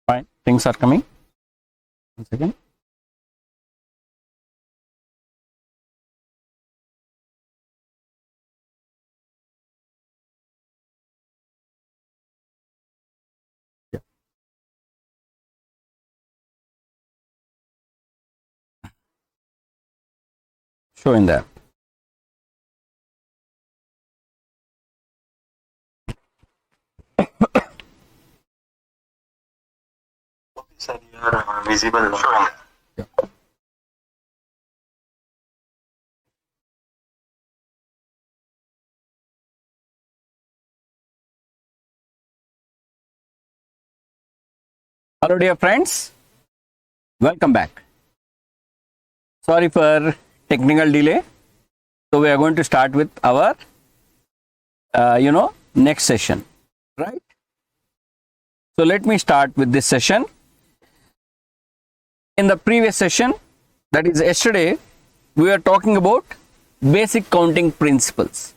Fine, things are coming. One second. Yeah. Showing that. Sir, you are visible now. Yeah. Hello dear friends, welcome back. Sorry for technical delay. So we are going to start with our next session, right? So let me start with this session. In the previous session, that is yesterday, we were talking about basic counting principles.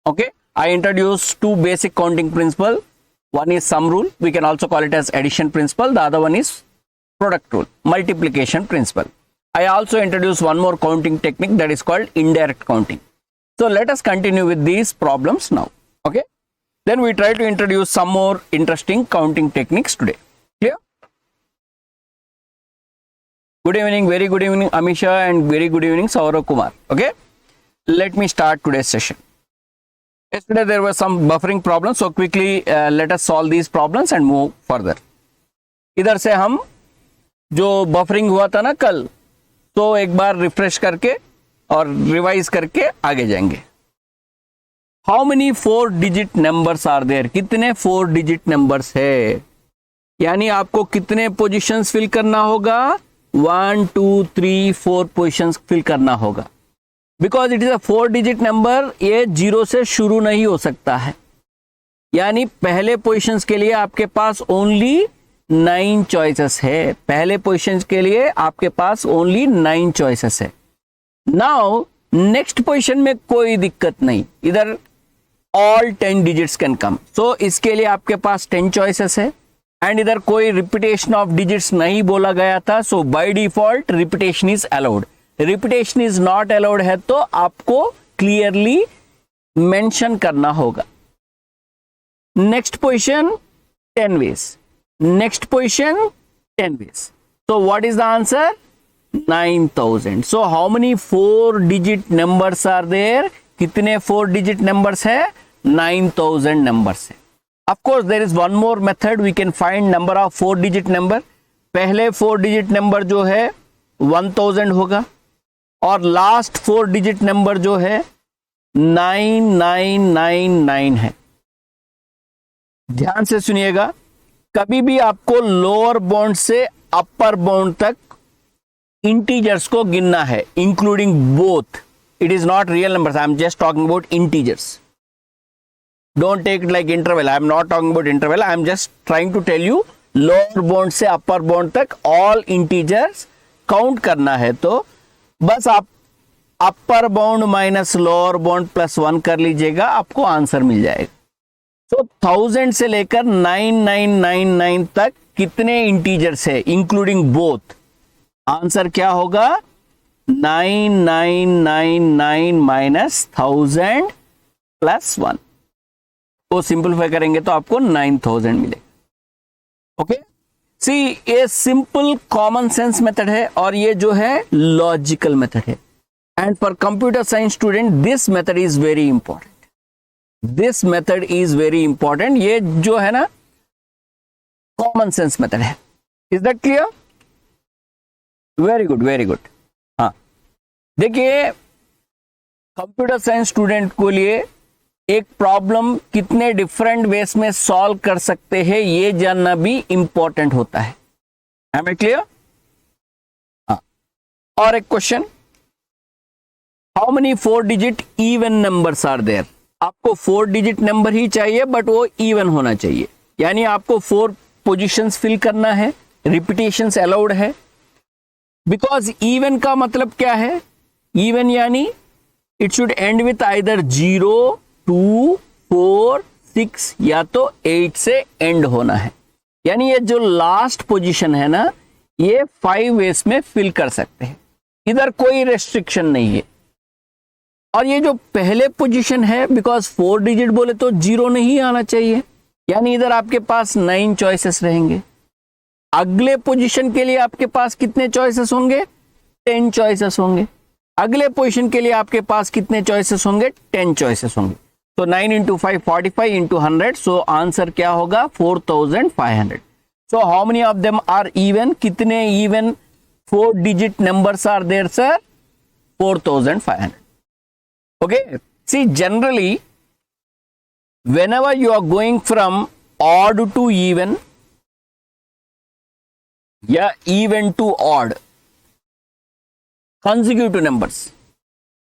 Okay, I introduced two basic counting principles. One is sum rule, we can also call it as addition principle. The other one is product rule, multiplication principle. I also introduced one more counting technique, that is called indirect counting. So let us continue with these problems now. Okay, then we try to introduce some more interesting counting techniques today. Clear? Good evening, very good evening Amisha, and very good evening Saurav Kumar. Okay, let me start today's session. Yesterday there were some buffering problems, so quickly let us solve these problems and move further. इधर से हम जो buffering हुआ था ना कल, तो एक बार रिफ्रेश करके और रिवाइज करके आगे जाएंगे. How many 4 digit numbers are there? कितने 4 डिजिट नंबर्स है? यानी आपको कितने पोजीशंस फिल करना होगा? 1 2 3 4 पोजीशंस फिल करना होगा. Because it is a 4 digit number, ये 0 से शुरू नहीं हो सकता है. यानी पहले पोजीशंस के लिए आपके पास ओनली 9 चॉइसेस है. पहले पोजीशंस के लिए आपके पास ओनली 9 चॉइसेस है. नाउ नेक्स्ट पोजीशन में कोई दिक्कत नहीं, इधर ऑल 10 डिजिट्स कैन कम. सो इसके लिए आपके पास 10 चॉइसेस है एंड इधर कोई रिपीटेशन ऑफ डिजिट्स नहीं बोला गया था. So by default repetition is allowed. Repetition is not allowed है तो आपको क्लियरली मेंशन करना होगा. Next position 10 ways. Next position 10 ways. So what is the answer? 9000. So how many 4 digit numbers are there? कितने 4 digit numbers है? 9000 numbers है. Of course there is one more method we can find number of 4 digit number. पहले 4 digit number जो है 1000 होगा और last 4 digit number जो है 9999 है. ध्यान से सुनिएगा, कभी भी आपको लोअर बाउंड से अपर बाउंड तक इंटीजर्स को गिनना है, including both. It is not real numbers, I am just talking about integers. Don't take it like interval. I am not talking about interval, I am just trying to tell you lower bound से upper bound तक all integers count करना है. तो बस आप upper bound minus lower bound plus 1 कर लीजिएगा, आपको आंसर मिल जाएगा. तो 1000 से लेकर 9999 तक कितने इंटीजर्स है इंक्लूडिंग बोथ? आंसर क्या होगा? 9999 माइनस 1000 प्लस 1. वो सिंपलीफाई करेंगे तो आपको 9000 मिलेगा. ओके, सी ये सिंपल कॉमन सेंस मेथड है और ये जो है लॉजिकल मेथड है. And for computer science student this method is very important. This method is very important. ये जो है ना कॉमन सेंस मेथड है. Is that clear? Very good, very good. हाँ, देखिए कंप्यूटर साइंस स्टूडेंट को लिए एक प्रॉब्लम कितने डिफरेंट वेज में सॉल्व कर सकते हैं ये जानना भी इंपॉर्टेंट होता है. Am I clear? हाँ. और एक question, how many 4 digit even numbers are there? आपको 4 डिजिट नंबर ही चाहिए बट वो इवन होना चाहिए. यानी आपको 4 पोजीशंस फिल करना है, रिपीटेशंस अलाउड है. बिकॉज इवन का मतलब क्या है? इवन यानी it should and with either 0 2 4 6 या तो 8 से एंड होना है. यानी ये जो लास्ट पोजीशन है ना, ये 5 वेज में फिल कर सकते हैं, इधर कोई रेस्ट्रिक्शन नहीं है। और ये जो पहले पोजीशन है, बिकॉज 4 डिजिट बोले तो 0 नहीं आना चाहिए, यानी इधर आपके पास 9 चॉइसेस रहेंगे। अगले पोजीशन के लिए आपके पास कितने चॉइसेस होंगे? 10 चॉइसेस होंगे। अगले पोजीशन के लिए आपके पास कितने चॉइसेस होंगे? 10 चॉइसेस होंगे। तो 9 इंटू 5 45 इंटू 100, सो आंसर क्या होगा? 4500। So how many of them are even? कितने even 4 digit numbers are there sir? 4500। okay, see, generally whenever you are going from odd to even या even to odd consecutive numbers,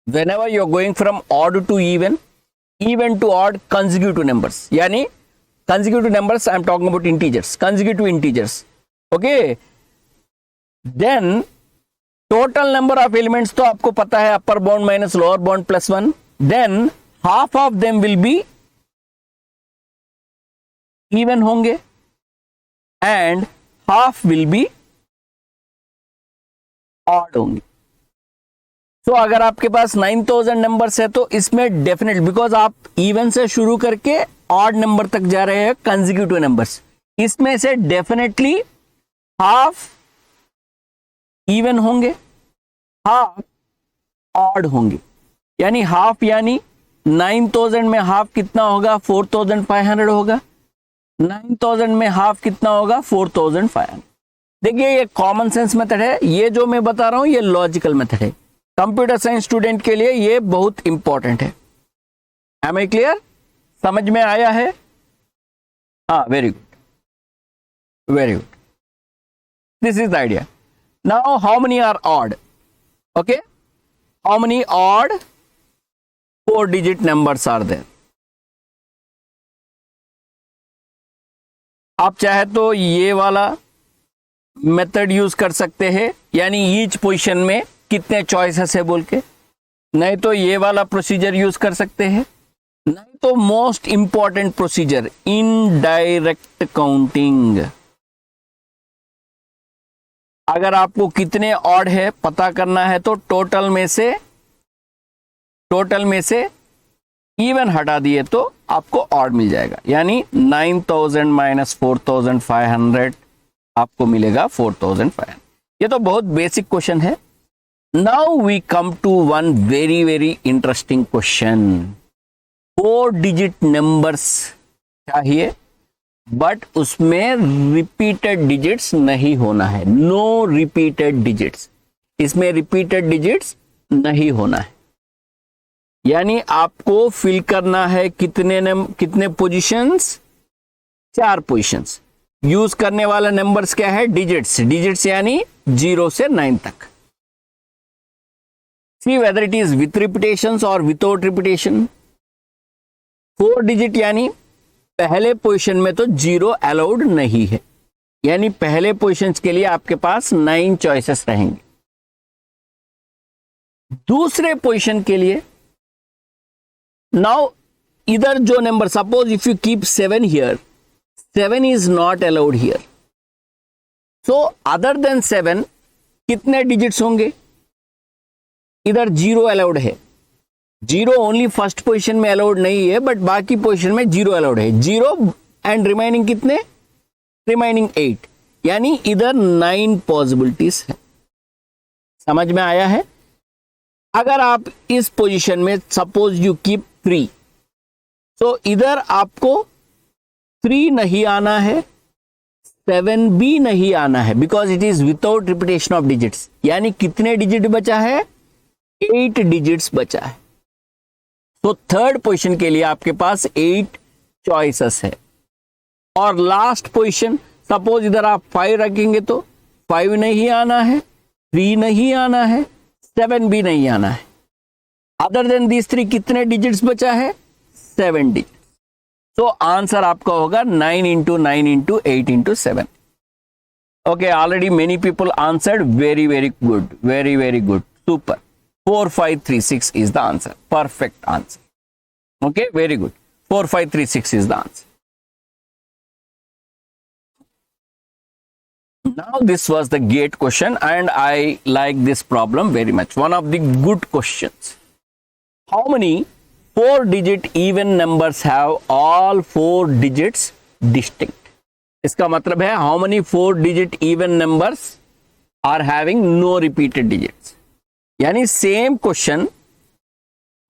whenever you are going from odd to even to odd consecutive numbers, यानी consecutive numbers, I am talking about integers, consecutive integers, okay, then total number of elements तो आपको पता है, upper bound minus lower bound plus 1, then half of them will be even होंगे and half will be odd होंगे। तो अगर आपके पास 9000 numbers है तो इसमें डेफिनेट, बिकॉज आप इवन से शुरू करके ऑड नंबर तक जा रहे हैं, कंसेक्यूटिव नंबर्स, इसमें से डेफिनेटली हाफ इवन होंगे, हाफ ऑड होंगे। यानी हाफ, यानी 9000 में हाफ कितना होगा? 4500 होगा। 9000 में हाफ कितना होगा? 4500। देखिए ये कॉमन सेंस मेथड है, ये जो मैं बता रहा हूं ये लॉजिकल मेथड है। कंप्यूटर साइंस स्टूडेंट के लिए ये बहुत इंपॉर्टेंट है। Am I clear? समझ में आया है? हाँ, very good, very good, this is the idea. Now how many are odd? Okay, how many odd 4 digit numbers are there? आप चाहे तो ये वाला मेथड यूज कर सकते हैं, यानी ईच पोजीशन में कितने चॉइसेस है बोल के, नहीं तो ये वाला प्रोसीजर यूज कर सकते हैं, नहीं तो most important procedure indirect counting. अगर आपको कितने ऑड है पता करना है तो टोटल में से इवन हटा दिए तो आपको ऑड मिल जाएगा, यानी 9000 माइनस 4500 आपको मिलेगा 4500। ये तो बहुत बेसिक क्वेश्चन है। Now we come to one very very interesting question. 4 digit numbers चाहिए, बट उसमें रिपीटेड डिजिट्स नहीं होना है, नो रिपीटेड डिजिट्स, इसमें रिपीटेड डिजिट्स नहीं होना है। यानी आपको फिल करना है कितने पोजीशंस? 4 पोजीशंस। यूज करने वाला नंबर्स क्या है? डिजिट्स यानी 0 से 9 तक। See whether it is with repetitions और विदाउट रिपीटेशन। 4 डिजिट यानी पहले पोजीशन में तो 0 अलाउड नहीं है, यानी पहले पोजीशन के लिए आपके पास 9 चॉइसेस रहेंगे। दूसरे पोजीशन के लिए नाउ इधर जो number, suppose if you keep 7 here, 7 is not allowed here, so other than 7 कितने डिजिट्स होंगे? इधर 0 अलाउड है, 0 ओनली फर्स्ट पोजीशन में अलाउड नहीं है, बट बाकी पोजीशन में 0 अलाउड है। 0 एंड रिमाइनिंग कितने? रिमाइनिंग 8, यानी इधर 9 पॉसिबिलिटीज है। समझ में आया है? अगर आप इस पोजीशन में सपोज यू कीप 3, तो इधर आपको 3 नहीं आना है, 7 भी नहीं आना है, because it is without repetition of digits. यानी कितने डिजिट बचा है? 8 डिजिट्स बचा है। तो थर्ड पोजीशन के लिए आपके पास 8 चॉइसेस है। और लास्ट पोजीशन, सपोज इधर आप 5 रखेंगे तो 5 नहीं आना है, 3 नहीं आना है, 7 भी नहीं आना है। अदर देन दिस 3 कितने डिजिट्स बचा है? 7 डिजिट। तो आंसर आपका होगा 9 into 9 into 8 into 7। Okay, already many people answered, very very good, very very good, super. 4536 is the answer. Perfect answer. Okay, very good. 4536 is the answer. Now this was the gate question and I like this problem very much. One of the good questions. How many 4-digit even numbers have all 4 digits distinct? इसका मतलब है how many 4-digit even numbers are having no repeated digits. यानी same question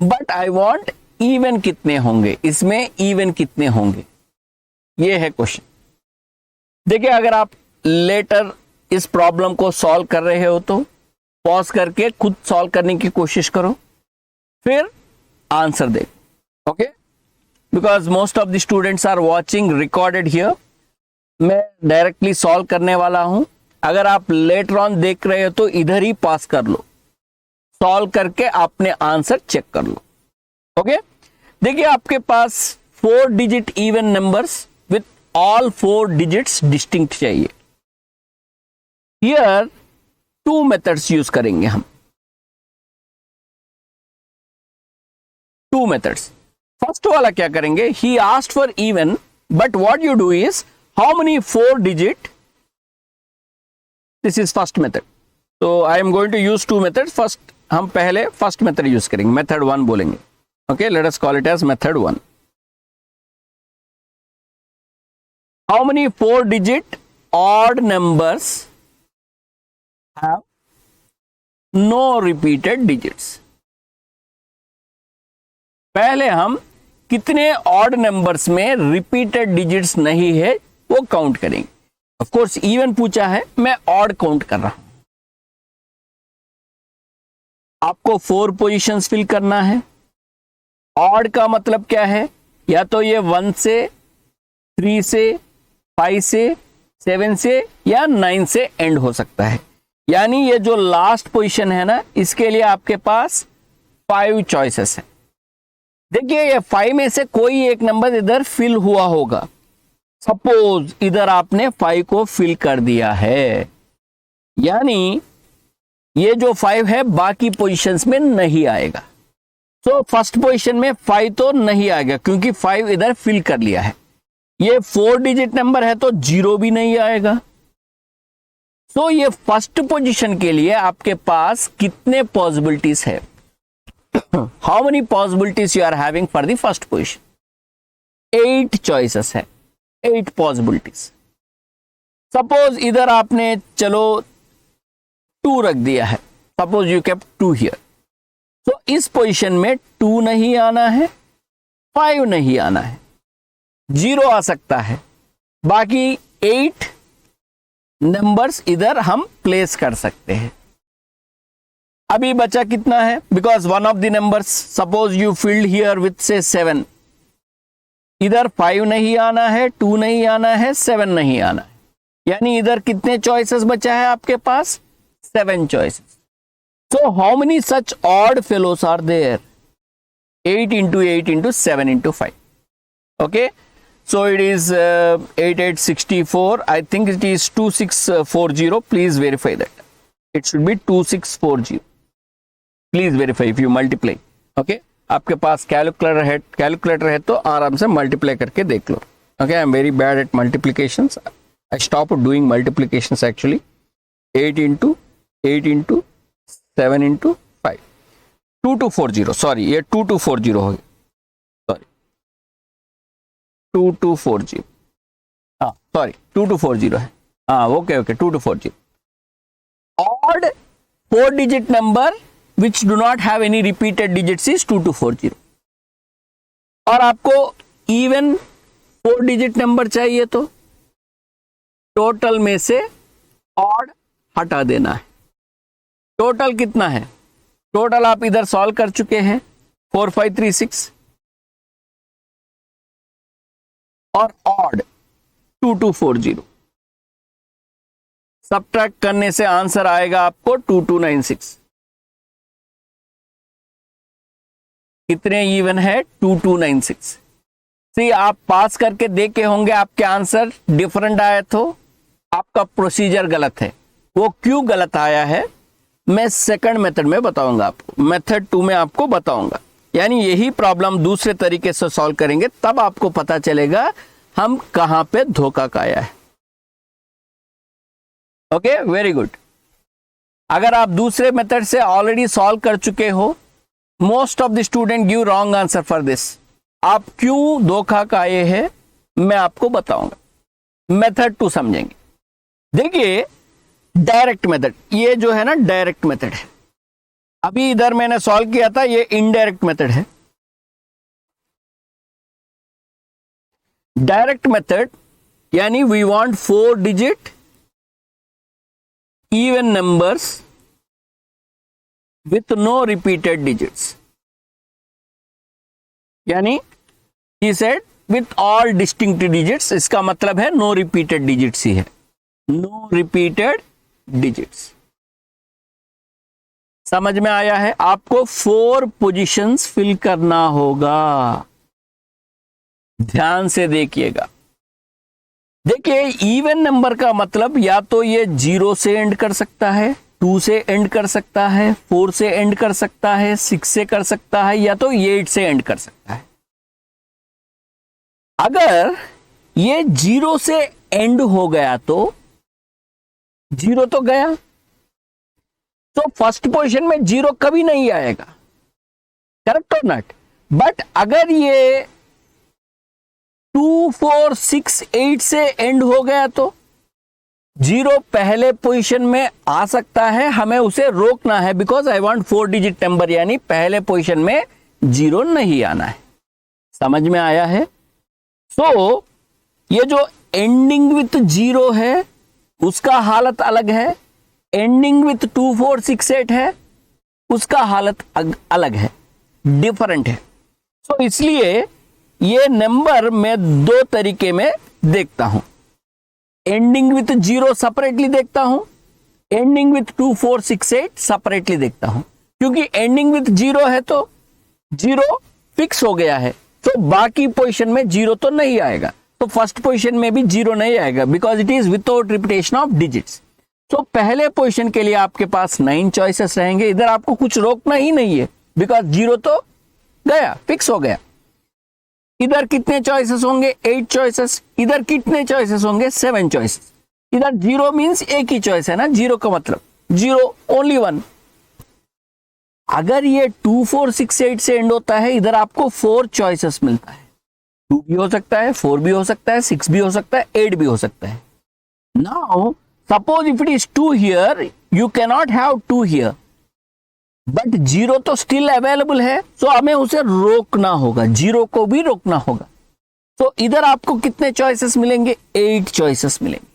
but I want even कितने होंगे, इसमें even कितने होंगे, ये है क्वेश्चन. देखिए अगर आप लेटर इस प्रॉब्लम को सॉल्व कर रहे हो तो पॉज करके खुद सॉल्व करने की कोशिश करो, फिर आंसर दे. Okay, because most of the students are watching recorded here. मैं डायरेक्टली सॉल्व करने वाला हूं. अगर आप लेटर ऑन देख रहे हो तो इधर ही पास कर लो, सॉल्व करके आपने आंसर चेक कर लो. ओके, देखिए आपके पास 4 digit even numbers with all 4 digits distinct चाहिए. हियर 2 मेथड्स यूज करेंगे हम. 2 मेथड्स. फर्स्ट वाला क्या करेंगे, he asked for even but what you do is how many 4 digit. This is first method. तो I am going to use 2 method. First हम पहले first method use करेंगे, method 1 बोलेंगे. Okay, let us call it as method 1. How many 4 digit odd numbers have no repeated digits. पहले हम कितने odd numbers में repeated digits नहीं है वो काउंट करेंगे. ऑफ कोर्स इवन पूछा है, मैं ऑड काउंट कर रहा हूं. आपको 4 पोजीशंस फिल करना है. ऑड का मतलब क्या है, या तो ये 1 से 3 से 5 से 7 से या 9 से एंड हो सकता है. यानी ये जो लास्ट पोजीशन है ना, इसके लिए आपके पास 5 चॉइसेस है. देखिए ये 5 में से कोई एक नंबर इधर फिल हुआ होगा. सपोज इधर आपने 5 को फिल कर दिया है, यानी ये जो 5 है बाकी पोजीशंस में नहीं आएगा. सो फर्स्ट पोजीशन में 5 तो नहीं आएगा क्योंकि 5 इधर फिल कर लिया है. ये 4 डिजिट नंबर है तो 0 भी नहीं आएगा. सो ये फर्स्ट पोजीशन के लिए आपके पास कितने पॉसिबिलिटीज है, how many possibilities you are having for the first position. 8 choices है, 8 पॉसिबिलिटीज. सपोज इधर आपने चलो 2 रख दिया है. Suppose you kept 2 here. तो इस पोजीशन में 2 नहीं आना है, 5 नहीं आना है, 0 आ सकता है. बाकी 8 नंबर्स इधर हम प्लेस कर सकते हैं. अभी बचा कितना है, because one of the numbers suppose you field here with से 7. इधर 5 नहीं आना है, 2 नहीं आना है, 7 नहीं आना है. यानी इधर कितने चॉइसेस बचा है आपके पास, 7 choices. So how many such odd fellows are there? 8 into 8 into 7 into 5. Okay, so it is 8 8 64. I think it is 2640. Please verify that. It should be 2640. Please verify if you multiply. Okay, आपके पास calculator है तो आराम से multiply करके देख लो. Okay, I am very bad at multiplications. I stopped doing multiplications actually. 8 into 8 into 7 into 5. 2240. Sorry, ये 2240 हो गया. सॉरी 2240. हाँ सॉरी 2240 है. हाँ okay 2240. Odd 4 digit number which do not have any repeated digits is 2240. और आपको इवन 4 डिजिट नंबर चाहिए तो टोटल में से ऑड हटा देना है. टोटल कितना है, टोटल आप इधर सॉल्व कर चुके हैं 4536 और ऑड 2240. सबट्रैक्ट करने से आंसर आएगा आपको 2296. कितने इवन है, 2296. सी आप पास करके देखे होंगे, आपके आंसर डिफरेंट आया तो आपका प्रोसीजर गलत है. वो क्यों गलत आया है मैं सेकंड मेथड में बताऊंगा आपको, मेथड 2 में आपको बताऊंगा. यानी यही प्रॉब्लम दूसरे तरीके से सॉल्व करेंगे, तब आपको पता चलेगा हम कहां पे धोखा खाया है. Okay, very good. अगर आप दूसरे मेथड से ऑलरेडी सॉल्व कर चुके हो, most of the student give wrong answer for this. आप क्यों धोखा खाए हैं मैं आपको बताऊंगा, मेथड 2 समझेंगे। देखिए डायरेक्ट मेथड, ये जो है ना डायरेक्ट मेथड है। अभी इधर मैंने सॉल्व किया था, ये इनडायरेक्ट मेथड है। डायरेक्ट मेथड यानी we want 4 digit even numbers with no repeated digits, यानी he said with all distinct digits, इसका मतलब है no repeated digits ही है, no repeated digits। समझ में आया है? आपको 4 पोजीशंस फिल करना होगा, ध्यान से देखिएगा। देखिए इवन नंबर का मतलब या तो ये 0 से एंड कर सकता है, 2 से एंड कर सकता है, 4 से एंड कर सकता है, 6 से कर सकता है, या तो 8 से एंड कर सकता है। अगर ये 0 से एंड हो गया तो 0 तो गया, तो फर्स्ट पोजीशन में 0 कभी नहीं आएगा, करेक्ट और नॉट। बट अगर ये 2, 4, 6, 8 से एंड हो गया तो 0 पहले पोजीशन में आ सकता है, हमें उसे रोकना है, because I want 4 digit number, यानी पहले पोजीशन में 0 नहीं आना है। समझ में आया है? सो ये जो एंडिंग विथ 0 है उसका हालत अलग है, एंडिंग विथ 2, 4, 6, 8 है उसका हालत अलग है, डिफरेंट है। सो इसलिए ये नंबर मैं 2 तरीके में देखता हूं, एंडिंग विथ 0 सेपरेटली देखता हूं, एंडिंग विथ 2, 4, 6, 8 सेपरेटली देखता हूं। क्योंकि एंडिंग विथ 0 है तो 0 फिक्स हो गया है, तो बाकी पोजीशन में 0 तो नहीं आएगा, तो फर्स्ट पोजीशन में भी 0 नहीं आएगा, because it is without repetition of digits. तो पहले पोजीशन के लिए आपके पास 9 चॉइसेस रहेंगे, इधर आपको कुछ रोकना ही नहीं है, बिकॉज 0 तो गया, फिक्स हो गया। इधर कितने चॉइसेस होंगे? 8 चॉइसेस। इधर कितने चॉइसेस होंगे? 7 चॉइसेस। इधर 0 मींस एक ही चॉइस है ना, 0 का मतलब 0, ओनली 1। अगर ये 2, 4, 6, 8 से एंड होता है, इधर आपको 4 चॉइसेस मिलता है, 2 भी हो सकता है, 4 भी हो सकता है, 6 भी हो सकता है, 8 भी हो सकता है। Now suppose if it is 2 here, you can not have 2 here, but 0 तो स्टिल अवेलेबल है, तो हमें उसे रोकना होगा, 0 को भी रोकना होगा। तो इधर आपको कितने चॉइसेस मिलेंगे? 8 चॉइसेस मिलेंगे।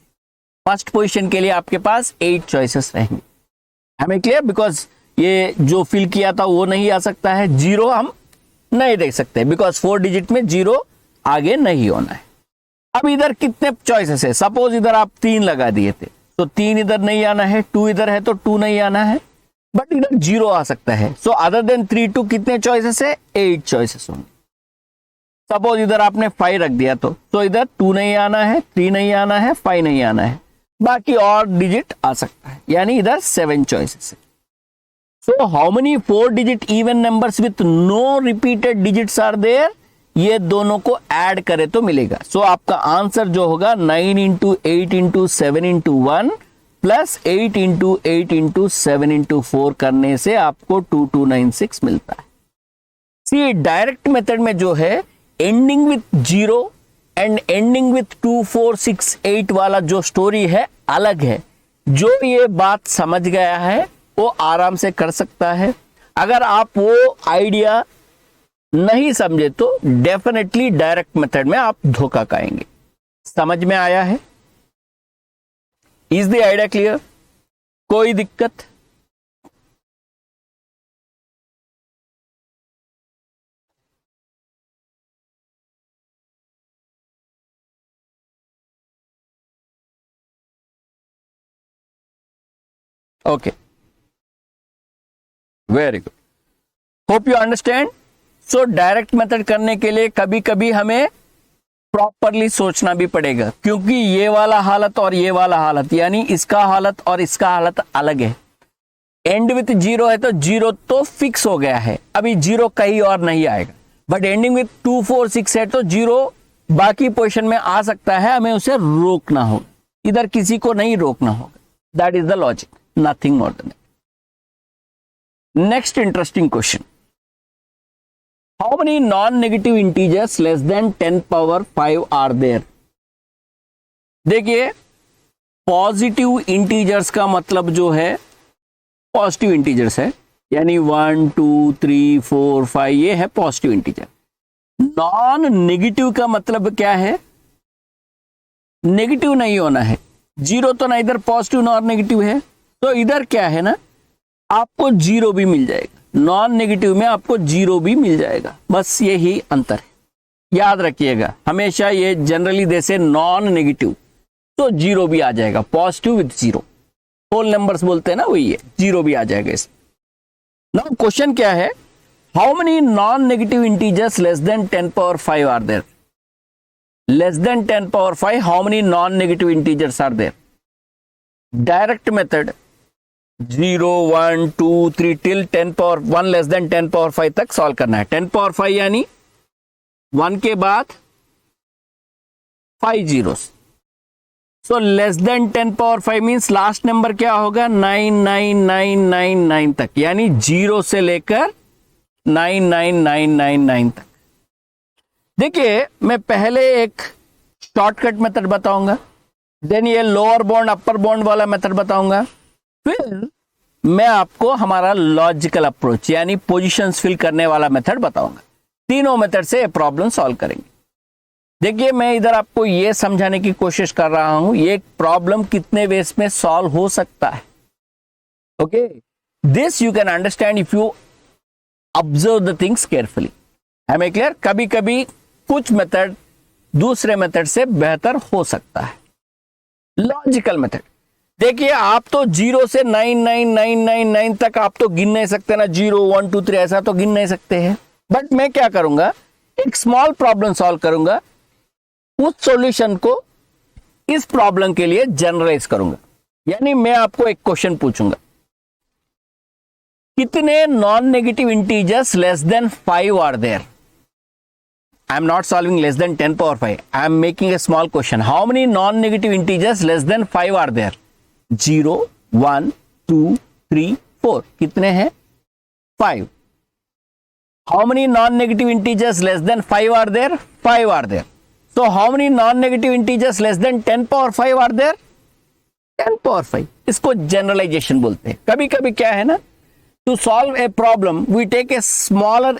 फर्स्ट पोजीशन के लिए आपके पास 8 चॉइसेस रहेंगे। हमें क्लियर? बिकॉज ये जो फिल किया था वो नहीं आ सकता है, 0 हम नहीं देख सकते, बिकॉज 4 डिजिट में 0 आगे नहीं होना है। अब इधर कितने चॉइसेस है? सपोज इधर आप 3 लगा दिए थे, तो 3 इधर नहीं आना है, 2 इधर है तो 2 नहीं आना है, बट इधर 0 आ सकता है। सो अदर देन 3, 2 कितने चॉइसेस है? 8 चॉइसेस होंगे। सपोज इधर आपने 5 रख दिया तो इधर 2 नहीं आना है, 3 नहीं आना है, 5 नहीं आना है, बाकी और डिजिट आ सकता है, यानी इधर 7 चॉइसेस है। So how many 4 digit even numbers with no repeated digits are there? ये दोनों को ऐड करें तो मिलेगा। सो आपका आंसर जो होगा 9 into 8 into 7 into 1 plus 8 into 8 into 7 into 4 करने से आपको 2296 मिलता है। सी डायरेक्ट मेथड में जो है ending with 0 and ending with 2, 4, 6, 8 वाला जो स्टोरी है अलग है। जो ये बात समझ गया है वो आराम से कर सकता है। अगर आप वो आइडिया नहीं समझे तो डेफिनेटली डायरेक्ट मेथड में आप धोखा खाएंगे। समझ में आया है? Is the idea clear? कोई दिक्कत? Okay, very good, hope you understand. So direct method करने के लिए कभी कभी हमें प्रॉपरली सोचना भी पड़ेगा, क्योंकि ये वाला हालत और ये वाला हालत, यानी इसका हालत और इसका हालत अलग है। एंड विथ 0 है तो 0 तो फिक्स हो गया है, अभी 0 कहीं और नहीं आएगा। बट एंडिंग विथ 2, 4, 6 है तो 0 बाकी पोजीशन में आ सकता है, हमें उसे रोकना होगा। इधर किसी को नहीं रोकना होगा, That is the logic, nothing more than that. Next interesting question. How many non-negative integers less than 10 power 5 are there? देखिए, पॉजिटिव इंटीजर्स का मतलब जो है पॉजिटिव इंटीजर्स है, यानी 1 2 3 4 5 ये है पॉजिटिव इंटीजर। नॉन नेगेटिव का मतलब क्या है? नेगेटिव नहीं होना है, जीरो तो ना इधर पॉजिटिव नॉर नेगेटिव है, तो इधर क्या है ना, आपको जीरो भी मिल जाएगा, नॉन नेगेटिव में आपको जीरो भी मिल जाएगा, बस यही अंतर है। याद रखिएगा हमेशा, ये जनरली जैसे नॉन नेगेटिव तो जीरो भी आ जाएगा, positive with zero, whole numbers बोलते हैं ना, वही है, जीरो भी आ जाएगा इसमें। नाउ क्वेश्चन क्या है, how many non negative integers less than 10 power 5 are there? Less than 10 power 5, how many non-negative integers are there? Direct method 0 1 2 3 till 10 power 1 less than 10 power 5 तक सॉल्व करना है। 10 power 5 यानी 1 के बाद 5 zeros, so less than 10 power 5 means last number क्या होगा, 99999 तक, यानी 0 से लेकर 99999 तक। देखिए, मैं पहले एक शॉर्टकट मेथड बताऊंगा, देन ये लोअर बाउंड अपर बाउंड वाला मेथड बताऊंगा, फिर मैं आपको हमारा लॉजिकल अप्रोच यानी पोजीशंस फिल करने वाला मेथड बताऊंगा। तीनों मेथड से ये प्रॉब्लम सॉल्व करेंगे। देखिए, मैं इधर आपको ये समझाने की कोशिश कर रहा हूं ये प्रॉब्लम कितने वेज में सॉल्व हो सकता है। Okay, this you can understand if you observe the things carefully. हमें क्लियर? कभी कभी कुछ मेथड दूसरे मेथड से बेहतर हो सकता है। लॉजिकल मेथड, देखिए आप तो 0 से 99999 तक आप तो गिन नहीं सकते ना, 0 1 2 3 ऐसा तो गिन नहीं सकते हैं, बट मैं क्या करूंगा, एक स्मॉल प्रॉब्लम सॉल्व करूंगा, उस सॉल्यूशन को इस प्रॉब्लम के लिए जनरलाइज करूंगा। यानी मैं आपको एक क्वेश्चन पूछूंगा, कितने non negative integers less than 5 are there? I am not solving less than 10 power 5. I am making a small question. How many non-negative integers less than 5 are there? 0, 1, 2, 3, 4. कितने हैं? 5. How many non-negative integers less than 5 are there? 5 are there. So how many non-negative integers less than 10 power 5 are there? 10 power 5. इसको generalization बोलते हैं। कभी कभी क्या है ना, to solve a problem, we take a smaller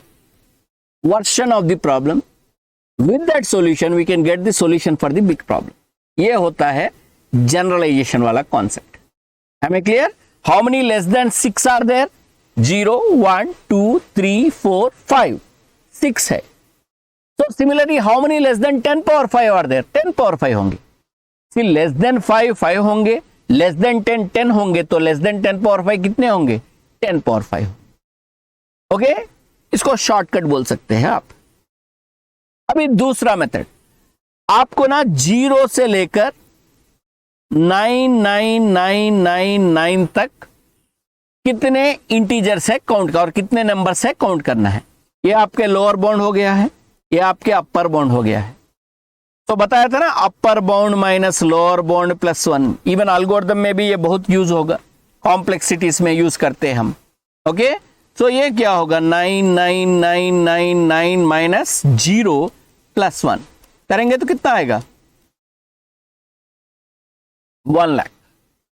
version of the problem. With that solution we can get the solution for the big problem. ये होता है generalization वाला concept. हमें clear? How many less than 6 are there? 0 1 2 3 4 5. 6 है। So similarly how many less than 10 power 5 are there? 10 power 5 होंगे। फिर less than 5 5 होंगे, less than 10 10 होंगे, तो less than 10 power 5 कितने होंगे? 10 power 5। ओके, इसको शॉर्टकट बोल सकते हैं आप। अभी दूसरा मेथड, आपको ना 0 से लेकर 99999 तक कितने इंटीजर्स है काउंट का और कितने नंबर्स है काउंट करना है। ये आपके लोअर बाउंड हो गया है, ये आपके अपर बाउंड हो गया है। तो बताया था ना, अपर bound minus lower bound plus 1। Even algorithm में भी ये बहुत यूज होगा, कॉम्प्लेक्सिटीज में यूज करते हैं हम। ओके, तो ये क्या होगा, 99999 माइनस 0 प्लस 1 करेंगे तो कितना आएगा, 1 लाख।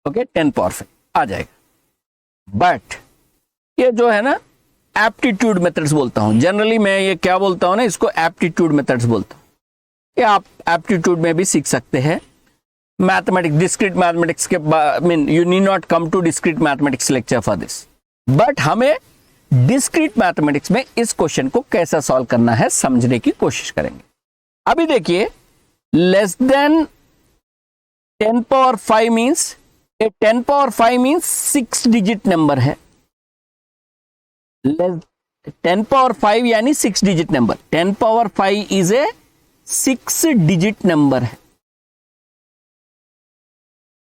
ओके, 10 पावर 5 आ जाएगा। बट ये जो है ना एप्टीट्यूड मेथड्स बोलता हूं, जनरली मैं ये क्या बोलता हूं ना, इसको एप्टीट्यूड मेथड्स बोलता हूं। ये आप एप्टीट्यूड में भी सीख सकते हैं। मैथमेटिक्स, डिस्क्रीट मैथमेटिक्स के mean you need not come to discrete mathematics lecture for this, but हमें डिस्क्रीट मैथमेटिक्स में इस क्वेश्चन को कैसा सॉल्व करना है समझने की कोशिश करेंगे। अभी देखिए, less than 10 power 5 means, 10 power 5 means 6 digit number है। 10 पावर 5 यानी 6 digit number. 10 power 5 is a 6 digit number है।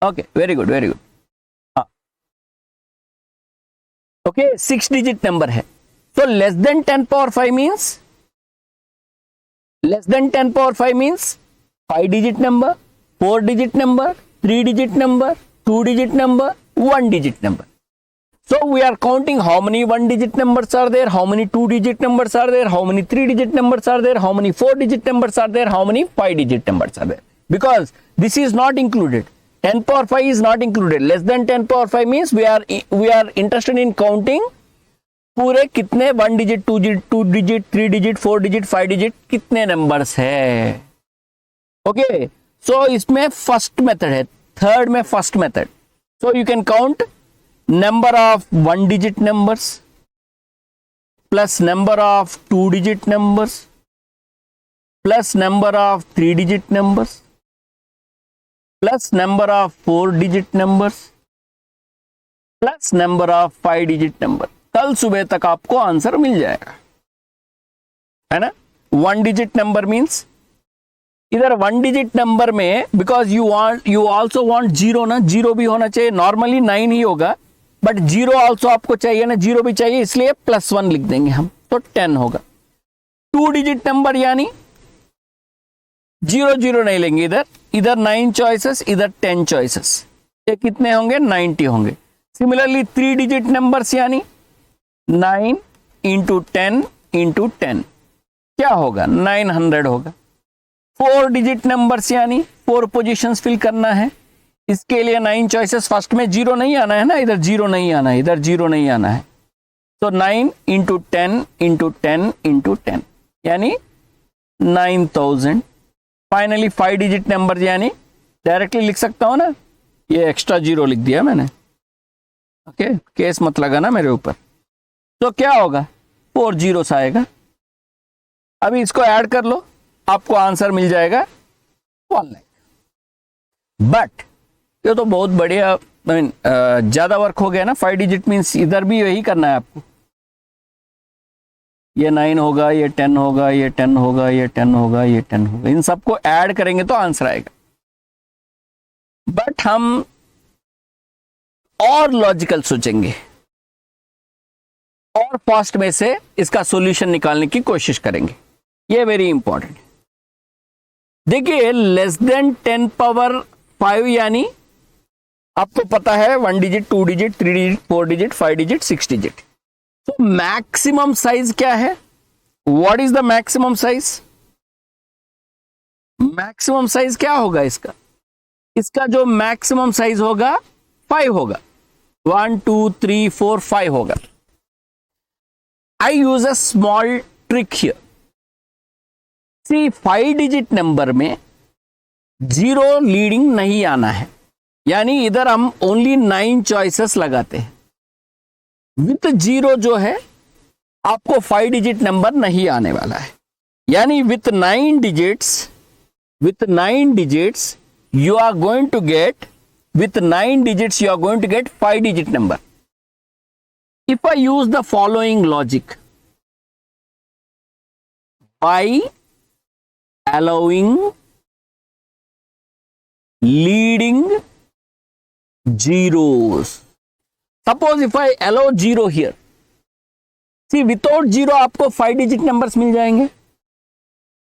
Okay, very good very good. Okay, 6 digit number है। तो less than 10 power 5 means, less than 10 power 5 means 5 digit number, 4 digit number, 3 digit number, 2 digit number, 1 digit number. So we are counting how many 1 digit numbers are there, how many 2 digit numbers are there, how many 3 digit numbers are there, how many 4 digit numbers are there, how many 5 digit numbers are there. Because this is not included. 10 power 5 is not included. Less than 10 power 5 means we are interested in counting पूरे कितने 1 digit, 2 digit, 2 digit, 3 digit, 4 digit, 5 digit कितने numbers है. Okay, सो इसमें first method है, third में first method. So you can count number of 1 digit numbers plus number of 2 digit numbers plus number of 3 digit numbers plus number of 4 digit numbers plus number of 5 digit number. कल सुबह तक आपको answer मिल जाएगा, है ना. 1 digit number means इधर 1 digit number में because you also want zero ना, जीरो भी होना चाहिए. नॉर्मली 9 ही होगा बट जीरो ऑल्सो आपको चाहिए ना, जीरो भी चाहिए, इसलिए +1 लिख देंगे हम, तो 10 होगा. 2 डिजिट नंबर यानी 0 0 नहीं लेंगे, इधर 9 चॉइसेस, इधर 10 चॉइसेस, ये कितने होंगे, 90 होंगे. सिमिलरली 3 डिजिट नंबर्स यानी 9 इंटू 10 इंटू 10 क्या होगा, 900 होगा. 4 डिजिट नंबर्स यानी 4 पोजीशंस फिल करना है, इसके लिए 9 चॉइसेस. फर्स्ट में 0 नहीं आना है ना, इधर 0 नहीं आना है, इधर 0 नहीं आना है. तो 9 इंटू 10 इंटू 10 इंटू 10 यानी 9000. फाइनली 5 डिजिट नंबर यानी डायरेक्टली लिख सकता हूं ना, ये एक्स्ट्रा 0 लिख दिया मैंने. ओके, केस मत लगाना मेरे ऊपर. तो क्या होगा, 4 zeros आएगा. अभी इसको ऐड कर लो, आपको आंसर मिल जाएगा 1 लाख. बट ये तो बहुत बढ़िया, आई मीन ज्यादा वर्क हो गया ना. 5 डिजिट मीन्स इधर भी यही करना है आपको. ये 9 होगा, ये 10 होगा, ये 10 होगा, ये 10 होगा, ये 10 होगा, इन सबको ऐड करेंगे तो आंसर आएगा. बट हम और लॉजिकल सोचेंगे और फास्ट में से इसका सॉल्यूशन निकालने की कोशिश करेंगे. ये वेरी इंपॉर्टेंट. देखिए, लेस देन 10 पावर 5 यानी आपको पता है 1 digit, 2 digit, 3 digit, 4 digit, 5 digit, 6 digit. तो मैक्सिमम साइज क्या है, what is the maximum size. Maximum size क्या होगा इसका जो मैक्सिमम साइज होगा 5 होगा. 1 2 3 4 5 होगा. I use a small trick here. See 5 digit number में 0 लीडिंग नहीं आना है, यानी इधर हम ओनली 9 चॉइसेस लगाते हैं. विथ 0 जो है आपको 5 डिजिट नंबर नहीं आने वाला है, यानी with 9 digits you are going to get, with 9 digits you are going to get 5 digit number. If I use the following logic, by allowing leading zeros, suppose if I allow 0 here, see without 0 आपको 5 digit numbers मिल जाएंगे,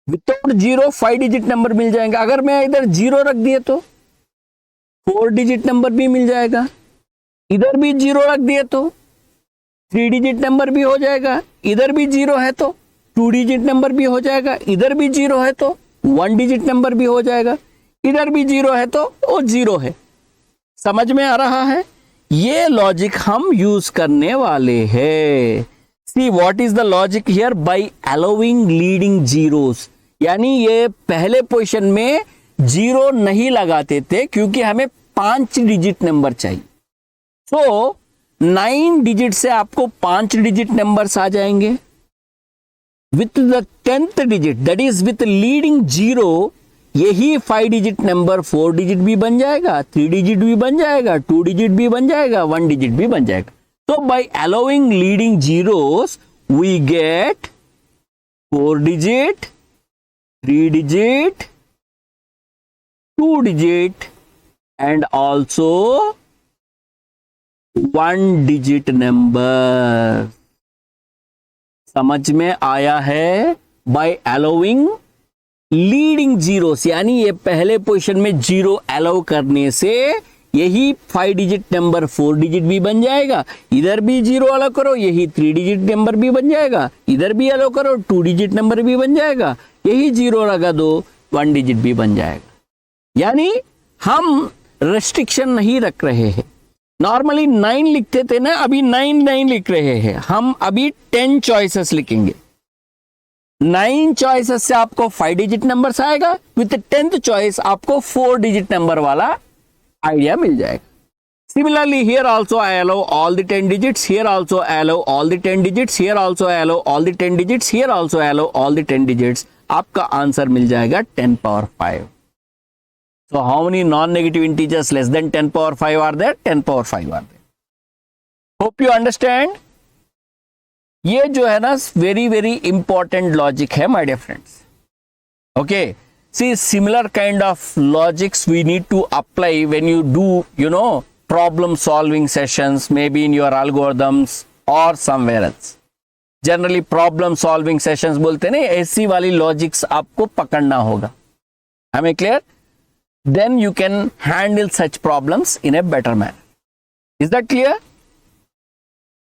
without 0 5 digit number मिल जाएंगे. अगर मैं इधर 0 रख दिए तो 4 digit number भी मिल जाएगा, इधर भी 0 रख दिए तो 3 डिजिट नंबर भी हो जाएगा, इधर भी 0 है तो 2 डिजिट नंबर भी हो जाएगा, इधर भी 0 है तो 1 डिजिट नंबर भी हो जाएगा, इधर भी 0 है तो वो 0 है. समझ में आ रहा है. ये लॉजिक हम यूज करने वाले हैं. See what is the logic here? By allowing leading zeros, यानी ये पहले पोजीशन में 0 नहीं लगाते थे क्योंकि हमें 5 डिजिट नंबर चाहिए. सो 9 डिजिट से आपको 5 डिजिट नंबर्स आ जाएंगे. With the 10th digit, that is with leading 0, यही 5 डिजिट नंबर 4 डिजिट भी बन जाएगा, 3 डिजिट भी बन जाएगा, 2 डिजिट भी बन जाएगा, 1 डिजिट भी बन जाएगा. So by allowing leading zeros, we get 4 digit, 3 digit, 2 digit, and also 1 digit number. समझ में आया है. By allowing leading zeros, यानी ये पहले पोजीशन में 0 अलाउ करने से यही 5 डिजिट नंबर 4 डिजिट भी बन जाएगा, इधर भी 0 अलो करो, यही 3 डिजिट नंबर भी बन जाएगा, इधर भी अलो करो 2 डिजिट नंबर भी बन जाएगा, यही 0 लगा दो 1 डिजिट भी बन जाएगा। यानी हम रेस्ट्रिक्शन नहीं रख रहे हैं। नॉर्मली 9 लिखते थे ना, अभी 9 नहीं लिख रहे हैं, हम अभी 10 चॉइसेस लिखेंगे। 9 चॉइसेस से आपको 5 डिजिट नंबर्स आएगा, विथ 10th चॉइस आपको 4 डिजिट नंबर वाला आइडिया मिल जाएगा। Similarly, here also I allow all the 10 digits, here also I allow all the 10 digits, here also I allow all the 10 digits, here also I allow all the 10 digits। आपका answer मिल जाएगा 10 power 5। So how many non-negative integers less than 10 power 5 are there? 10 power 5 are there। Hope you understand। ये जो है ना very very important logic है my dear friends. Okay, see similar kind of logics we need to apply when you do problem solving sessions, may be in your algorithms और somewhere else. Generally problem solving sessions बोलते हैं ना, ऐसी वाली logics आपको पकड़ना होगा। हमें clear? Then you can handle such problems in a better manner. Is that clear?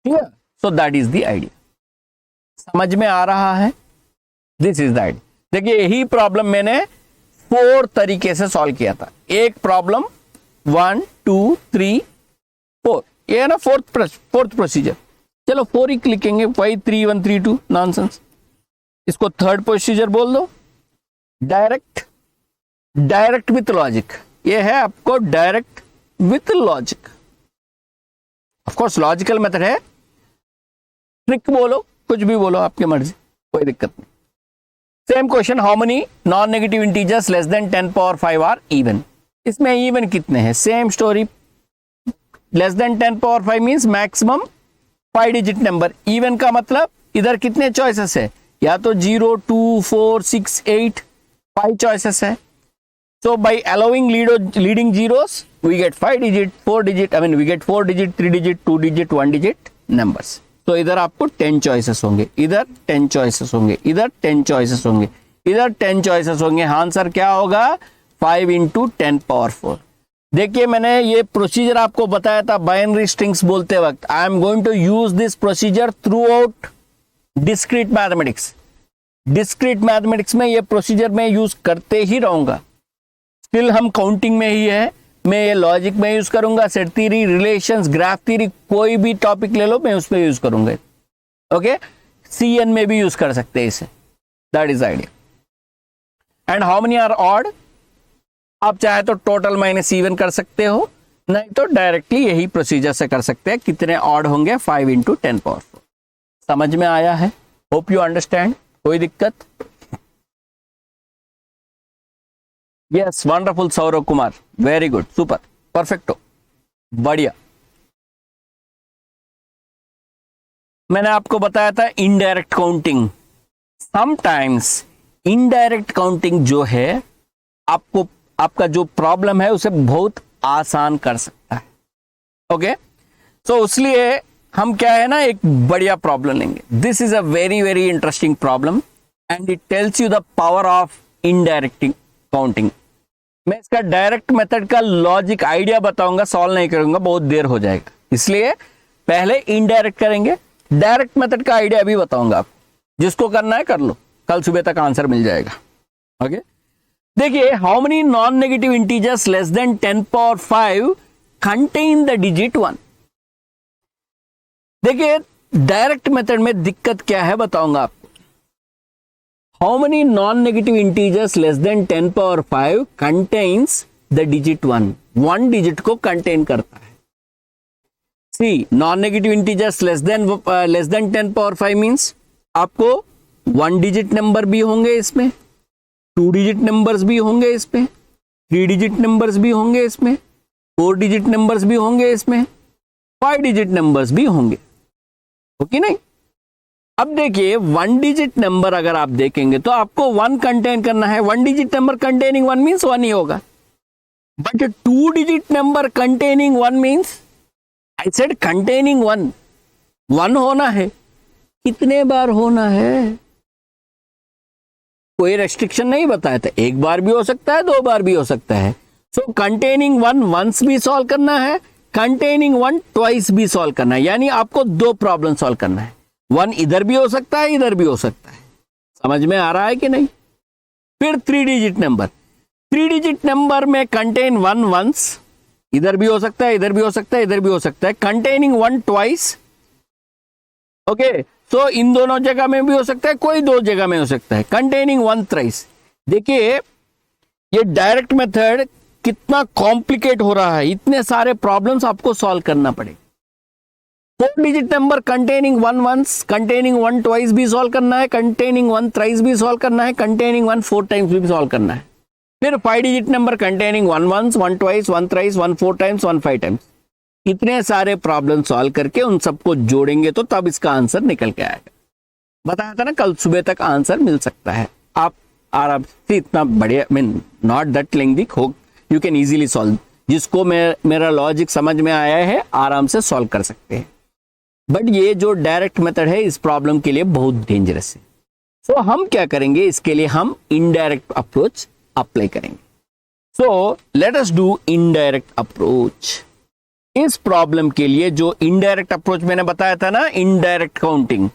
Clear? So that is the idea. समझ में आ रहा है? This is the idea. देखिए, यही प्रॉब्लम मैंने 4 तरीके से सॉल्व किया था। एक प्रॉब्लम 1 2 3 4, ये है ना फोर्थ प्रोसीजर। चलो 4 ही लिखेंगे, 5 3 1 3 2, नॉनसेंस। इसको थर्ड प्रोसीजर बोल दो, डायरेक्ट विथ लॉजिक। ये है आपको direct with logic. Of course logical method है, ट्रिक बोलो, कुछ भी बोलो, आपकी मर्जी, कोई दिक्कत नहीं। Same question, how many non negative integers less than 10 power 5 are even. इसमें इवन कितने हैं? Same story. Less than 10 power 5 means maximum 5 digit number. Even का मतलब इधर कितने चॉइसेस है? या तो 0 2 4 6 8, 5 चॉइसेस है। So by allowing leading zeros, we get 5 digit, 4 digit, we get 4 digit, 3 digit, 2 digit, 1 digit numbers। तो इधर आपको 10 चॉइसेस होंगे, इधर 10 चॉइसेस होंगे, इधर 10 चॉइसेस होंगे, इधर 10 चॉइसेस होंगे। आंसर क्या होगा? 5 into 10 power 4। देखिए, मैंने ये प्रोसीजर आपको बताया था बाइनरी स्ट्रिंग्स बोलते वक्त। I am going to use this procedure throughout discrete mathematics. Discrete mathematics में ये प्रोसीजर मैं यूज करते ही रहूंगा। स्टिल हम काउंटिंग में ही है, मैं ये लॉजिक में यूज करूंगा, set theory, relations, graph theory, कोई भी टॉपिक ले लो मैं उसमें यूज करूंगा। ओके, सीएन में भी यूज कर सकते हैं इसे। That is idea. And how many are odd? आप चाहे तो टोटल माइनस इवन कर सकते हो, नहीं तो डायरेक्टली यही प्रोसीजर से कर सकते हैं। कितने ऑड होंगे? 5 into 10 power 4। समझ में आया है? Hope you understand. कोई दिक्कत? Yes, wonderful Saurabh Kumar, very good, super, perfecto, बढ़िया। मैंने आपको बताया था indirect counting. Sometimes indirect counting जो है आपको, आपका जो प्रॉब्लम है उसे बहुत आसान कर सकता है। ओके, सो इसलिए हम क्या है ना, एक बढ़िया प्रॉब्लम लेंगे। This is a very very interesting problem and it tells you the power of indirect counting. मैं इसका डायरेक्ट मेथड का लॉजिक आइडिया बताऊंगा, सॉल्व नहीं करूंगा, बहुत देर हो जाएगा, इसलिए पहले इनडायरेक्ट करेंगे। डायरेक्ट मेथड का आइडिया भी बताऊंगा आपको। जिसको करना है कर लो, कल सुबह तक आंसर मिल जाएगा। ओके, देखिए, how many non negative integers less than 10 power 5 contain the digit 1। देखिए, डायरेक्ट मेथड में दिक्कत क्या है बताऊंगा आपको। How many non-negative integers less than 10 power 5 contains the digit 1? 1 digit को contain करता है। See, non-negative integers less than 10 power 5 means आपको 1 digit number भी होंगे इसमें, 2 digit numbers भी होंगे इसमें, 3 digit numbers भी होंगे इसमें, 4 digit numbers भी होंगे इसमें, 5 digit numbers भी होंगे। ओके नहीं? अब देखिए, 1 डिजिट नंबर अगर आप देखेंगे तो आपको 1 कंटेन करना है। 1 डिजिट नंबर कंटेनिंग 1 मींस 1 ही होगा। But 2 digit number containing 1 means, I said containing 1, 1 होना है। कितने बार होना है? कोई रेस्ट्रिक्शन नहीं बताया था। एक बार भी हो सकता है, 2 बार भी हो सकता है। सो कंटेनिंग वन वंस भी सॉल्व करना है, कंटेनिंग वन ट्वाइस भी सॉल्व करना है, यानी आपको दो प्रॉब्लम सॉल्व करना है। वन इधर भी हो सकता है, इधर भी हो सकता है। समझ में आ रहा है कि नहीं? फिर 3 डिजिट नंबर, 3 डिजिट नंबर में कंटेन वन वंस, इधर भी हो सकता है, इधर भी हो सकता है, इधर भी हो सकता है। कंटेनिंग वन ट्वाइस, ओके, तो इन दोनों जगह में भी हो सकता है, कोई दो जगह में हो सकता है। कंटेनिंग वन थ्राइस, देखिए ये डायरेक्ट मेथड कितना कॉम्प्लिकेट हो रहा है, इतने सारे प्रॉब्लम्स आपको सॉल्व करना पड़ेगा। 4 digit number containing one once, containing one twice भी सॉल्व करना है, कंटेनिंग वन थ्राइस भी सॉल्व करना है, कंटेनिंग वन 4 टाइम्स भी सॉल्व करना है। फिर 5 digit number containing one once, one twice, one thrice, one 4 times, one 5 times. इतने सारे प्रॉब्लम सॉल्व करके उन सबको जोड़ेंगे तो तब इसका आंसर निकल के आएगा। बताया था ना कल सुबह तक आंसर मिल सकता है। आप आराम से, इतना बढ़िया, मीन नॉट दैट लेंथी, हो यू कैन इजीली सॉल्व। जिसको मेरा लॉजिक समझ में आया है आराम से सॉल्व कर सकते हैं। बट ये जो डायरेक्ट मेथड है इस प्रॉब्लम के लिए बहुत डेंजरस है। सो हम क्या करेंगे, इसके लिए हम इनडायरेक्ट अप्रोच अप्लाई करेंगे। So let us do indirect approach. इस प्रॉब्लम के लिए जो इनडायरेक्ट अप्रोच मैंने बताया था ना, indirect counting,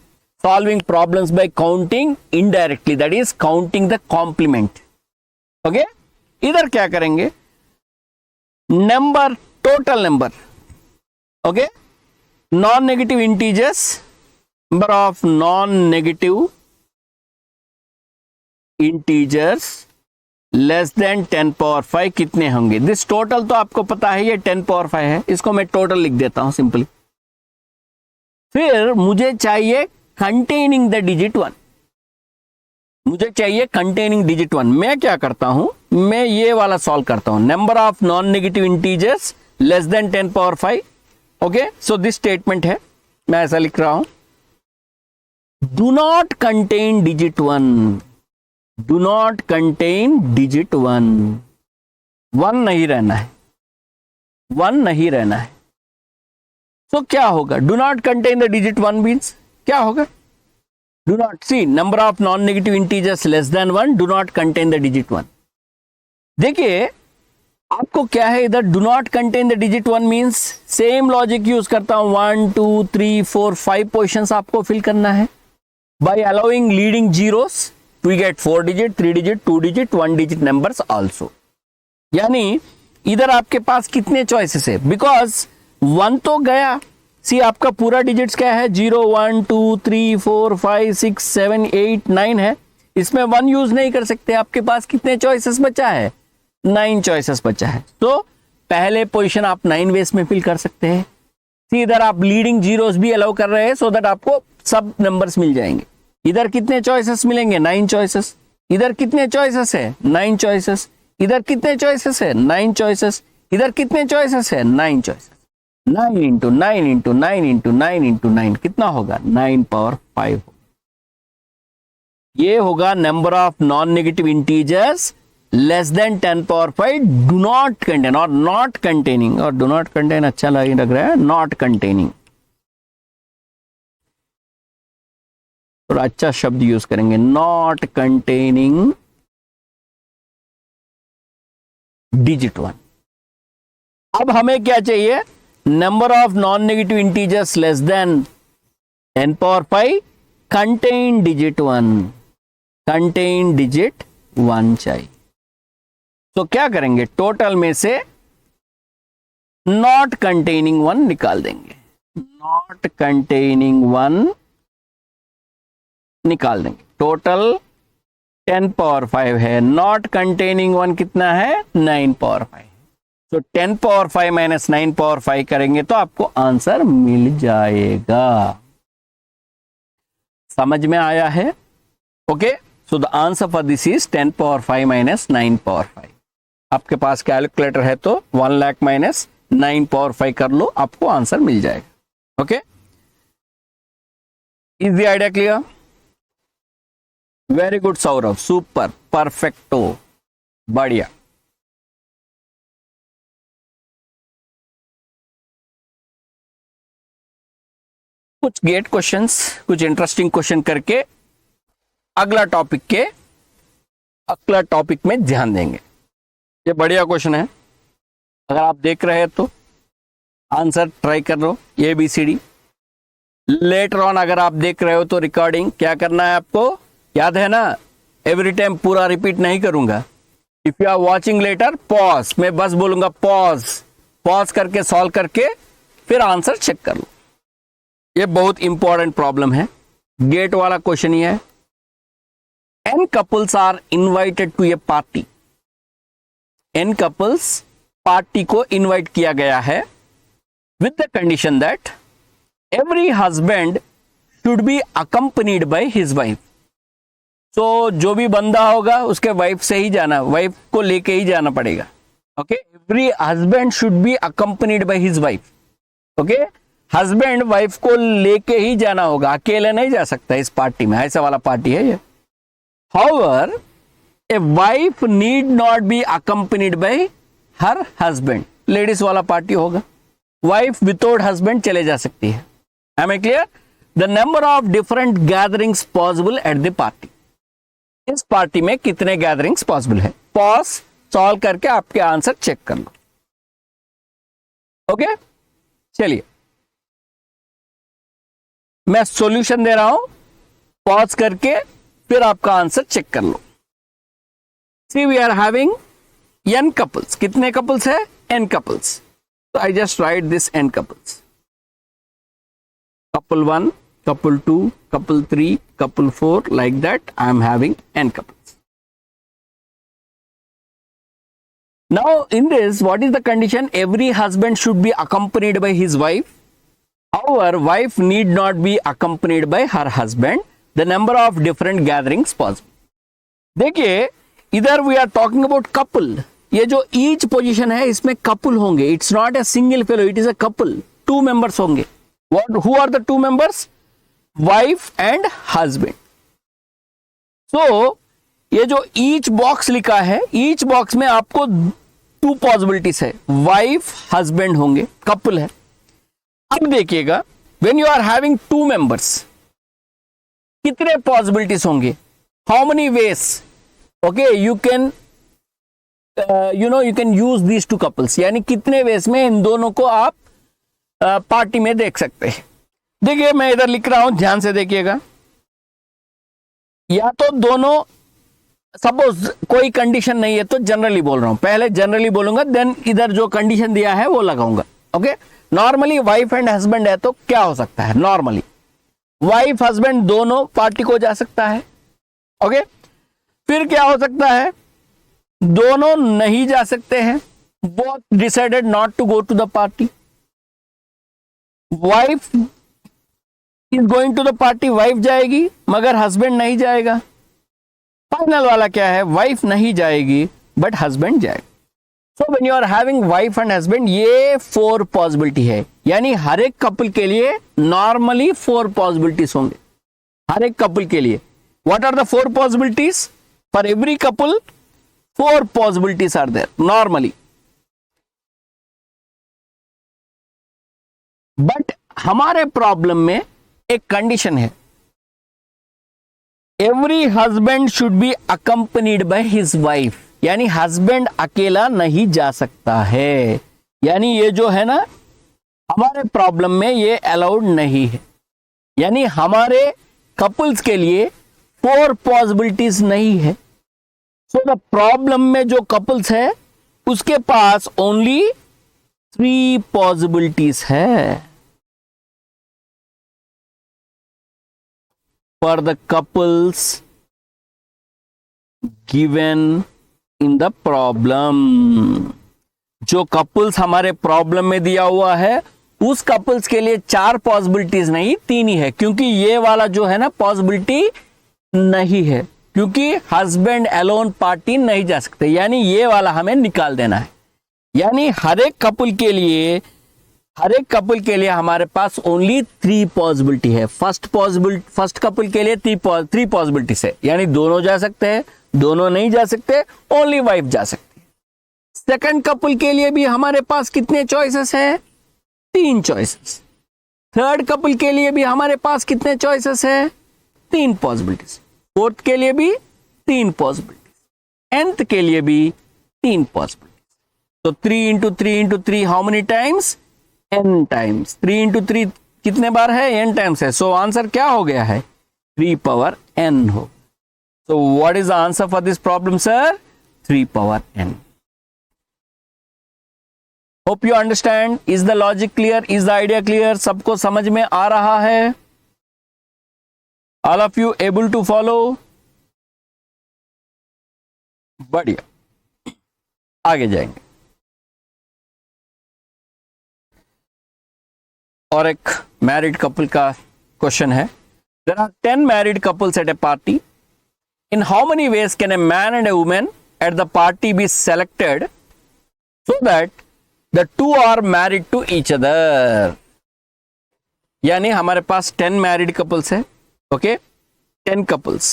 solving problems by counting indirectly, that is counting the complement. Okay, इधर क्या करेंगे, number, total number, okay, non negative integers, number of non negative integers less than 10 power 5 कितने होंगे। दिस टोटल तो आपको पता है ये 10 पावर 5 है, इसको मैं टोटल लिख देता हूं सिंपली। फिर मुझे चाहिए कंटेनिंग द डिजिट 1, मुझे चाहिए कंटेनिंग डिजिट 1। मैं क्या करता हूं, मैं ये वाला सॉल्व करता हूं, number of non negative integers less than 10 power 5। Okay, so this statement है, मैं ऐसा लिख रहा हूं, do not contain digit 1, do not contain digit 1, 1 नहीं रहना है, 1 नहीं रहना है। तो क्या होगा, do not contain the digit 1 means क्या होगा, do not, see number of non negative integers less than 1, do not contain the digit 1। देखिए आपको क्या है इधर, do not contain the digit 1 means same logic use करता हूं, 1 2 3 4 5 पोजीशंस आपको फिल करना है। By allowing leading zeros we get 4 digit, 3 digit, 2 digit, 1 digit numbers also. यानी इधर आपके पास कितने चॉइसेस है, बिकॉज 1 तो गया, सी आपका पूरा डिजिट्स क्या है, 0 1 2 3 4 5 6 7 8 9 है, इसमें 1 यूज नहीं कर सकते। आपके पास कितने चॉइसेस बचा है, 9 चॉइसेस बचा है। तो पहले पोजीशन आप 9 वेस में फिल कर सकते हैं। सी इधर आप लीडिंग जीरोस भी अलाउ कर रहे हैं सो दैट आपको सब नंबर्स मिल जाएंगे। इधर कितने चॉइसेस मिलेंगे, 9 चॉइसेस। इधर कितने चॉइसेस है, 9 चॉइसेस। इधर कितने चॉइसेस है, 9 चॉइसेस। इधर कितने चॉइसेस है, 9 choices. 9 into 9 into 9 into 9 into 9 कितना होगा, 9 पावर 5। ये होगा number of non negative integers less than 10 power 5 do not contain और नॉट कंटेनिंग, और डू नॉट कंटेन अच्छा लग रहा है, नॉट कंटेनिंग थोड़ा अच्छा शब्द यूज करेंगे, नॉट कंटेनिंग डिजिट 1। अब हमें क्या चाहिए, number of non negative integers less than 10 power 5 contain digit 1, contain digit 1 चाहिए। तो क्या करेंगे, टोटल में से नॉट कंटेनिंग 1 निकाल देंगे, नॉट कंटेनिंग 1 निकाल देंगे। टोटल 10 पावर 5 है, नॉट कंटेनिंग 1 कितना है, 9 पावर 5। तो 10 पावर 5 माइनस 9 पावर 5 करेंगे तो आपको आंसर मिल जाएगा। समझ में आया है? Okay, so the answer for this is 10 power 5 minus 9 power 5। आपके पास कैलकुलेटर है तो 1 लाख माइनस 9 पावर 5 कर लो, आपको आंसर मिल जाएगा। Okay, is the idea clear? Very good Saurabh, super, perfecto, बढ़िया। कुछ गेट क्वेश्चंस, कुछ इंटरेस्टिंग क्वेश्चन करके अगला टॉपिक में ध्यान देंगे। ये बढ़िया क्वेश्चन है, अगर आप देख रहे हैं तो आंसर ट्राई कर लो, ABCD। लेटर ऑन अगर आप देख रहे हो तो रिकॉर्डिंग क्या करना है आपको, याद है ना, एवरी टाइम पूरा रिपीट नहीं करूंगा। If you are watching later, pause, मैं बस बोलूंगा पॉज, पॉज करके सॉल्व करके फिर आंसर चेक कर लो। ये बहुत इंपॉर्टेंट प्रॉब्लम है, गेट वाला क्वेश्चन ही है। N couples are invited to a party. N couples party को इनवाइट किया गया है with the condition that every husband should be accompanied by his wife. So जो भी बंदा होगा उसके वाइफ से ही जाना, वाइफ को लेके ही जाना पड़ेगा। Okay, every husband should be accompanied by his wife. Okay, husband wife को लेके ही जाना होगा, अकेले नहीं जा सकता इस पार्टी में, ऐसा वाला पार्टी है ये। However, a wife need not be accompanied by her husband. Ladies वाला पार्टी होगा, wife without husband चले जा सकती है। Am I clear? The number of different gatherings possible at the party. इस पार्टी में कितने गैदरिंग्स पॉसिबल है? पॉज, सॉल्व करके आपके आंसर चेक कर लो। ओके, चलिए मैं सॉल्यूशन दे रहा हूं, पॉज करके फिर आपका आंसर चेक कर लो। See we are having n couples, कितने कपल्स है? n couples. तो I just write this n couples, couple 1, couple 2, couple 3, couple 4, like that I am having n couples. Now in this, what is the condition? Every husband should be accompanied by his wife. However, wife need not be accompanied by her husband. The number of different gatherings possible. देखिए इधर we are talking about couple. ये जो each position है इसमें couple होंगे. It's not a single fellow, it is a couple. 2 members होंगे. Who are the 2 members? Wife and husband. So ये जो each box लिखा है, each box में आपको 2 possibilities है, wife husband होंगे, couple है। अब देखिएगा when you are having 2 members, कितने possibilities होंगे? How many ways? Okay, you can you can use these 2 couples. यानी कितने ways में इन दोनों को आप पार्टी में देख सकते हैं। देखिए मैं इधर लिख रहा हूं, ध्यान से देखिएगा। या तो दोनों, सपोज कोई कंडीशन नहीं है तो जनरली बोल रहा हूं, पहले जनरली बोलूंगा, देन इधर जो कंडीशन दिया है वो लगाऊंगा। Okay, normally wife and husband है तो क्या हो सकता है? नॉर्मली वाइफ हस्बैंड दोनों पार्टी को जा सकता है। ओके, फिर क्या हो सकता है? दोनों नहीं जा सकते हैं, both decided not to go to the party. Wife is going to the party, wife जाएगी मगर हस्बैंड नहीं जाएगा। फाइनल वाला क्या है? वाइफ नहीं जाएगी बट हस्बैंड जाएगा। So when you are having wife and husband, ये 4 पॉसिबिलिटी है, यानी हर एक कपल के लिए नॉर्मली 4 पॉसिबिलिटीज होंगे, हर एक कपल के लिए। What are the 4 possibilities? For every couple 4 possibilities are there normally. But हमारे प्रॉब्लम में एक कंडीशन है, every husband should be accompanied by his wife, यानी हस्बैंड अकेला नहीं जा सकता है। यानी ये जो है ना हमारे प्रॉब्लम में ये अलाउड नहीं है, यानी हमारे कपल्स के लिए 4 पॉसिबिलिटीज नहीं है। सो द प्रॉब्लम में जो कपल्स है उसके पास ओनली 3 पॉसिबिलिटीज है। For the couples given in the problem, जो कपल्स हमारे प्रॉब्लम में दिया हुआ है उस कपल्स के लिए 4 पॉसिबिलिटीज नहीं 3 ही है, क्योंकि ये वाला जो है ना पॉसिबिलिटी नहीं है, क्योंकि हस्बैंड अलोन पार्टी नहीं जा सकते, यानी ये वाला हमें निकाल देना है। यानी हर एक कपल के लिए हमारे पास ओनली 3 पॉसिबिलिटी है। फर्स्ट कपल के लिए 3 पॉसिबिलिटीज है, यानी दोनों जा सकते हैं, दोनों नहीं जा सकते, ओनली वाइफ जा सकती है। सेकंड कपल के लिए भी हमारे पास कितने चॉइसेस है? 3 चॉइसेस। थर्ड कपल के लिए भी हमारे पास कितने चॉइसेस है? 3 पॉसिबिलिटीज। फोर्थ के लिए भी 3 पॉसिबिलिटीज, nth के लिए भी 3 possibilities. So 3 into 3 into 3 how many times? n times. 3 into 3 कितने बार है? n times है. So आंसर क्या हो गया है? 3 power n हो. So what is the answer for this problem, sir? 3 power n. Hope you understand. Is the logic clear? Is the idea clear? सबको समझ में आ रहा है? All of you able to follow? बढ़िया, आगे जाएंगे. और एक मैरिड कपल का क्वेश्चन है. There are 10 married couples at a party. In how many ways can a man and a woman at the party be selected so that the two are married to each other? यानी हमारे पास 10 married couples है. Okay, 10 couples.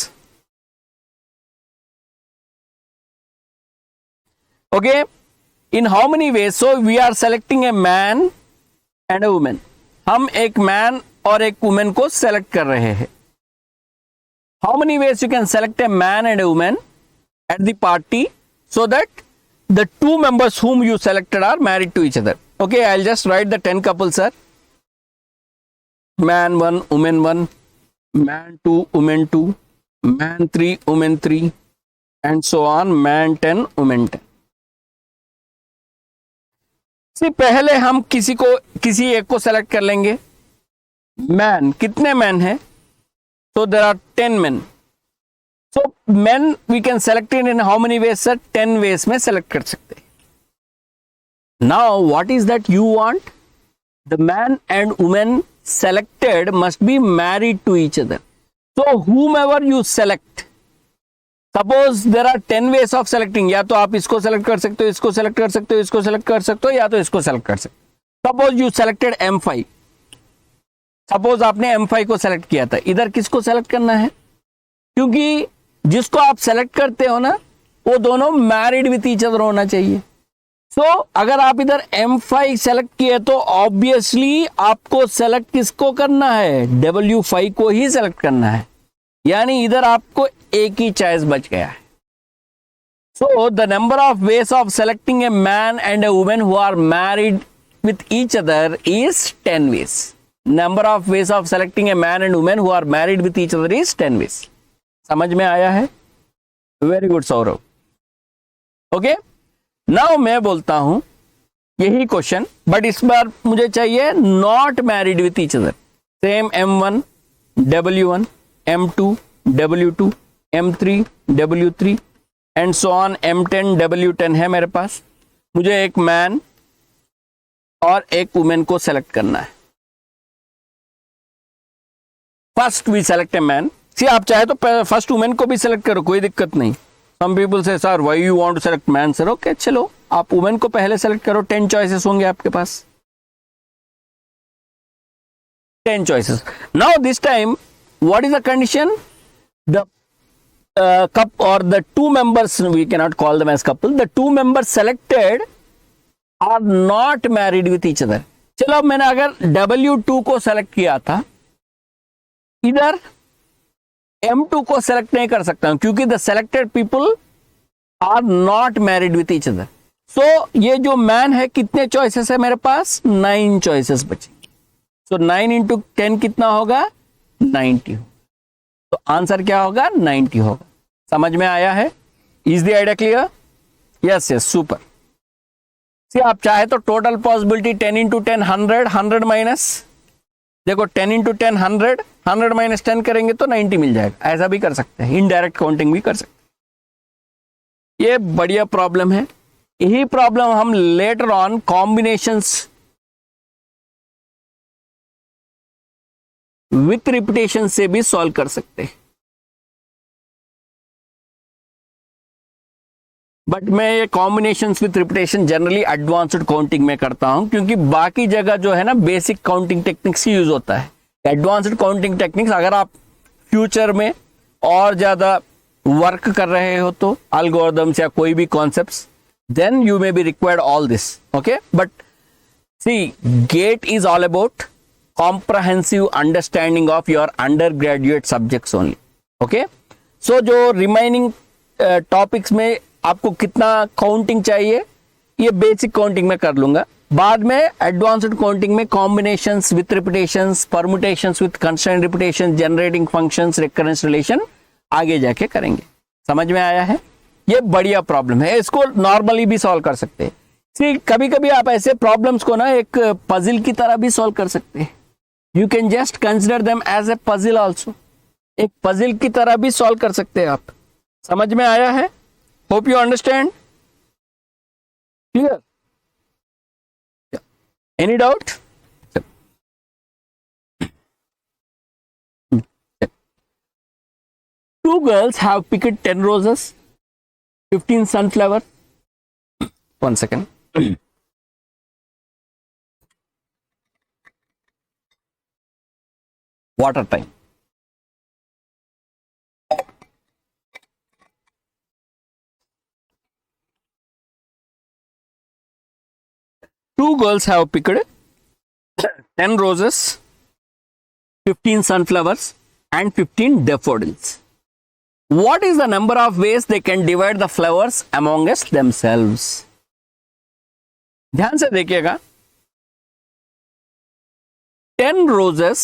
Okay, in how many ways? So we are selecting a man and a woman. हम एक man और एक women को select कर रहे हैं. How many ways you can select a man and a woman at the party so that the two members whom you selected are married to each other? Okay, I'll just write the 10 couples, sir. Man 1, woman 1, man 2, woman 2, man 3, woman 3, and so on, man 10, woman 10. See, पहले हम किसी एक को select कर लेंगे. Man, कितने man है? So there are 10 men. So men we can select it in how many ways, sir? 10 ways में select कर सकते. Now what is that you want? The man and woman selected must be married to each other. So whomever you select, suppose there are 10 ways of selecting. या तो आप इसको select कर सकते हो, इसको select कर सकते हो, इसको select कर सकते हो, या तो इसको select कर सकते हो. Suppose you selected M5. Suppose आपने M5 को सेलेक्ट किया था. इधर किसको सेलेक्ट करना है? क्योंकि जिसको आप सेलेक्ट करते हो ना, वो दोनों मैरिड विथ ईच अदर होना चाहिए. सो अगर आप इधर M5 सेलेक्ट किए तो ऑब्वियसली आपको सेलेक्ट किसको करना है? W5 को ही सेलेक्ट करना है. यानी इधर आपको एक ही चॉइस बच गया है. So the number of ways of selecting a man and a women who are married with each other is 10 ways. Number of ways of selecting a man and woman who are married with each other is 10 ways. समझ में आया है? Very good, Saurabh. Okay? Now मैं बोलता हूं यही question, but इस बार मुझे चाहिए not married with each other. Same M1, W1, M2, W2, M3, W3 and so on, M10, W10 है मेरे पास. मुझे एक मैन और एक वुमेन को सेलेक्ट करना है. First we select a man. See, आप चाहे तो फर्स्ट वुमेन को भी सेलेक्ट करो, कोई दिक्कत नहीं. सम पीपल से sir why you want to select man, sir. Okay, चलो आप वुमेन को पहले सेलेक्ट करो. 10 चॉइसेस होंगे आपके पास. 10 choices. Now this time what is the condition? The cup और the 2 members, we can not call them as couple, the 2 members selected are not married with each other. चलो, मैंने अगर W2 को select किया था, इधर M2 को select नहीं कर सकता हूं क्योंकि the selected people are not married with each other. So ये जो मैन है, कितने चॉइसेस है मेरे पास? 9 चॉइसेस बचेंगे. सो 9 into 10 कितना होगा? 90. तो आंसर क्या होगा? 90 होगा. समझ में आया है? Is the idea clear? Yes yes, super. See, आप चाहे तो टोटल पॉसिबिलिटी 10 into 10 100, 100 माइनस, देखो 10 into 10 100, 100 माइनस 10 करेंगे तो 90 मिल जाएगा. ऐसा भी कर सकते हैं, इनडायरेक्ट काउंटिंग भी कर सकते हैं. ये बढ़िया प्रॉब्लम है. यही प्रॉब्लम हम later on combinations with repetition से भी सॉल्व कर सकते हैं. बट मैं ये combinations with repetition generally advanced counting में करता हूं, क्योंकि बाकी जगह जो है ना बेसिक काउंटिंग टेक्निक्स ही यूज होता है. एडवांस्ड काउंटिंग टेक्निक्स अगर आप फ्यूचर में और ज्यादा वर्क कर रहे हो तो एल्गोरिथम्स या कोई भी concepts, then you may be required all this. Okay, but see, GATE is all about comprehensive understanding of your undergraduate subjects only. Okay, so जो रिमाइनिंग टॉपिक्स में आपको कितना काउंटिंग चाहिए, ये बेसिक काउंटिंग में कर लूंगा, बाद में एडवांस्ड काउंटिंग में combinations with repetitions, permutations with constraint repetition, generating functions, recurrence relation आगे जाके करेंगे। समझ में आया है? ये बढ़िया प्रॉब्लम है, इसको नॉर्मली भी सॉल्व कर सकते हैं। सी कभी कभी आप ऐसे प्रॉब्लम्स को ना एक पजल की तरह भी सॉल्व कर सकते हैं। You can just consider them as a puzzle also, एक पजल की तरह भी सॉल्व कर सकते हैं आप। समझ में आया है? Hope you understand? Clear? Any doubt? Two girls have picked 10 roses, 15 sunflower. One second. Water time. Two girls have picked 10 roses, 15 sunflowers, and 15 daffodils. What is the number of ways they can divide the flowers amongst themselves? ध्यान से देखिएगा, 10 roses,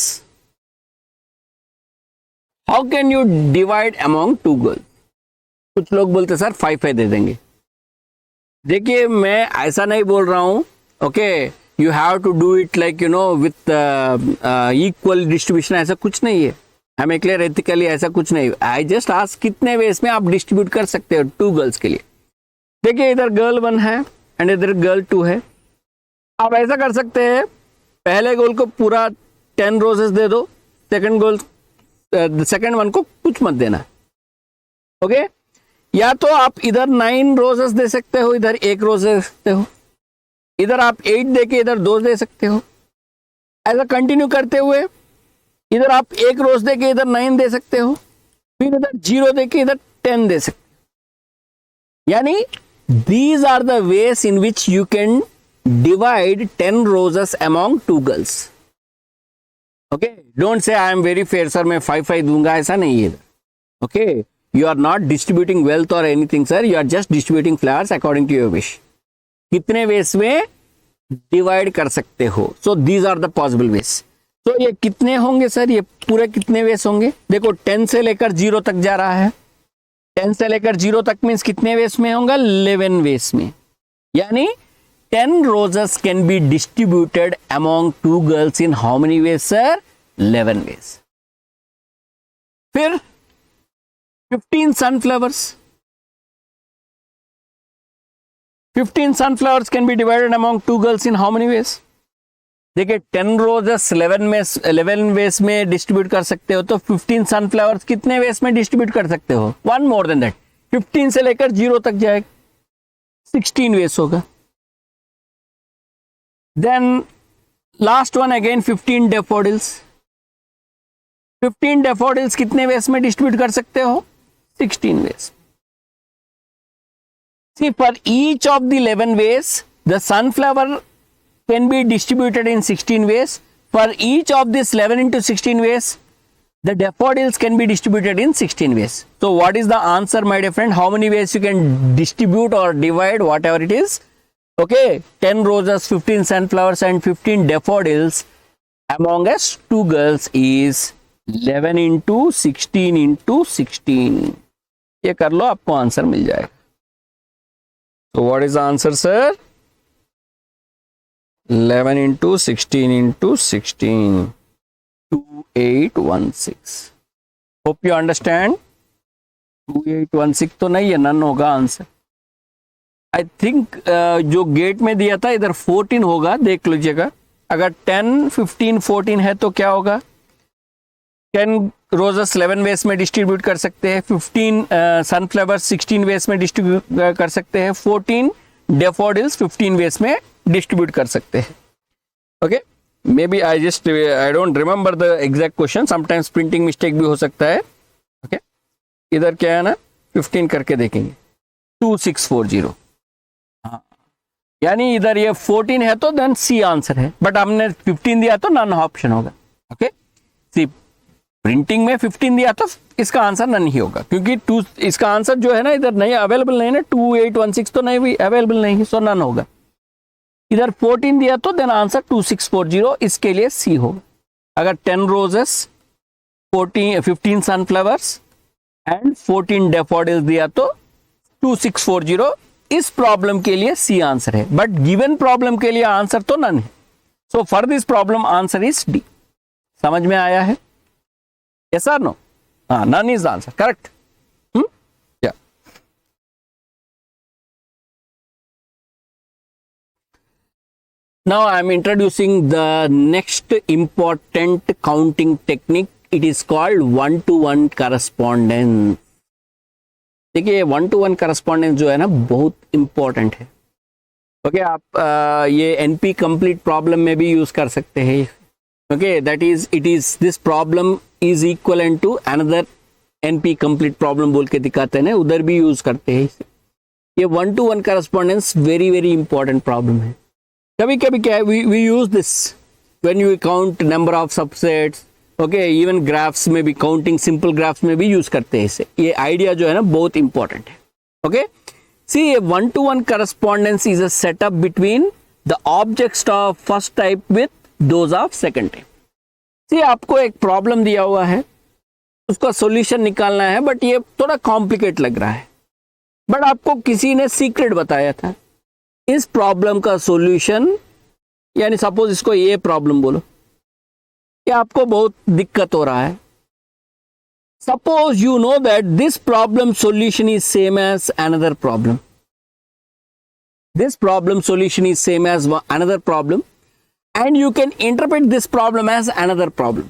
how can you divide among two girls? कुछ लोग बोलते sir 5 दे देंगे। देखिए मैं ऐसा नहीं बोल रहा हूं, okay, you have to do it like you know with equal distribution, ऐसा कुछ नहीं है। हमें क्लियर एथिकली ऐसा कुछ नहीं। आई जस्ट आस्क कितने वेज में आप डिस्ट्रीब्यूट कर सकते हो 2 गर्ल्स के लिए। देखिए इधर गर्ल 1 है एंड इधर गर्ल 2 है। आप ऐसा कर सकते हैं, पहले गर्ल को पूरा 10 रोजेस दे दो, सेकंड वन को कुछ मत देना, ओके। या तो आप इधर 9 रोजेस दे सकते हो, इधर 1 रोज दे सकते हो, इधर आप 8 दे के इधर 2 दे सकते हो। ऐसा कंटिन्यू करते हुए इधर आप 1 रोज दे के इधर 9 दे सकते हो, फिर इधर 0 दे के इधर 10 दे सकते हो। यानी these are the ways in which you can divide 10 roses among 2 girls. Okay, don't say I am very fair sir, मैं 5 दूंगा, ऐसा नहीं है। Okay, you are not distributing wealth or anything sir, you are just distributing flowers according to your wish. कितने veg में divide कर सकते हो? So these are the possible ways. तो ये कितने होंगे सर? ये पूरे कितने वेस होंगे? देखो 10 से लेकर 0 तक जा रहा है, 10 से लेकर 0 तक मीन्स कितने वेस में होगा? 11 वेस में। यानी 10 roses can be distributed among 2 girls in how many ways sir? 11 ways. फिर 15 sunflowers. 15 sunflowers can be divided among 2 girls in how many ways? देखिए 10 रोजेस 11 वेस में डिस्ट्रीब्यूट कर सकते हो, तो 15 सनफ्लावर्स कितने वेस में डिस्ट्रीब्यूट कर सकते हो? 1 मोर देन दैट, 15 से लेकर 0 तक जाएगा, 16 वेस होगा। Then last one again 15 daffodils. 15 daffodils कितने वेस में डिस्ट्रीब्यूट कर सकते हो? 16 ways. See for each of the 11 ways the sunflower can be distributed in 16 ways. For each of this 11 into 16 ways, the daffodils can be distributed in 16 ways. So what is the answer, my dear friend? How many ways you can distribute or divide, whatever it is? Okay, 10 roses, 15 sunflowers and 15 daffodils among us 2 girls is 11 into 16 into 16. ये कर लो, आपको answer मिल जाएगा। So what is the answer, sir? 11 into 16 into 16, 2816. Hope you understand. 2816 तो नहीं है, none होगा answer. I think जो gate में दिया था इधर 14 होगा, देख लीजिएगा। अगर 10, 15, 14 है तो क्या होगा? 10 रोजेस 11 वेस में डिस्ट्रीब्यूट कर सकते हैं, 15 सनफ्लावर 16 वेस में डिस्ट्रीब्यूट कर सकते हैं, 14 डेफोडिल्स 15 वेस में डिस्ट्रीब्यूट कर सकते हैं। Okay, maybe I don't remember the exact question, sometimes printing mistake भी हो सकता है। ओके, इधर क्या है ना, 15 करके देखेंगे, 2640। हाँ, यानी इधर ये 14 है तो देन सी आंसर है, बट हमने 15 दिया तो नन ऑप्शन होगा। ओके, सी प्रिंटिंग में 15 दिया तो इसका आंसर नन ही होगा, क्योंकि टू इसका आंसर जो है ना इधर नहीं अवेलेबल नहीं है ना, 2816 तो नहीं भी अवेलेबल नहीं है, सो नन होगा। इधर 14 दिया तो देन आंसर 2640, इसके लिए सी होगा। अगर 10 रोजेस 15 सनफ्लावर्स एंड 14 डेफोडिल्स दिया तो 2640, इस प्रॉब्लम के लिए सी आंसर है, बट गिवन प्रॉब्लम के लिए आंसर तो नन है। So for this problem answer is D. समझ में आया है? यस और नो? हाँ, none is the answer, correct. या now I am introducing the next important counting technique. It is called 1-to-1 correspondence. देखिए 1-to-1 correspondence जो है ना बहुत इंपॉर्टेंट है। ओके, आप ये एनपी कंप्लीट प्रॉब्लम में भी यूज कर सकते हैं। Okay, that is it is this problem is equivalent to another NP complete problem बोल के दिखाते हैं ना, उधर भी यूज करते हैं इसे। ये 1-to-1 correspondence very very important problem है। कभी कभी क्या है, we use this when you count number of subsets. Okay, even graphs में भी, काउंटिंग सिंपल ग्राफ्स में भी यूज करते हैं इसे। ये आइडिया जो है ना बहुत इंपॉर्टेंट है। Okay, see a 1-to-1 correspondence is a setup between the objects of first type with those of second type. सी आपको एक प्रॉब्लम दिया हुआ है, उसका सॉल्यूशन निकालना है, बट ये थोड़ा कॉम्प्लिकेट लग रहा है, बट आपको किसी ने सीक्रेट बताया था इस प्रॉब्लम का सॉल्यूशन, यानी सपोज इसको ये प्रॉब्लम बोलो कि आपको बहुत दिक्कत हो रहा है। Suppose you know that this problem solution is same as another problem, this problem solution is same as another problem and you can interpret this problem as another problem.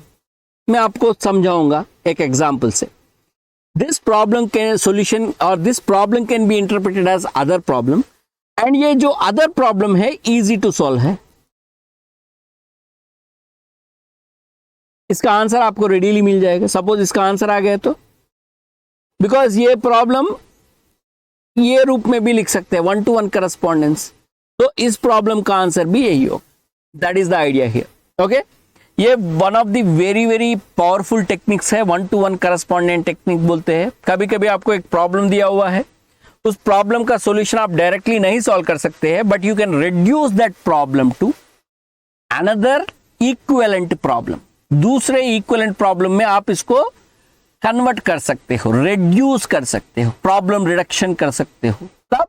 मैं आपको समझाऊंगा एक एग्जांपल से। दिस प्रॉब्लम कैन सॉल्यूशन और this problem can be interpreted as other problem, and ये जो other problem है easy to solve है। इसका आंसर आपको रेडीली मिल जाएगा। सपोज इसका आंसर आ गया तो, बिकॉज ये प्रॉब्लम ये रूप में भी लिख सकते हैं 1-to-1 correspondence, तो इस प्रॉब्लम का आंसर भी यही हो। That is the idea here. Okay, ये one of the very very powerful techniques है, 1-to-1 correspondent टेक्निक बोलते हैं। कभी कभी आपको एक प्रॉब्लम दिया हुआ है, उस प्रॉब्लम का सॉल्यूशन आप डायरेक्टली नहीं सॉल्व कर सकते हैं, but you can reduce that problem to another equivalent problem. दूसरे इक्विवेलेंट प्रॉब्लम में आप इसको कन्वर्ट कर सकते हो, रिड्यूस कर सकते हो, प्रॉब्लम रिडक्शन कर सकते हो। तब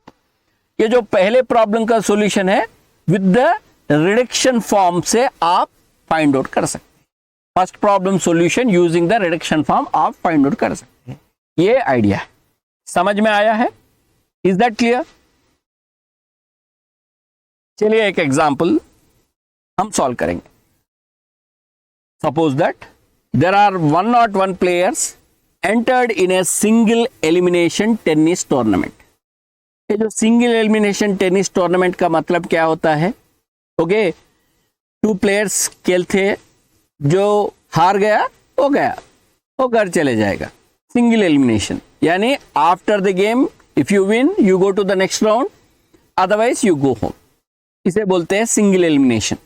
ये जो पहले प्रॉब्लम का सॉल्यूशन है विद द रिडक्शन फॉर्म से आप फाइंड आउट कर सकते हैं। First problem solution using the reduction form आप फाइंड आउट कर सकते हैं। ये आइडिया है, समझ में आया है? Is that clear? चलिए एक एग्जांपल हम सॉल्व करेंगे। Suppose that there are 101 players entered in a single elimination tennis tournament. ये जो सिंगल एलिमिनेशन टेनिस टूर्नामेंट का मतलब क्या होता है? ओके, 2 प्लेयर्स खेलते, जो हार गया वो घर चले जाएगा। सिंगल एलिमिनेशन यानी after the game if you win you go to the next round, otherwise you go home. इसे बोलते हैं single elimination.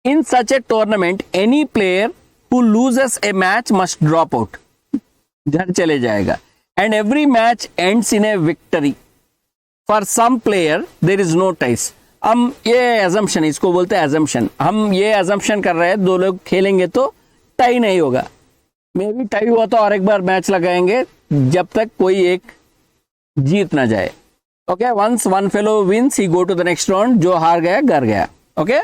In such a tournament any player who loses a match must drop out, घर चले जाएगा। And every match ends in a victory. For some player there is no ties. हम ये assumption, इसको बोलते हैं एजम्पशन। हम ये एजम्पशन कर रहे हैं 2 लोग खेलेंगे तो टाई नहीं होगा, मे भी टाई हुआ तो और एक बार मैच लगाएंगे जब तक कोई एक जीत ना जाए। Okay, once one fellow wins he go to the next round, जो हार गया घर गया। ओके,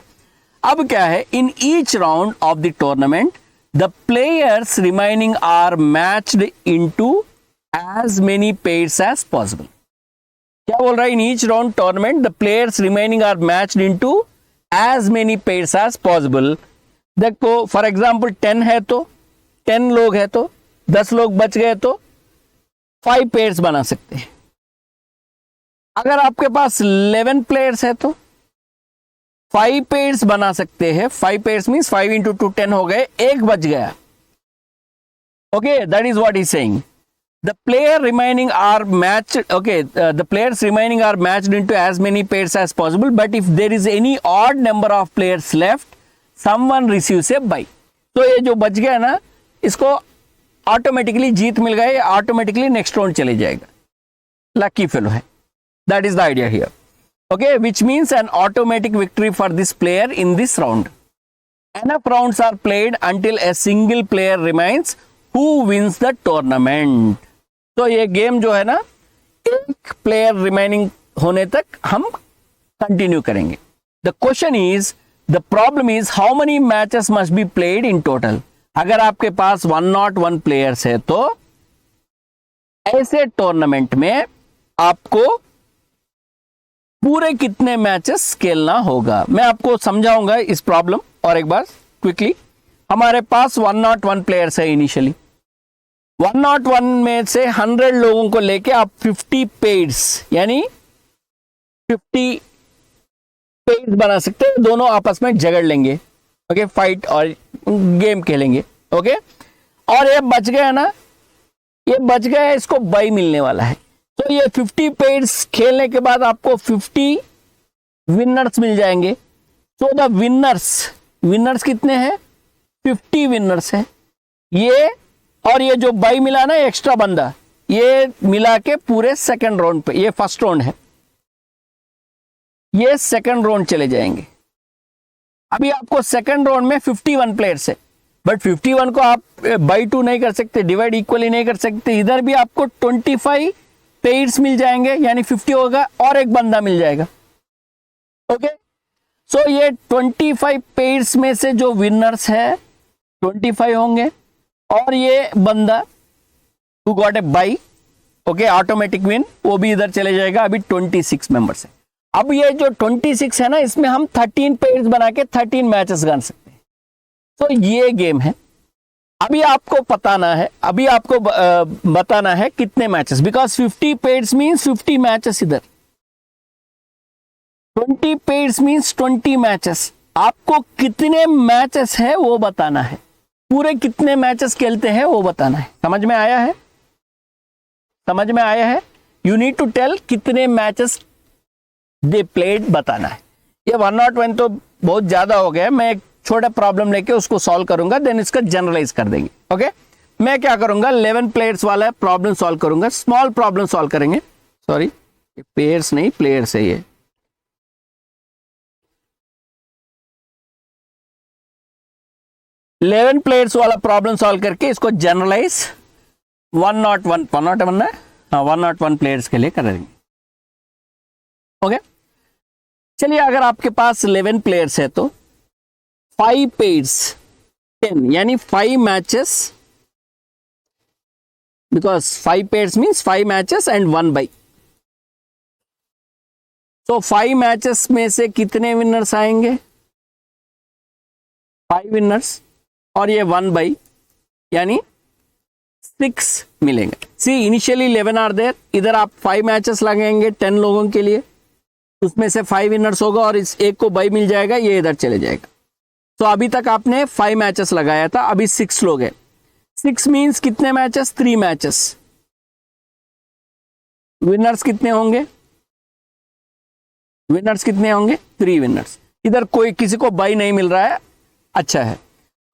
अब क्या है, in each round of the tournament the players remaining are matched into as many pairs as possible. क्या बोल रहा है? In each round tournament the players remaining are matched into as many pairs as possible. देखो for example 10 है तो 10 लोग है तो 10 लोग बच गए तो 5 पेयर्स बना सकते हैं। अगर आपके पास 11 प्लेयर्स है तो 5 पेयर्स बना सकते हैं। 5 पेयर्स मींस 5 into 2 10 हो गए, एक बच गया। Okay, that is what he saying. The player remaining are matched. Okay, the players remaining are matched into as many pairs as possible. But if there is any odd number of players left, someone receives a bye. तो ये जो बच गया ना, इसको automatically जीत मिल गए, automatically next round चले जाएगा, लकी फेलो है, that is the idea here, okay, which means N automatic victory for this player in this round. Enough rounds are played until a single player remains who wins the tournament. तो ये game जो है ना, एक player remaining होने तक हम continue करेंगे. The question is, the problem is how many matches must be played in total. अगर आपके पास 101 प्लेयर्स है तो ऐसे टूर्नामेंट में आपको पूरे कितने मैचेस खेलना होगा. मैं आपको समझाऊंगा इस प्रॉब्लम. और एक बार क्विकली, हमारे पास 101 प्लेयर्स है इनिशियली. 101 में से 100 लोगों को लेके आप 50 पेड्स यानी 50 पेड्स बना सकते हैं. दोनों आपस में झगड़ लेंगे, ओके, फाइट और गेम खेलेंगे, ओके. और ये बच गया ना, ये बच गया, इसको बाई मिलने वाला है. तो ये 50 पेड्स खेलने के बाद आपको 50 विनर्स मिल जाएंगे. सो द विनर्स कितने हैं? 50 विनर्स है ये. और ये जो बाई मिला ना, एक्स्ट्रा बंदा, ये मिला के पूरे सेकंड राउंड पे, ये फर्स्ट राउंड है, ये सेकंड राउंड चले जाएंगे. अभी आपको सेकंड राउंड में 51 प्लेयर्स है, बट 51 को आप बाई 2 नहीं कर सकते, डिवाइड इक्वली नहीं कर सकते. इधर भी आपको 25 पेयर्स मिल जाएंगे, यानी 50 होगा और एक बंदा मिल जाएगा, ओके. सो ये 25 पेयर्स में से जो विनर्स है 25 होंगे, और ये बंदा who got a by, okay, automatic win, वो भी इधर चले जाएगा. अभी 26 मेंबर्स है. अब ये जो 26 है ना, इसमें हम 13 पेयर्स बना के 13 मैचेस गा सकते हैं. तो ये गेम है. अभी आपको बताना है, अभी आपको बताना है कितने matches, because 50 pairs means 50 matches, इधर 20 पेयर्स मींस 20 मैचेस. आपको कितने मैचेस है वो बताना है, पूरे कितने मैचेस खेलते हैं वो बताना है. समझ में आया है? समझ में आया है? यू नीड टू टेल कितने मैचेस दे प्लेड बताना है. ये 101 तो बहुत ज्यादा हो गया. मैं एक छोटा प्रॉब्लम लेके उसको सॉल्व करूंगा, देन इसका जनरलाइज कर देंगे, ओके. मैं क्या करूंगा, 11 प्लेयर्स वाला प्रॉब्लम सॉल्व करूंगा, स्मॉल प्रॉब्लम सॉल्व करेंगे. सॉरी, पेयर्स नहीं प्लेयर्स है ये. इलेवन प्लेयर्स वाला प्रॉब्लम सॉल्व करके इसको जनरलाइज 101 है, हाँ, 101 प्लेयर्स के लिए करेंगे, ओके. चलिए, अगर आपके पास 11 प्लेयर्स है तो 5 पेयर्स 10 यानी 5 matches, because 5 pairs means 5 matches and 1 by. तो 5 मैचेस में से कितने विनर्स आएंगे? 5 विनर्स, और ये 1 बाई यानी 6 मिलेंगे. सी, इनिशियली 11 आर देयर. इधर आप 5 मैचेस लगाएंगे 10 लोगों के लिए, उसमें से 5 विनर्स होगा और इस एक को बाई मिल जाएगा, ये इधर चले जाएगा. तो अभी तक आपने 5 मैचेस लगाया था, अभी 6 लोग हैं. 6 मीन्स कितने मैचेस? 3 मैचेस. विनर्स कितने होंगे? विनर्स कितने होंगे? 3 विनर्स. इधर कोई किसी को बाई नहीं मिल रहा है, अच्छा है.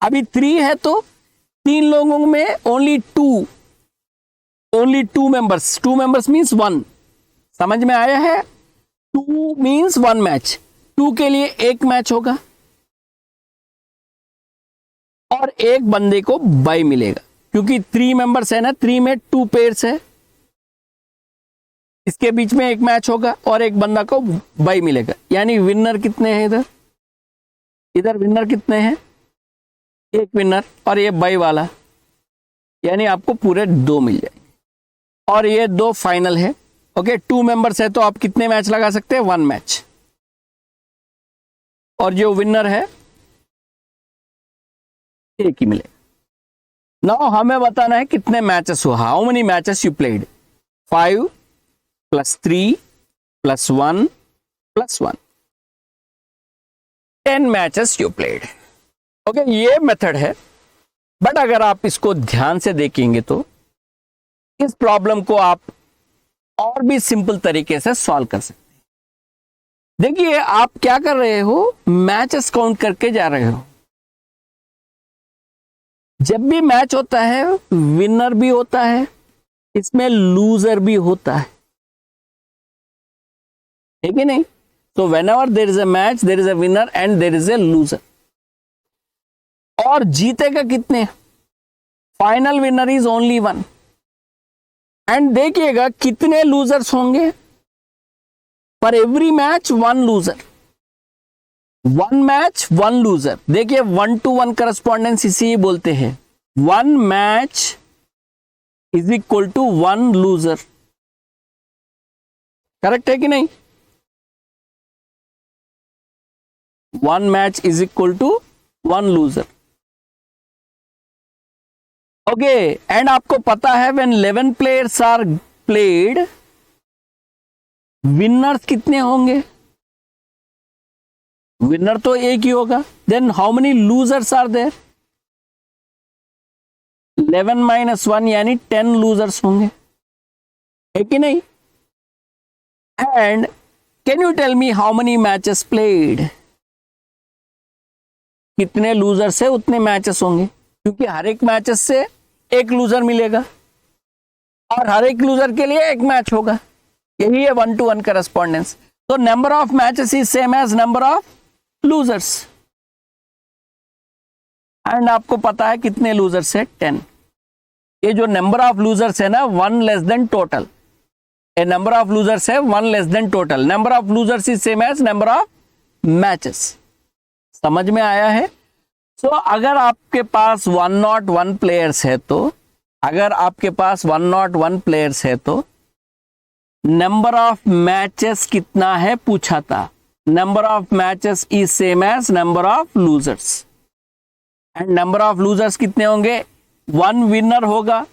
अभी 3 है तो 3 लोगों में ओनली 2 मेंबर्स. 2 members means 1. समझ में आया है? 2 मीन्स 1 मैच. 2 के लिए 1 मैच होगा और एक बंदे को बाई मिलेगा, क्योंकि 3 मेंबर्स है ना, 3 में 2 पेयर्स है, इसके बीच में 1 मैच होगा और एक बंदा को बाई मिलेगा. यानी विनर कितने हैं इधर? इधर विनर कितने हैं? 1 विनर और ये बाई वाला, यानी आपको पूरे 2 मिल जाएंगे. और ये 2 फाइनल है, ओके. 2 मेंबर्स है तो आप कितने मैच लगा सकते हैं? 1 मैच. और जो विनर है 1 ही मिलेगा. नाउ हमें बताना है कितने मैचेस हुआ, how many matches you played. 5 + 3 + 1 + 1, 10 matches you played, okay. ये मेथड है, बट अगर आप इसको ध्यान से देखेंगे तो इस प्रॉब्लम को आप और भी सिंपल तरीके से सॉल्व कर सकते हैं. देखिए, आप क्या कर रहे हो, मैचेस काउंट करके जा रहे हो. जब भी मैच होता है विनर भी होता है, इसमें लूजर भी होता है कि नहीं? तो whenever there is a match there is a winner and there is a loser. और जीतेगा कितने? Final winner is only one. And देखिएगा कितने लूजर्स होंगे? For every match one loser, one match one loser. देखिए 1-to-1 correspondence इसे ही बोलते हैं। One match is equal to one loser. Correct है कि नहीं? One match is equal to one loser. Okay, and आपको पता है when 11 players are played, winners कितने होंगे? विनर तो एक ही होगा। Then how many losers are there? 11 - 1 यानी 10 लूजर्स होंगे, है कि नहीं? And can you tell me how many matches played? कितने लूजर्स है उतने मैचेस होंगे, क्योंकि हर एक मैचेस से एक लूजर मिलेगा और हर एक लूजर के लिए एक मैच होगा। यही है 1-to-1 करस्पॉन्डेंस। तो number of matches is same as number of losers. And आपको पता है कितने लूजर्स है? 10। ये जो नंबर ऑफ लूजर्स है ना, 1 less than total. A number of losers है 1 less than total. Number of losers is same as number of matches. समझ में आया है? सो अगर आपके पास 101 प्लेयर्स है तो, अगर आपके पास 101 प्लेयर्स है तो नंबर ऑफ मैचेस कितना है पूछा था। Number of matches is same as number of losers. And number of losers कितने होंगे? 1 विनर होगा,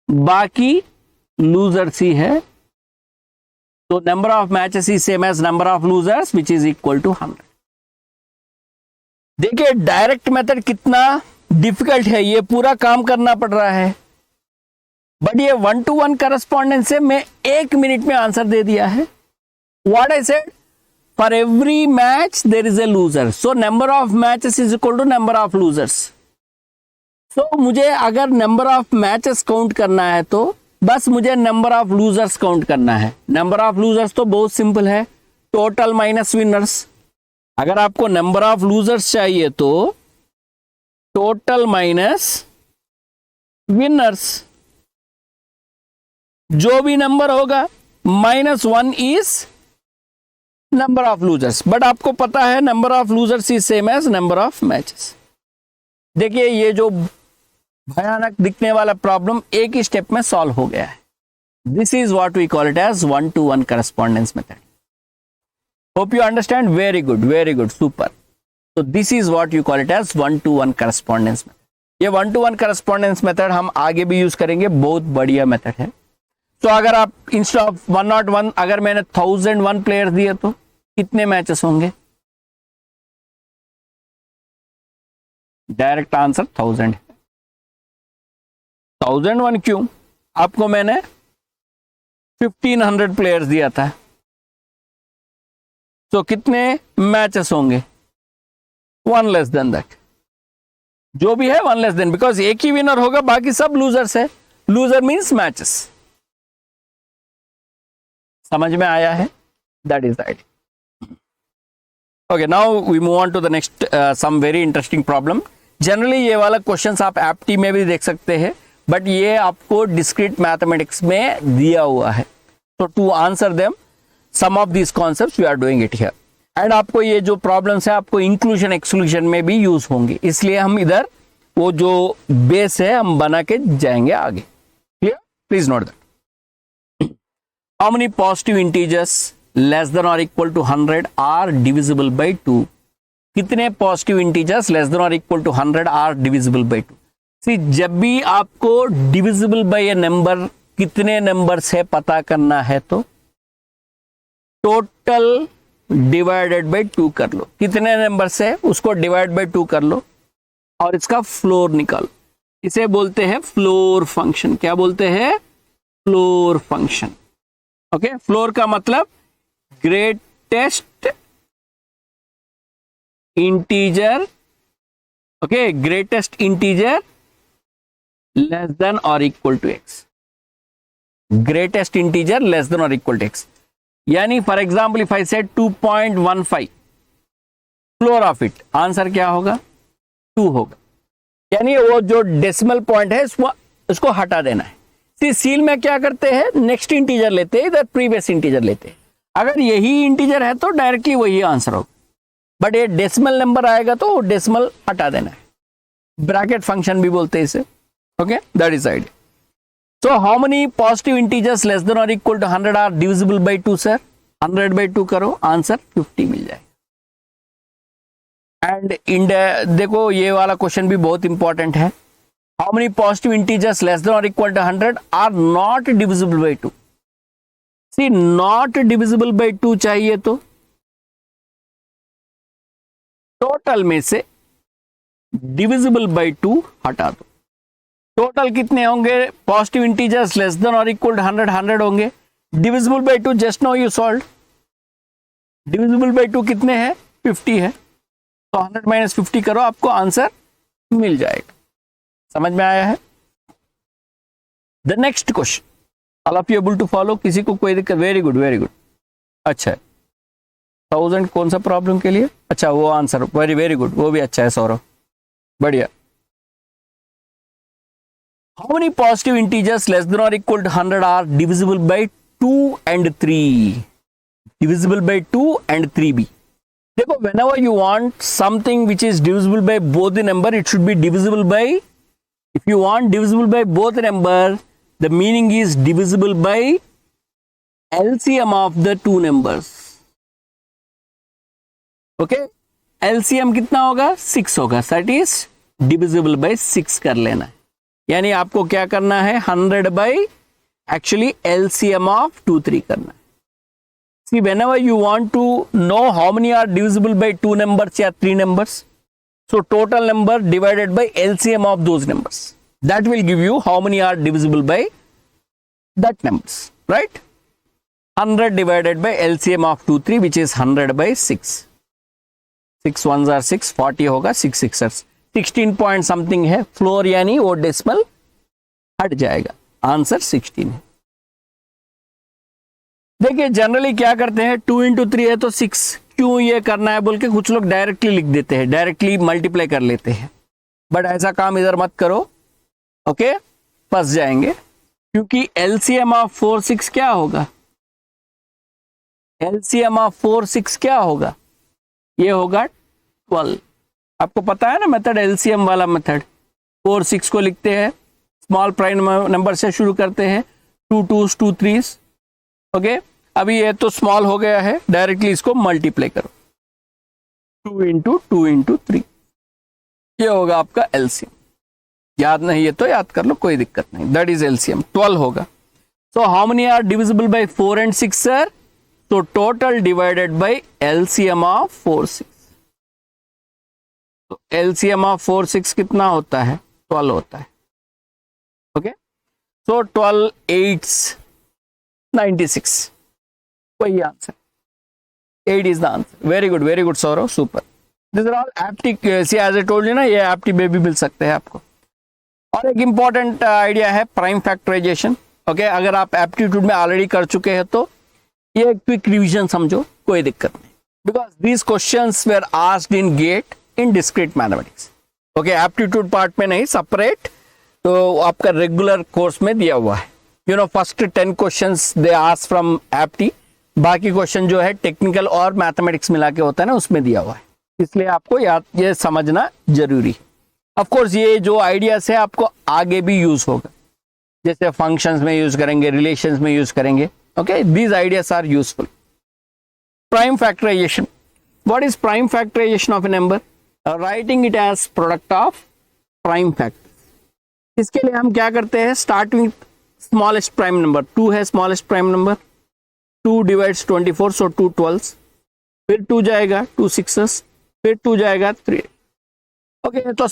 बाकी लूजर्स ही है। तो number of matches is same as number of losers which is equal to 100। देखिए डायरेक्ट मेथड कितना डिफिकल्ट है, ये पूरा काम करना पड़ रहा है, बट ये 1-to-1 करस्पॉन्डेंस से मैं 1 मिनट में आंसर दे दिया है। What I said? For every match there is a loser, so number of matches is equal to number of losers. So मुझे अगर नंबर ऑफ मैचेस काउंट करना है तो बस मुझे नंबर ऑफ लूजर्स काउंट करना है। नंबर ऑफ लूजर्स तो बहुत सिंपल है, टोटल माइनस विनर्स। अगर आपको नंबर ऑफ लूजर्स चाहिए तो टोटल माइनस विनर्स, जो भी नंबर होगा -1 is number of losers. But आपको पता है number of losers is same as number of matches. देखिए ये जो भयानक दिखने वाला प्रॉब्लम एक ही स्टेप में सॉल्व हो गया है। This is what we call it as 1-to-1 correspondence method. Hope you understand. Very good, super. So this is what you call it as 1-to-1 correspondence method. ये 1-to-1 correspondence method हम आगे भी use करेंगे, बहुत बढ़िया method है। तो अगर आप इंस्टेड ऑफ 101 अगर मैंने 1001 प्लेयर्स दिए तो कितने मैचेस होंगे? डायरेक्ट आंसर 1000 है। 1001 क्यों? आपको मैंने 1500 प्लेयर्स दिया था, तो कितने मैचेस होंगे? 1 लेस देन दैट। जो भी है 1 लेस देन, बिकॉज एक ही विनर होगा, बाकी सब लूजर्स है। Loser means matches. समझ में आया है? That is that. Okay, now we move on to the next some very interesting problem. Generally ये वाला क्वेश्चंस आप एप्टी में भी देख सकते हैं, बट ये आपको डिस्क्रीट मैथमेटिक्स में दिया हुआ है। तो to answer them some of these concepts we are doing it here, and आपको ये जो प्रॉब्लम्स है आपको इंक्लूजन एक्सक्लूजन में भी यूज होंगे, इसलिए हम इधर वो जो बेस है हम बना के जाएंगे आगे। Clear? Please note that how many positive integers less than और equal to 100 are divisible by 2। कितने पॉजिटिव इंटीजर्स लेस देन और equal to 100 are divisible by 2? See, जब भी आपको डिविजिबल बाई ए नंबर कितने नंबर से पता करना है तो टोटल डिवाइडेड बाई 2 कर लो। कितने नंबर से उसको डिवाइड बाई 2 कर लो और इसका फ्लोर निकालो। इसे बोलते हैं फ्लोर फंक्शन। क्या बोलते हैं? Floor function. ओके, फ्लोर का मतलब greatest integer okay, greatest integer less than और equal to X, greatest integer less than और इक्वल टू एक्स। यानी for example if I said 2.15 floor of it, answer क्या होगा? 2 होगा। यानी वो जो डेसिमल पॉइंट है उसको हटा देना है। सील में क्या करते हैं, नेक्स्ट इंटीजर लेते हैं, इधर प्रीवियस इंटीजर लेते हैं। अगर यही इंटीजर है तो डायरेक्टली वही आंसर होगा, बट ये डेसिमल नंबर आएगा तो डेसिमल हटा देना है। ब्रैकेट फंक्शन भी बोलते हैं इसे। Okay, that is idea. So how many positive integers less than और equal to 100 are divisible by 2 sir? 100/2 करो, आंसर 50 मिल जाएगा। एंड देखो ये वाला क्वेश्चन भी बहुत इंपॉर्टेंट है। How many positive integers less than और equal to 100 are not divisible by 2? See, not divisible by 2 चाहिए तो टोटल में से डिविजिबल बाय 2 हटा दो। टोटल कितने होंगे? पॉजिटिव इंटीजर्स लेस देन और इक्वल टू 100 होंगे। Divisible by 2 just now you solve. Divisible by 2 कितने हैं? 50 है। तो 100 - 50 करो, आपको आंसर मिल जाएगा। समझ में आया है? The next question, all of you able to follow? किसी को कोई दिक्कत? Very good, very good. अच्छा है। 1000 कौन सा प्रॉब्लम के लिए? अच्छा, वो आंसर, वेरी वेरी गुड, वो भी अच्छा है सौरभ, बढ़िया। How many positive integers less than और equal to 100 are divisible by 2 and 3? Divisible by 2 and 3 भी। देखो, whenever you want something which is divisible by both the number, it should be divisible by, if you want divisible by both the number, the meaning is divisible by LCM of the two numbers. Okay, LCM कितना होगा? 6 होगा, that is divisible by 6 कर लेना है। यानी आपको क्या करना है? 100 by actually LCM of 2, 3 करना है। See, whenever you want to know how many are divisible by 2 numbers or 3 numbers, so total number divided by LCM of those numbers, that will give you how many are divisible by that numbers, right? 100 divided by LCM of 2, 3, which is 100 by 6. 6 ones are 6, 40 होगा, 6 6 16 point something है, floor यानी वो decimal हट जाएगा, answer 16 है। देखिए generally क्या करते हैं, 2 into 3 है तो 6 क्यों ये करना है बोल के कुछ लोग डायरेक्टली लिख देते हैं, डायरेक्टली मल्टीप्लाई कर लेते हैं, बट ऐसा काम इधर मत करो। ओके, फंस जाएंगे, क्योंकि LCM ऑफ 4 6 क्या होगा? LCM ऑफ 4 6 क्या होगा? ये होगा 12। आपको पता है ना मेथड, LCM वाला मेथड। 4 6 को लिखते हैं, स्मॉल प्राइम नंबर से शुरू करते हैं, 2 2s 2 3s। ओके, अभी ये तो स्मॉल हो गया है, डायरेक्टली इसको मल्टीप्लाई करो, 2 into 2 into 3, ये होगा आपका LCM। याद नहीं है तो याद कर लो, कोई दिक्कत नहीं, दैट इज LCM, 12 होगा। So how many are divisible by 4 and 6 sir? तो total divided by LCM of 4 6। तो LCM ऑफ 4 6 कितना होता है? 12 होता है। ओके, सो 12 8s 96, वही answer, 8 is the answer. Very good, very good Saurav, super. These are all aptitude, see as I told you ना, ये aptitude में भी मिल सकते हैं आपको। और एक important आइडिया है प्राइम फैक्टराइजेशन। ओके, अगर आप एप्टीट्यूड में ऑलरेडी कर चुके हैं तो ये एक क्विक रिवीजन समझो, कोई दिक्कत नहीं, because these questions were asked in GATE in discrete mathematics. Okay, aptitude part में नहीं, सेपरेट, तो आपका रेगुलर कोर्स में दिया हुआ है। You know, first 10 questions they ask from एप्टी, बाकी क्वेश्चन जो है टेक्निकल और मैथमेटिक्स मिला के होता है ना, उसमें दिया हुआ है, इसलिए आपको याद ये समझना जरूरी। ऑफ कोर्स ये जो आइडियाज है आपको आगे भी यूज होगा, जैसे फंक्शंस में यूज करेंगे, रिलेशंस में यूज करेंगे। Okay, these ideas are useful. Prime factorization, what is prime factorization of a number? Writing it as product of prime factor. इसके लिए हम क्या करते हैं, स्टार्टिंग स्मॉलेस्ट प्राइम नंबर 2 है, स्मॉलेस्ट प्राइम नंबर 2 डिवाइड्स 24, सो 2 12s, फिर 2 जाएगा 2 6s, फिर 2 जाएगा 3। ओके, तो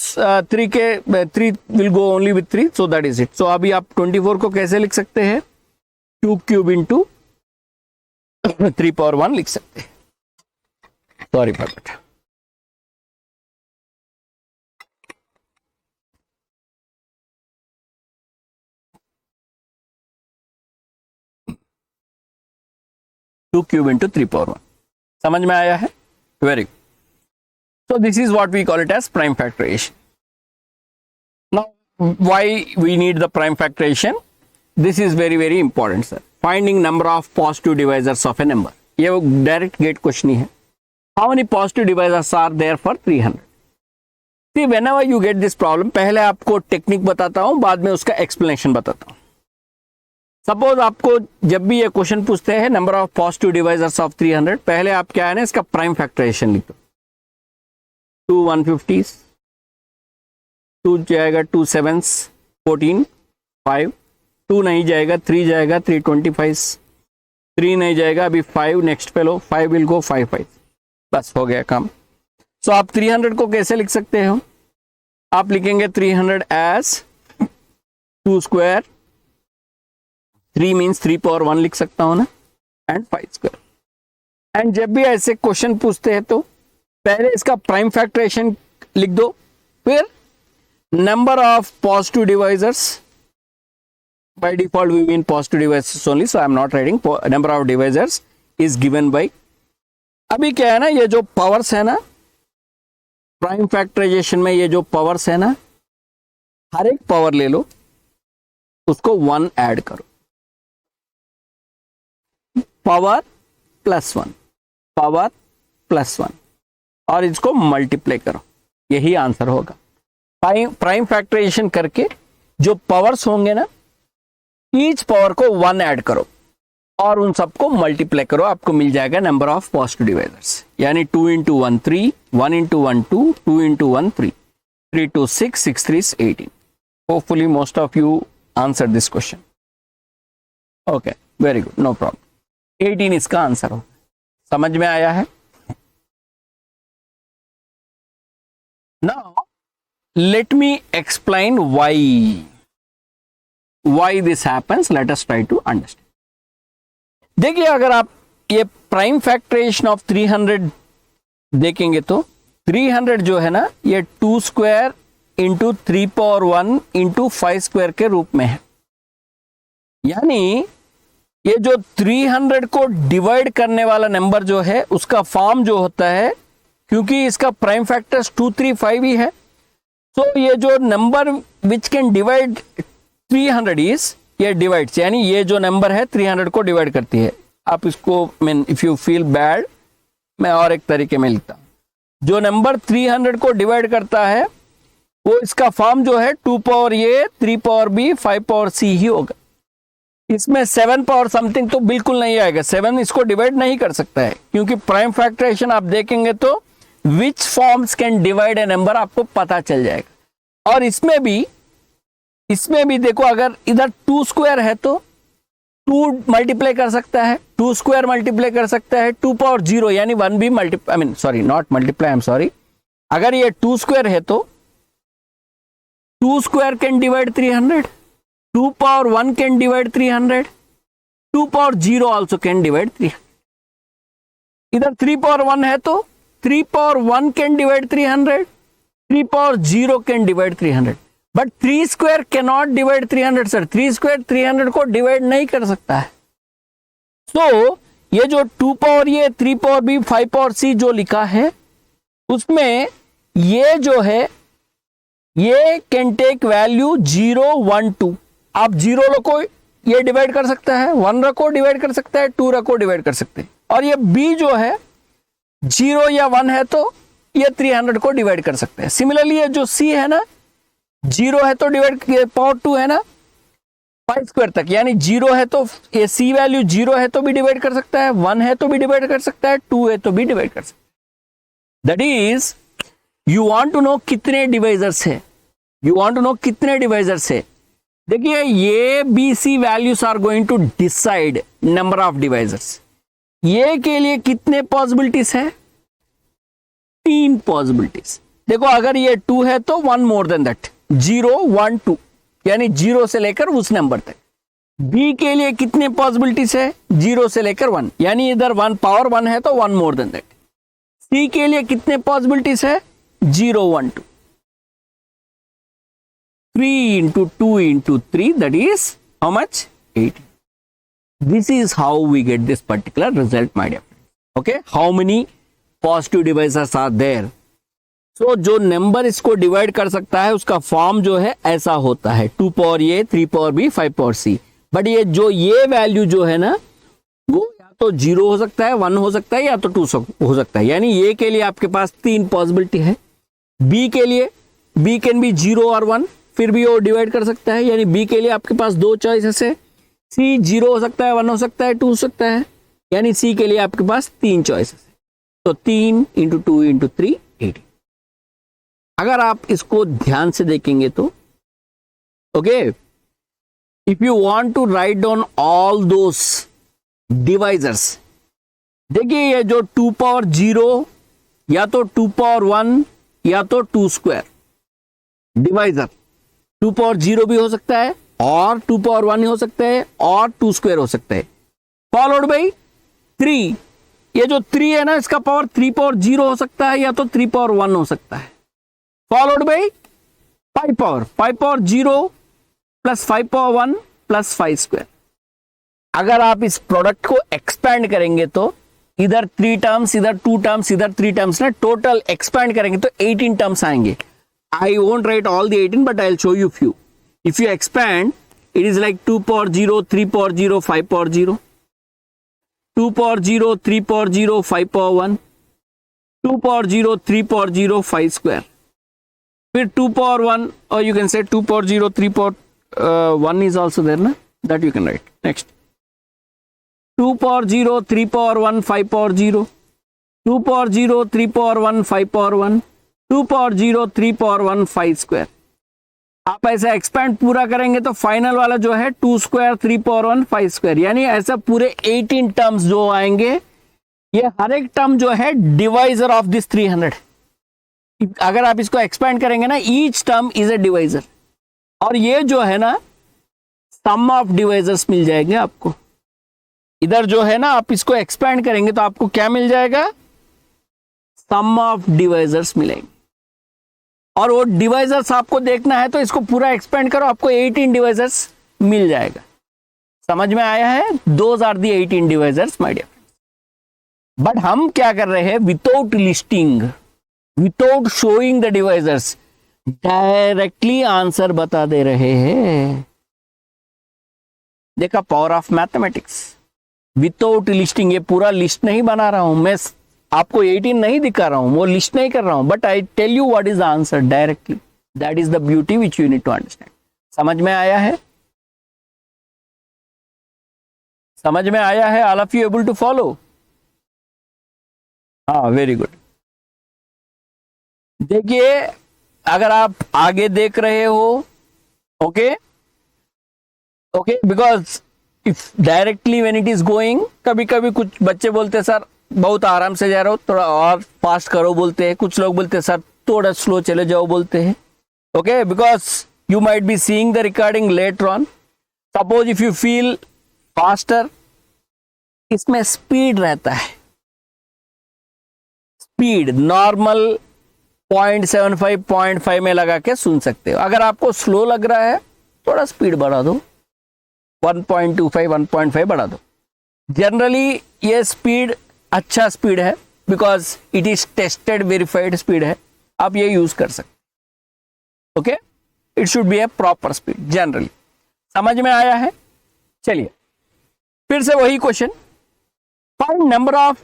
3 will go only with 3, so that is it. So अभी आप 24 को कैसे लिख सकते हैं? क्यूब इंटू 3 power 1 लिख सकते हैं। Sorry for that. 2 cube into 3 power 1। समझ में आया है? Very good. So this is what we call it as prime factorization. Now, why we need the prime factorization? This is very, very important, sir. Finding number of positive divisors of a number. ये direct gate question ही है. How many positive divisors are there for 300? See, whenever you get this problem, पहले आपको technique बताता हूँ, बाद में उसका explanation बताता हूँ. सपोज आपको जब भी ये क्वेश्चन पूछते हैं number of positive divisors of 300, पहले आप क्या है ना इसका प्राइम फैक्टराइजेशन लिख दो। 2 150s, 2 जाएगा 2 7s 14, 5, 2 नहीं जाएगा 3 जाएगा 3 25, 3 नहीं जाएगा अभी 5, नेक्स्ट पे लो 5 विल गो 5 5, बस हो गया काम। सो आप 300 को कैसे लिख सकते हो? आप लिखेंगे 300 एज 2 स्क्वायर, 3 मीन्स 3 पावर 1 लिख सकता हूं ना, एंड 5 स्क्वायर। एंड जब भी ऐसे क्वेश्चन पूछते हैं तो पहले इसका प्राइम फैक्टराइजेशन लिख दो, फिर number of positive divisors, by default we mean positive divisors only, so I am not writing, number of divisors is given by. अभी क्या है ना, ये जो पावर्स है ना प्राइम फैक्टराइजेशन में, ये जो पावर्स है ना, हर एक पावर ले लो उसको 1 ऐड करो, पावर प्लस 1, पावर प्लस 1, और इसको मल्टीप्लाई करो, यही आंसर होगा। प्राइम फैक्टराइजेशन करके जो पावर्स होंगे ना, ईच पावर को 1 ऐड करो और उन सबको मल्टीप्लाई करो, आपको मिल जाएगा नंबर ऑफ पॉजिटिव डिवाइजर्स। यानी 2 into 1 3, 1 into 1 2, 2 into 1 3, 3 2 6, 6 3 18. Hopefully most of you answered this question. Okay, very good, no problem. 18 इसका आंसर हो। समझ में आया है? Now let me explain why this happens. Let us try to understand. देखिए, अगर आप ये प्राइम फैक्टराइजेशन ऑफ 300 देखेंगे तो 300 जो है ना, ये 2 square into 3 power 1 into 5 square के रूप में है। यानी ये जो 300 को डिवाइड करने वाला नंबर जो है उसका फॉर्म जो होता है, क्योंकि इसका प्राइम फैक्टर्स 2 3 5 ही है, तो ये जो number which can divide 300 is, ये डिवाइड्स, यानी ये जो नंबर है 300 को डिवाइड करती है। आप इसको, mean if you feel bad, मैं और एक तरीके में लिखता हूं, जो नंबर 300 को डिवाइड करता है वो इसका फॉर्म जो है 2 power a, 3 power b, 5 power सी ही होगा। इसमें 7 पावर समथिंग तो बिल्कुल नहीं आएगा, 7 इसको डिवाइड नहीं कर सकता है, क्योंकि प्राइम फैक्टराइजेशन आप देखेंगे तो which forms can divide A number आपको पता चल जाएगा। और इसमें भी देखो, अगर इधर 2 स्क्वायर है तो 2 मल्टीप्लाई कर सकता है, 2 स्क्वायर मल्टीप्लाई कर सकता है, 2 पावर 0 यानी 1 भी multiply, I mean sorry not multiply, I am sorry, अगर ये 2 स्क्वायर है तो 2 square can divide 300, 2 power 1 can divide 300, 2 power 0 also can divide 300। इधर 3 पावर 1 है तो 3 power 1 can divide 300, 3 power 0 can divide 300, but 3 square can not divide 300 sir, 3 square 300 को divide नहीं कर सकता है। तो ये जो 2 पावर ये, 3 पावर बी, 5 पावर सी जो लिखा है, उसमें ये जो है ये कैन टेक वैल्यू 0 1 2, आप 0 रखो ये डिवाइड कर सकता है, 1 रखो डिवाइड कर सकता है, 2 रखो डिवाइड कर सकते हैं, और ये b जो है 0 या 1 है तो ये 300 को डिवाइड कर सकते हैं। सिमिलरली ये जो c है ना, 0 है तो डिवाइड, पावर 2 है ना 5 स्क्वायर तक, यानी 0 है तो ये c वैल्यू 0 है तो भी डिवाइड कर सकता है, 1 है तो भी डिवाइड कर सकता है, 2 है तो भी डिवाइड कर सकता है। That is, you want to know कितने डिवाइजर्स है, यू वांट टू नो कितने डिवाइजर्स है। देखिए, ये b c values are going to decide number of divisors. ये के लिए कितने पॉसिबिलिटीज है? 3 पॉसिबिलिटीज। देखो, अगर ये 2 है तो 1 मोर देन दैट, 0 1 2, यानी 0 से लेकर उस नंबर तक। बी के लिए कितने पॉसिबिलिटीज है? 0 से लेकर 1, यानी इधर 1 पावर 1 है तो 1 मोर देन दैट। सी के लिए कितने पॉसिबिलिटीज है? 0 1 2। 3 into 2 into 3, that is how much? 18. This is how we get this particular result, my dear friends. Okay, how many positive divisors are there? So जो नंबर इसको divide कर सकता है उसका फॉर्म जो है ऐसा होता है 2 power a 3 power b 5 power c. But ये वैल्यू जो है ना वो या तो 0 हो सकता है, 1 हो सकता है या तो 2 हो सकता है. यानी ए के लिए आपके पास 3 पॉसिबिलिटी है. बी के लिए बी कैन बी 0 और 1, फिर भी वो डिवाइड कर सकता है. यानी बी के लिए आपके पास 2 चॉइसेस है. सी 0 हो सकता है, 1 हो सकता है, 2 हो सकता है. यानी सी के लिए आपके पास 3 चॉइसेस है. तो 3 इंटू 2 इंटू 3 18. अगर आप इसको ध्यान से देखेंगे तो okay, if you want to write down all those divisors, देखिए ये जो 2 पावर 0 या तो 2 पावर 1 या तो 2 स्क्वायर डिवाइजर, 2 पावर 0 भी हो सकता है और 2 पावर 1 हो सकता है और 2 स्क्वायर हो सकता है. फॉलोड बाई 3, ये जो 3 है ना इसका पावर 3 पावर 0 हो सकता है या तो 3 पावर 1 हो सकता है. Followed by 5 power 0 plus 5 power 1 plus 5 square. अगर आप इस प्रोडक्ट को एक्सपैंड करेंगे तो इधर 3 टर्म्स, इधर 2 टर्म्स, इधर 3 टर्म्स ना, टोटल एक्सपैंड करेंगे तो 18 टर्म्स आएंगे. I won't write all the 18, but I'll show you few. If you expand, it is like 2 power 0, 3 power 0, 5 power 0, 2 power 0, 3 power 0, 5 power 1, 2 power 0, 3 power 0, 5 square. फिर 2 power 1, or you can say 2 power 0, 3 power 1 is also there, na? That you can write. Next. 2 power 0, 3 power 1, 5 power 0, 2 power 0, 3 power 1, 5 power 1, 2 power 0, 3 power 1, 5 square. आप ऐसा expand पूरा करेंगे तो final वाला जो है 2 square, 3 power 1, 5 square. यानी ऐसा पूरे 18 टर्म्स जो आएंगे, ये हर एक टर्म जो है डिवाइजर ऑफ दिस 300. अगर आप इसको एक्सपैंड करेंगे ना, each term is a divisor. और ये जो है ना सम ऑफ डिवाइजर्स मिल जाएंगे आपको. इधर जो है ना आप इसको एक्सपैंड करेंगे तो आपको क्या मिल जाएगा, सम ऑफ डिवाइजर्स मिलेंगे. और वो डिवाइजर्स आपको देखना है तो इसको पूरा एक्सपेंड करो, आपको 18 डिवाइजर्स मिल जाएगा. समझ में आया है? Those are the 18 divisors my dear friends. But हम क्या कर रहे हैं, without listing, without showing the divisors, directly answer बता दे रहे हैं. देखा power of mathematics. Without listing, ये पूरा लिस्ट नहीं बना रहा हूं मैं, आपको 18 नहीं दिखा रहा हूं, वो लिस्ट नहीं कर रहा हूं, but I tell you what is the answer directly. That is the beauty which you need to understand. समझ में आया है? समझ में आया है? All of you able to follow? हाँ, वेरी गुड. देखिए अगर आप आगे देख रहे हो, okay okay, because if directly when it is going, कभी कभी कुछ बच्चे बोलते हैं सर बहुत आराम से जा रहे हो, थोड़ा और फास्ट करो बोलते हैं. कुछ लोग बोलते हैं सर थोड़ा स्लो चले जाओ बोलते हैं. Okay, because you might be seeing the recording later on. Suppose if you feel faster, इसमें स्पीड रहता है. स्पीड नॉर्मल 0.75 0.5 में लगा के सुन सकते हो. अगर आपको स्लो लग रहा है थोड़ा स्पीड बढ़ा दो, 1.25 1.5 बढ़ा दो. जनरली ये स्पीड अच्छा स्पीड है, because it is tested verified speed है, आप ये यूज कर सकते. Okay, it should be A proper speed generally. समझ में आया है? चलिए फिर से वही question. Find number of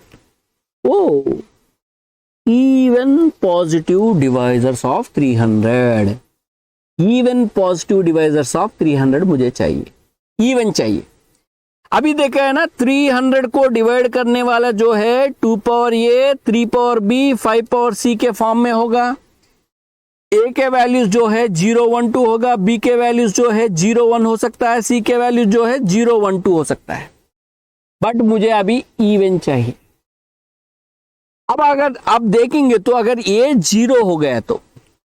even positive divisors of 300. Even positive divisors of 300 मुझे चाहिए, इवन चाहिए. अभी देखा है ना, 300 को डिवाइड करने वाला जो है 2 power a, 3 power b, 5 power सी के फॉर्म में होगा. ए के वैल्यूज जो है 0 1 2 होगा, बी के वैल्यूज जो है 0 1 हो सकता है, सी के वैल्यूज जो है 0 1 2 हो सकता है. बट मुझे अभी इवन चाहिए. अब अगर आप देखेंगे तो अगर ये 0 हो गया तो,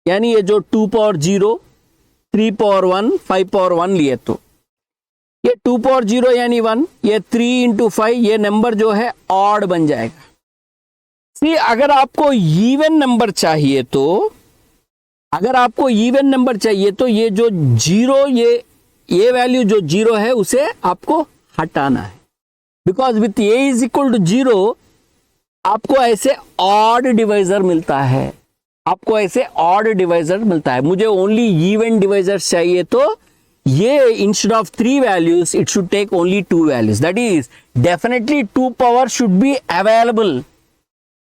यानी ये जो 2 पावर 0, 3 पावर 1, 5 पावर 1 लिए, तो ये 2 पावर 0 यानी 1, ये 3 इंटू 5, ये नंबर जो है ऑड बन जाएगा. सी अगर आपको इवन नंबर चाहिए तो, अगर आपको इवन नंबर चाहिए तो ये जो 0, ये वैल्यू जो 0 है उसे आपको हटाना है. Because with a is equal to 0 आपको ऐसे ऑड डिवाइजर मिलता है, आपको ऐसे ऑड डिवाइजर मिलता है। मुझे ओनली इवन डिवाइजर्स चाहिए, तो ये instead of 3 values it should take only 2 values. That is definitely 2 power should be available.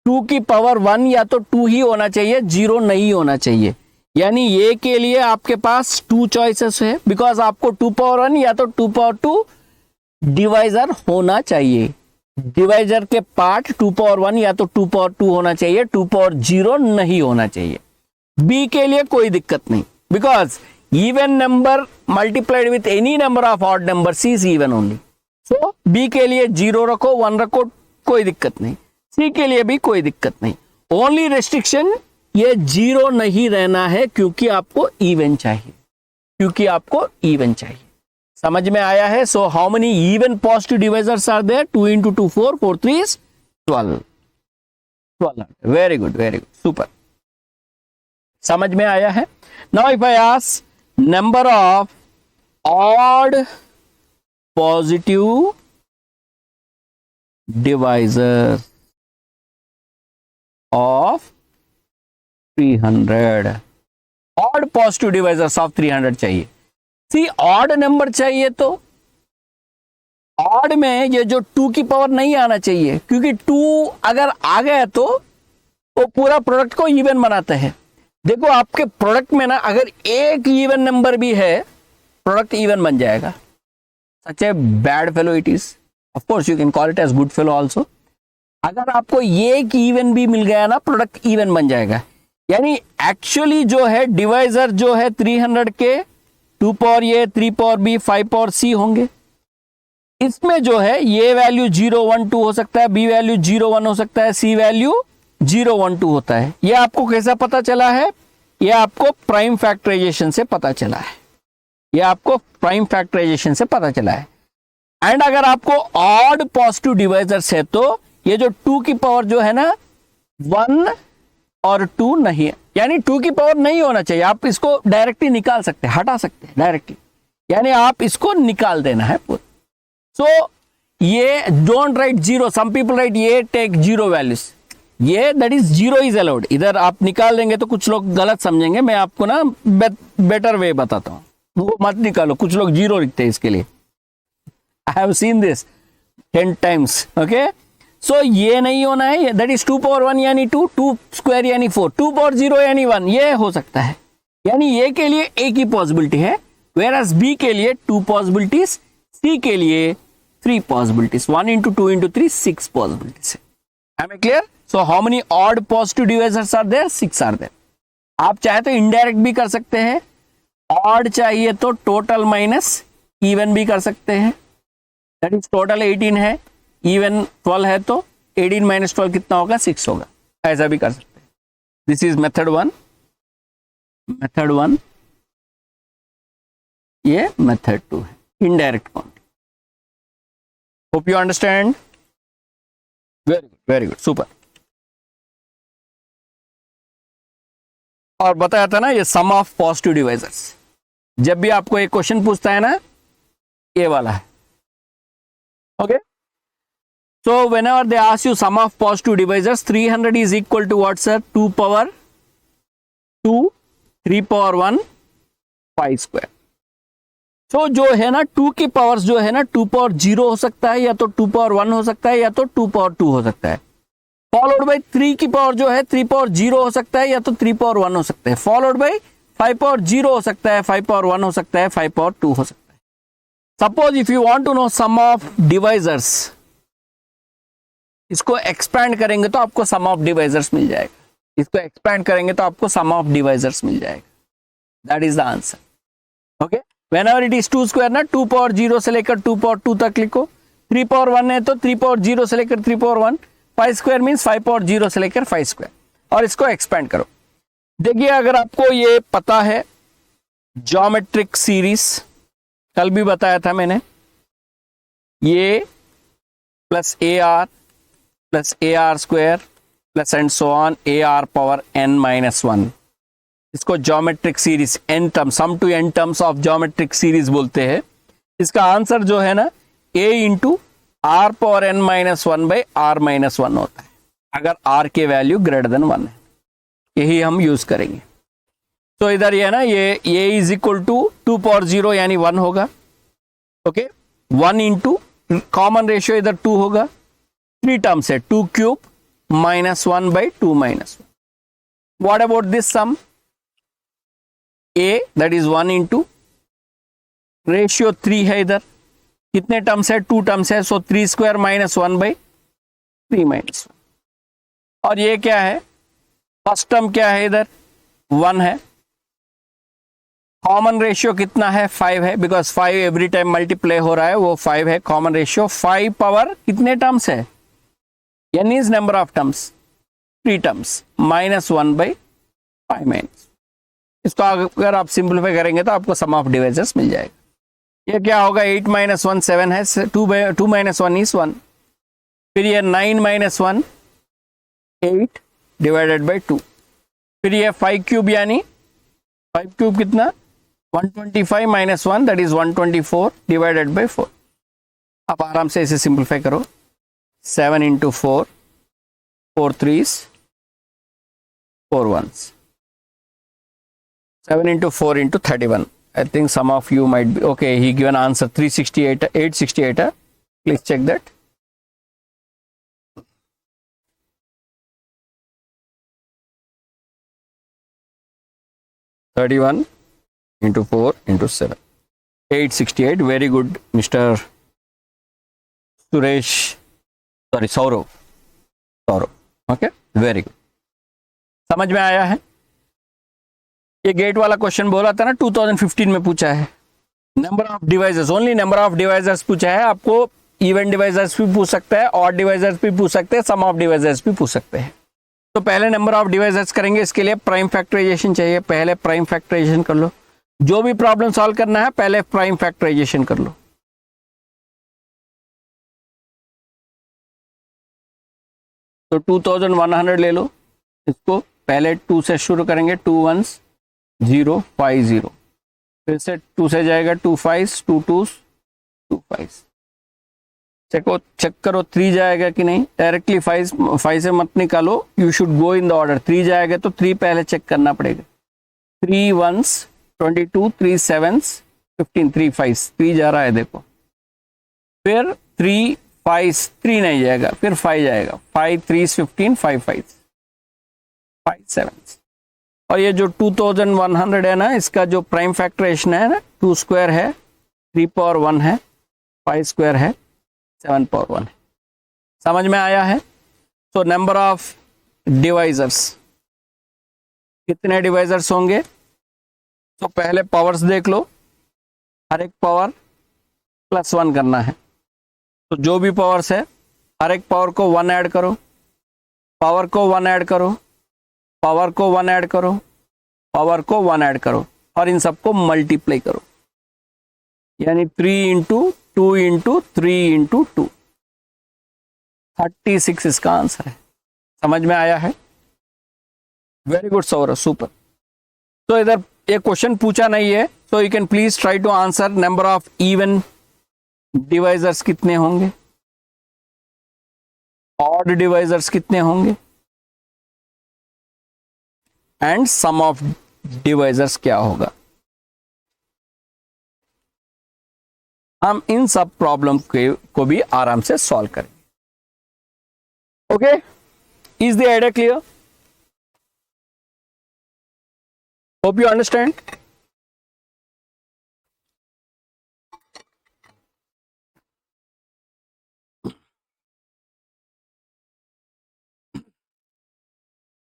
2 की पावर 1 या तो 2 ही होना चाहिए, 0 नहीं होना चाहिए। यानी ये के लिए आपके पास 2 चॉइसेस है, बिकॉज आपको 2 पावर 1 या तो 2 पावर 2 डिवाइजर होना चाहिए। डिवाइजर के पार्ट 2 पावर 1 या तो 2 पावर 2 होना चाहिए, 2 पावर 0 नहीं होना चाहिए। बी के लिए कोई दिक्कत नहीं, because even number multiplied with any number of odd numbers is even only. So b के लिए 0 रखो, 1 रखो, कोई दिक्कत नहीं। सी के लिए भी कोई दिक्कत नहीं। ओनली रेस्ट्रिक्शन ये 0 नहीं रहना है, क्योंकि आपको इवन चाहिए, क्योंकि आपको इवन चाहिए। समझ में आया है? So how many even positive divisors are there? 2 into 2 4, 4 3 12। Very good, very good, super. समझ में आया है? Now if I ask number of odd positive divisors of 300, odd positive divisors of 300 चाहिए। सी ऑड नंबर चाहिए, तो ऑड में ये जो 2 की पावर नहीं आना चाहिए, क्योंकि 2 अगर आ गया तो वो पूरा प्रोडक्ट को इवन बनाते हैं। देखो आपके प्रोडक्ट में ना अगर एक इवन नंबर भी है, प्रोडक्ट इवन बन जाएगा। Such a bad fellow it is. Of course you can call it as good fellow also. अगर आपको एक इवन भी मिल गया ना, प्रोडक्ट इवन बन जाएगा। यानी एक्चुअली जो है डिवाइजर जो है 300 के 2 power a, 3 power b, 5 power सी होंगे। इसमें जो है ये वैल्यू 0 1 2 हो सकता है, बी वैल्यू 0 1 हो सकता है, सी वैल्यू 0 1 2 होता है। ये आपको कैसा पता चला है? ये आपको प्राइम फैक्टराइजेशन से पता चला है। ये आपको प्राइम फैक्टराइजेशन से पता चला है। एंड अगर आपको ऑड पॉजिटिव डिवाइजर्स है, तो ये जो 2 की पावर जो है ना 1 और 2 नहीं है, यानी 2 की पावर नहीं होना चाहिए। आप इसको डायरेक्टली निकाल सकते हैं, हटा सकते हैं डायरेक्टली, यानी आप इसको निकाल देना है पूरा। सो ये don't write 0, some people write ये टेक 0 वैल्यूज, ये दैट इज 0 इज अलाउड। इधर आप निकाल देंगे तो कुछ लोग गलत समझेंगे। मैं आपको ना बेटर वे बताता हूँ, वो मत निकालो। कुछ लोग 0 लिखते हैं इसके लिए। I have seen this 10 times। Okay, so ये नहीं होना है। दैट इज 2 पावर 1 यानी 2, 2 स्क्वायर यानी 4, 2 पावर 0 यानी 1, ये हो सकता है। यानी ये के लिए एक ही पॉसिबिलिटी है, वेयर बी के लिए 2 पॉसिबिलिटीज, सी के लिए 3 पॉसिबिलिटीज। 1 into 2 into 3 6 पॉसिबिलिटीज है। Am I clear? So how many odd positive divisors are there? 6 are there. आप चाहे तो इनडायरेक्ट भी कर सकते हैं, ऑड चाहिए तो टोटल माइनस इवन भी कर सकते हैं। दैट इज टोटल 18 है, इवन 12 है, तो 18 - 12 कितना होगा? 6 होगा। ऐसा भी कर सकते हैं। This is method 1, method 1। ये मेथड 2 है, indirect counting. Hope you understand. Very good, very good, super. और बताया था ना ये सम ऑफ पॉजिटिव डिवाइजर्स, जब भी आपको एक क्वेश्चन पूछता है ना, ये वाला है। Okay, so whenever they ask you sum of positive divisors, 300 is equal to what sir? 2 power 2, 3 power 1, 5 square। so जो है ना 2 की पावर्स जो है ना 2 पावर 0 हो सकता है, या तो 2 पावर 1 हो सकता है, या तो 2 पावर 2 हो सकता है। फॉलोड बाय 3 की पावर जो है 3 पावर 0 हो सकता है, या तो 3 पावर 1 हो सकता है। फॉलोड बाय 5 पावर 0 हो सकता है, 5 पावर 1 हो सकता है, 5 पावर 2 हो सकता है। Suppose if you want to know some of divisors, इसको एक्सपैंड करेंगे तो आपको सम ऑफ डिवाइजर्स मिल जाएगा। इसको एक्सपैंड करेंगे तो आपको सम ऑफ डिवाइजर्स मिल जाएगा। That is the answer. Okay, whenever it is 2 square ना, 2 पावर 0 से लेकर 2 पावर 2 तक लिखो। 3 पावर 1 है तो 3 पावर 0 से लेकर 3 पावर 1। 5 स्क्वायर मीन्स 5 पावर 0 से लेकर 5 स्क्वायर, और इसको एक्सपैंड करो। देखिए अगर आपको ये पता है ज्योमेट्रिक सीरीज, कल भी बताया था मैंने, ये plus AR plus AR square plus and so on AR power n-1, इसको geometric series n term, sum to n terms of geometric series बोलते हैं। इसका आंसर जो है ना A into r power n minus one by r minus one होता है अगर r के वैल्यू ग्रेटर देन 1 है, यही हम यूज करेंगे। तो इधर ये ना ये इज इक्वल टू 2 पावर 0 यानी 1 होगा। ओके 1 इंटू कॉमन रेशियो इधर 2 होगा, 3 टर्म्स है 2 cube minus 1 by 2 minus 1। What about this sum a that is 1 into ratio 3 है, इधर कितने टर्म्स है 2 टर्म्स है, so 3 square minus 1 by 3 minus 1। और ये क्या है, फर्स्ट टर्म क्या है इधर 1 है, कॉमन रेशियो कितना है 5 है, बिकॉज 5 एवरी टाइम मल्टीप्लाई हो रहा है वो 5 है कॉमन रेशियो। 5 पावर कितने टर्म्स है, n is number of terms 3 terms minus 1 by 5 minus. इसको अगर आप सिंपलीफाई करेंगे तो आपको सम ऑफ डिवाइजर्स मिल जाएगा। ये क्या होगा 8 माइनस 1 7 है, 2 माइनस 1 इज 1। फिर ये 9 माइनस 1 8 डिवाइडेड बाई 2। फिर ये 5 क्यूब यानी 5 क्यूब कितना 125 minus 1 that is 124 divided by 4। आप आराम से इसे सिंपलीफाई करो, 7 into 4 4 3s 4 1s, 7 into 4 into 31. I think some of you might be okay. He given answer 368, 868. Please check that. (31 into 4 into 7) 868. Very good, Mr. Suresh. Sorry, Saurav. Okay, very good. समझ में आया है? ये gate वाला question बोला था ना 2015 में पूछा है, number of divisors, only number of divisors पूछा है। आपको इवन डिवाइजर्स भी पूछ सकता है, ऑड डिवाइजर्स भी पूछ सकते हैं, सम ऑफ डिवाइजर्स भी पूछ सकते हैं। तो पहले नंबर ऑफ डिवाइजर्स करेंगे, इसके लिए प्राइम फैक्टराइजेशन चाहिए। पहले प्राइम फैक्टराइजेशन कर लो, जो भी प्रॉब्लम सॉल्व करना है पहले प्राइम फैक्टराइजेशन कर लो। तो 2100 ले लो, इसको पहले 2 से शुरू करेंगे, 2 1s 0 5 0, फिर से 2 से जाएगा 2 5 2 2 2 5। चेक करो 3 जाएगा कि नहीं, डायरेक्टली 5 से मत निकालो, you should go in the order. 3 जाएगा तो 3 पहले चेक करना पड़ेगा। 3 1s 22, 3 7s 15, 3 5, 3 जा रहा है देखो, फिर 3 5 3 नहीं जाएगा, फिर 5 जाएगा, 5 3 15, 5 5 5 7। और ये जो 2100 है ना, इसका जो प्राइम फैक्टराइजेशन है ना, 2 स्क्वायर है, 3 पावर 1 है, 5 स्क्वायर है, 7 पावर 1 है। समझ में आया है? तो नंबर ऑफ डिवाइजर्स, कितने डिवाइजर्स होंगे? तो पहले पावर्स देख लो, हर एक पावर +1 करना है। तो जो भी पावर्स है हर एक पावर को 1 ऐड करो, पावर को 1 ऐड करो, पावर को 1 ऐड करो, पावर को 1 ऐड करो, और इन सबको मल्टीप्लाई करो, यानी 3 इंटू 2 इंटू 3 इंटू 2, 36 इसका आंसर है। समझ में आया है? Very good Saurabh, super. तो इधर ये क्वेश्चन पूछा नहीं है, so you can please try to answer number of even divisors कितने होंगे, odd divisors कितने होंगे, एंड सम ऑफ डिवाइजर्स क्या होगा। हम इन सब प्रॉब्लम को भी आराम से सॉल्व करेंगे। Okay, is the idea clear? Hope you understand.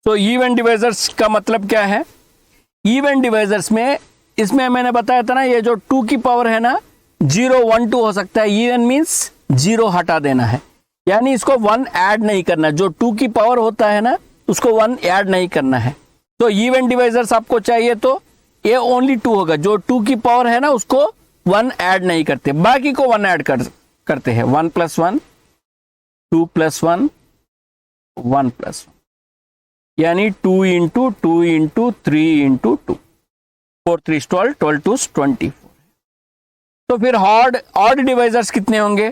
तो इवन डिवाइजर्स का मतलब क्या है? इवन डिवाइजर्स में, इसमें मैंने बताया था ना, ये जो 2 की पावर है ना, 0 1 2 हो सकता है। इवन मीन्स 0 हटा देना है, यानी इसको 1 ऐड नहीं करना। जो 2 की पावर होता है ना, उसको 1 ऐड नहीं करना है। तो इवन डिवाइजर्स आपको चाहिए तो ये ओनली 2 होगा। जो 2 की पावर है ना, उसको 1 ऐड नहीं करते, बाकी को 1 ऐड करते हैं। 1 + 1 2 + 1 1 + 1, यानी 2 इंटू 2 इंटू 3 इंटू 2, 4 3 12, 12 2 24। तो फिर ऑड डिवाइजर्स कितने होंगे?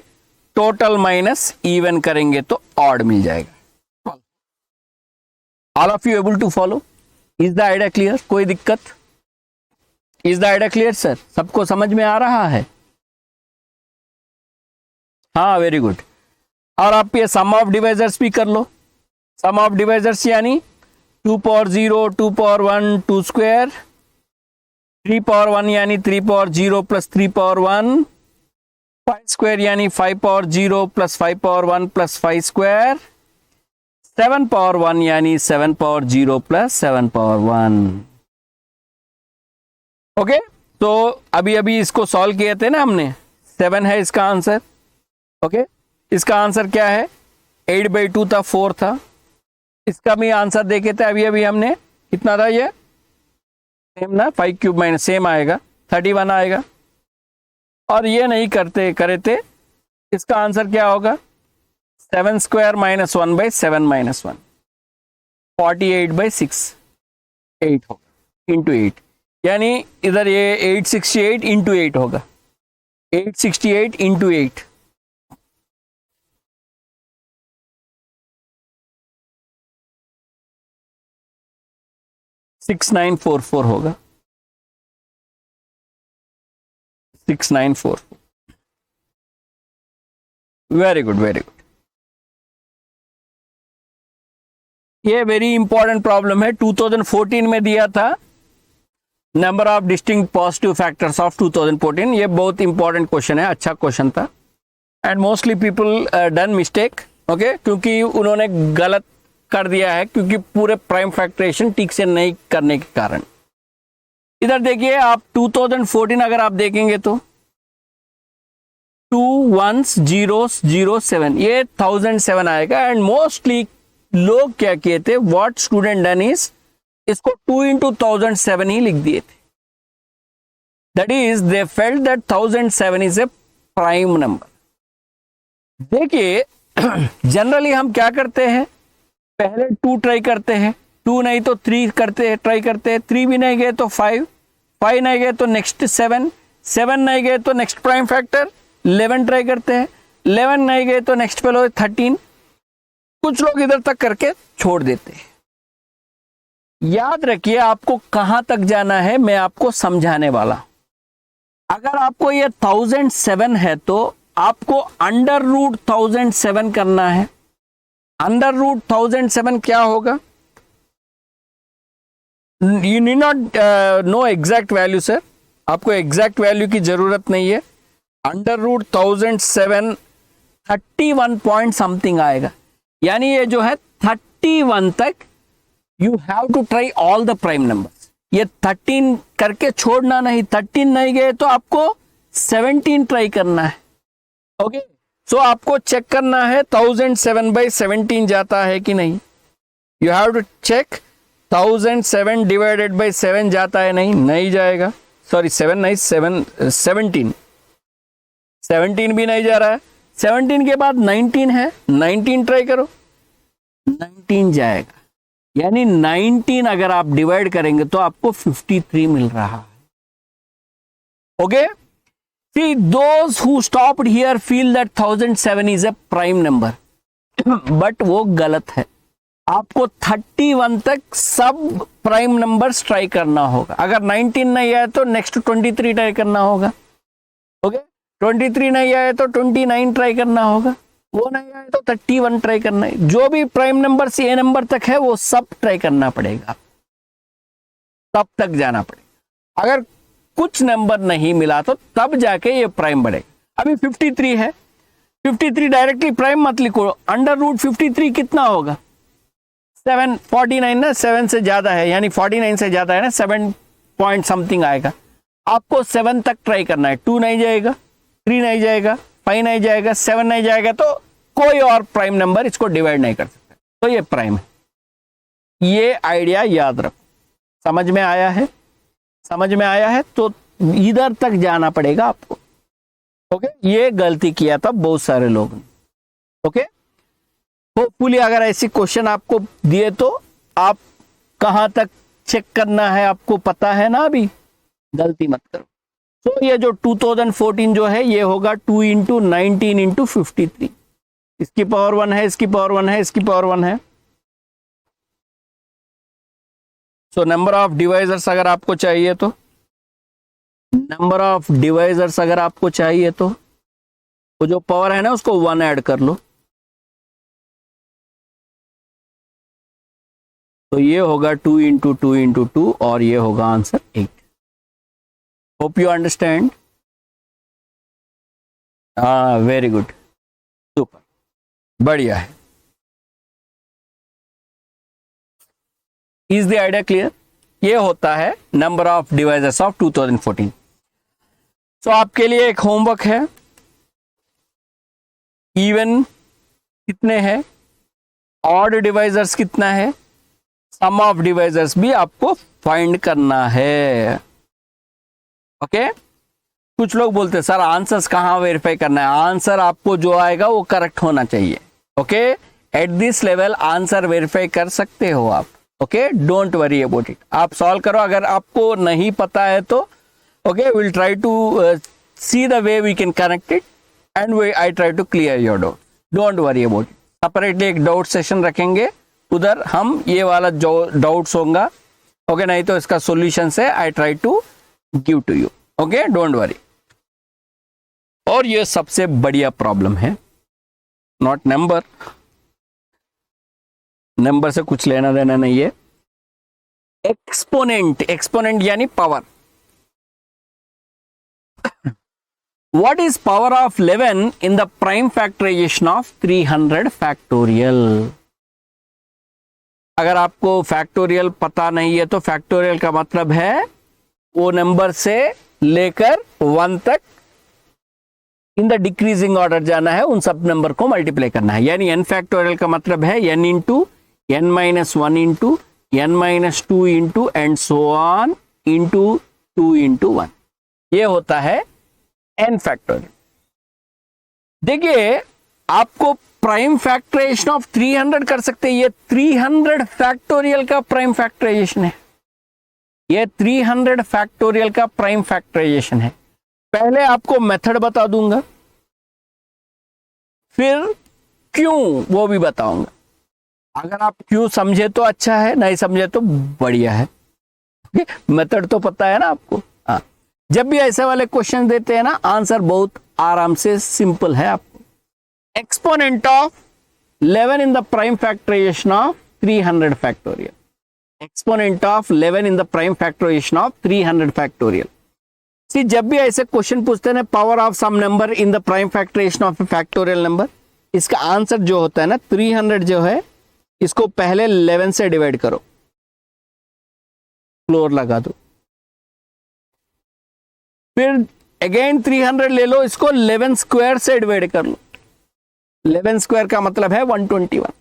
टोटल माइनस इवन करेंगे तो ऑड मिल जाएगा। All of you able to follow? Is the idea clear? कोई दिक्कत? Is the idea clear sir? सबको समझ में आ रहा है? हाँ, वेरी गुड। और आप ये सम ऑफ डिवाइजर्स भी कर लो। सम ऑफ डिवाइजर्स यानी 2 पावर 0, 2 पावर 1, 2 स्क्वायर, 3 पावर 1 यानी 3 पावर 0 प्लस 3 पावर 1, 5 स्क्वायर यानी 5 power 0 plus 5 power 1 plus 5 square, 7 power 1 यानी 7 पावर 0 प्लस 7 पावर 1। ओके, तो अभी अभी इसको सॉल्व किए थे ना हमने, 7 है इसका आंसर। ओके, इसका आंसर क्या है? 8/2 था, 4 था। इसका भी आंसर देखे थे अभी अभी हमने, कितना था ये? सेम ना, 5 क्यूब माइनस सेम आएगा, 31 आएगा। और ये नहीं करते करे थे, इसका आंसर क्या होगा? 7 स्क्वायर माइनस 1/7 माइनस 1, 48/6, 8 होगा इंटू 8, यानी इधर ये 868 इंटू 8 होगा, 868 इंटू 8। सिक्स 6944 होगा, 6944। Very good, very good. ये वेरी इंपॉर्टेंट प्रॉब्लम है, 2014 में दिया था, number of distinct positive factors of 2014। ये बहुत इंपॉर्टेंट क्वेश्चन है, अच्छा क्वेश्चन था। And mostly people done mistake, okay, क्योंकि उन्होंने गलत कर दिया है, क्योंकि पूरे प्राइम फैक्टरेशन ठीक से नहीं करने के कारण। इधर देखिए आप 2014 अगर आप देखेंगे तो 2 1s 0s 0 7, ये 1007 आएगा। एंड मोस्टली लोग क्या किए थे, व्हाट स्टूडेंट डन इज, इसको 2 इंटू 1007 ही लिख दिए थे। That is they felt that 1007 is a prime number. देखिए जनरली हम क्या करते हैं, पहले 2 ट्राई करते हैं, 2 नहीं तो 3 ट्राई करते हैं, 3 भी नहीं गए तो 5, 5 नहीं गए तो नेक्स्ट 7, 7 नहीं गए तो नेक्स्ट प्राइम फैक्टर 11 ट्राई करते हैं, 11 नहीं गए तो नेक्स्ट फेलो 13। कुछ लोग इधर तक करके छोड़ देते हैं। याद रखिए आपको कहां तक जाना है, मैं आपको समझाने वाला। अगर आपको ये 1007 है तो आपको अंडर रूट 1007 करना है। अंडर रूट 1007 क्या होगा? You need not know exact value sir, आपको एग्जैक्ट वैल्यू की जरूरत नहीं है। अंडर रूट 1007 31 पॉइंट समथिंग आएगा, यानी ये जो है 31 तक you have to try all the prime numbers. ये 13 करके छोड़ना नहीं, 13 नहीं गए तो आपको 17 ट्राई करना है। ओके, सो आपको चेक करना है 1007/17 जाता है कि नहीं। You have to check 1007 divided by 7 जाता है, नहीं जाएगा। सॉरी 7 नहीं, 17 भी नहीं जा रहा है। 17 के बाद 19 है, 19 ट्राई करो, 19 जाएगा, यानी 19 अगर आप डिवाइड करेंगे तो आपको 53 मिल रहा है। Okay, see those who stopped here feel that 1007 is a prime number but वो गलत है। आपको 31 तक सब प्राइम नंबर्स ट्राई करना होगा। अगर 19 नहीं आया तो नेक्स्ट 23 ट्राई करना होगा। ओके, 23 नहीं आया तो 29 ट्राई करना होगा, वो नहीं आया तो 31 ट्राई करना है। जो भी प्राइम नंबर से ए नंबर तक है वो सब ट्राई करना पड़ेगा, तब तक जाना पड़ेगा। अगर कुछ नंबर नहीं मिला तो तब जाके ये प्राइम बढ़ेगा। अभी 53 है, 53 डायरेक्टली प्राइम मत लिखो, अंडर रूट 53 कितना होगा? 7 49 ना, 7 से ज्यादा है, यानी 49 से ज्यादा है ना, 7 पॉइंट समथिंग आएगा। आपको 7 तक ट्राई करना है। 2 नहीं जाएगा, 3 नहीं जाएगा, 5 नहीं जाएगा, 7 नहीं जाएगा, तो कोई और प्राइम नंबर इसको डिवाइड नहीं कर सकता, तो ये प्राइम है। ये आइडिया याद रखो। समझ में आया है? समझ में आया है तो इधर तक जाना पड़ेगा आपको। ओके, ये गलती किया था बहुत सारे लोगों ने। ओके, होपफुली अगर ऐसी क्वेश्चन आपको दिए तो आप कहां तक चेक करना है आपको पता है ना, अभी गलती मत करो। तो ये जो 2014 जो है ये होगा 2 इंटू 19 इंटू 53, इसकी पावर 1 है, इसकी पावर 1 है, इसकी पावर 1 है। सो नंबर ऑफ डिवाइजर्स अगर आपको चाहिए तो, नंबर ऑफ डिवाइजर्स अगर आपको चाहिए तो वो जो पावर है ना उसको 1 ऐड कर लो, तो ये होगा 2 इंटू 2 इंटू 2 और ये होगा आंसर 8। Hope you understand. हाँ, वेरी गुड, सुपर, बढ़िया है। Is the idea clear? ये होता है नंबर ऑफ डिवाइजर्स ऑफ 2014। सो आपके लिए एक होमवर्क है, इवन कितने हैं, ऑड डिवाइजर्स कितना है, सम ऑफ डिवाइजर्स भी आपको फाइंड करना है। ओके कुछ लोग बोलते हैं सर आंसर्स कहाँ वेरीफाई करना है, आंसर आपको जो आएगा वो करेक्ट होना चाहिए। Okay at this level answer verify कर सकते हो आप। Okay don't worry about it, आप सॉल्व करो, अगर आपको नहीं पता है तो okay will try to see the way we can connect it and I try to clear your doubt, don't worry about it. Separately एक डाउट सेशन रखेंगे, उधर हम ये वाला जो डाउट्स होगा ओके, नहीं तो इसका सॉल्यूशन से I try to give to you. Okay don't worry. और ये सबसे बढ़िया प्रॉब्लम है, नॉट नंबर, नंबर से कुछ लेना देना नहीं है, एक्सपोनेंट, एक्सपोनेंट यानी power. What is power of 11 in the prime factorization of 300 factorial? अगर आपको फैक्टोरियल पता नहीं है तो फैक्टोरियल का मतलब है वो नंबर से लेकर 1 तक इन द डिक्रीजिंग ऑर्डर जाना है, उन सब नंबर को मल्टीप्लाई करना है। यानी n फैक्टोरियल का मतलब है n into n minus 1 into n minus 2 into and so on into 2 into 1, ये होता है n फैक्टोरियल। देखिए आपको प्राइम फैक्टराइजेशन ऑफ 300 कर सकते हैं, ये 300 फैक्टोरियल का प्राइम फैक्टराइजेशन है, ये 300 फैक्टोरियल का प्राइम फैक्टराइजेशन है। पहले आपको मेथड बता दूंगा, फिर क्यों वो भी बताऊंगा। अगर आप क्यों समझे तो अच्छा है, नहीं समझे तो बढ़िया है। मेथड तो पता है ना आपको। हाँ, जब भी ऐसे वाले क्वेश्चन देते हैं ना, आंसर बहुत आराम से सिंपल है आपको। Exponent of 11 in the prime factorization of 300 factorial, exponent of 11 in the prime factorization of 300 factorial. See जब भी ऐसे क्वेश्चन पूछते हैं ना, power of some number in the prime factorization of a factorial number, इसका answer जो होता है ना 300 जो है, इसको पहले 11 से डिवाइड करो, फ्लोर लगा दो, फिर अगेन 300 ले लो, इसको 11 स्क्वायर से डिवाइड कर लो, 11 स्क्वायर का मतलब है 121,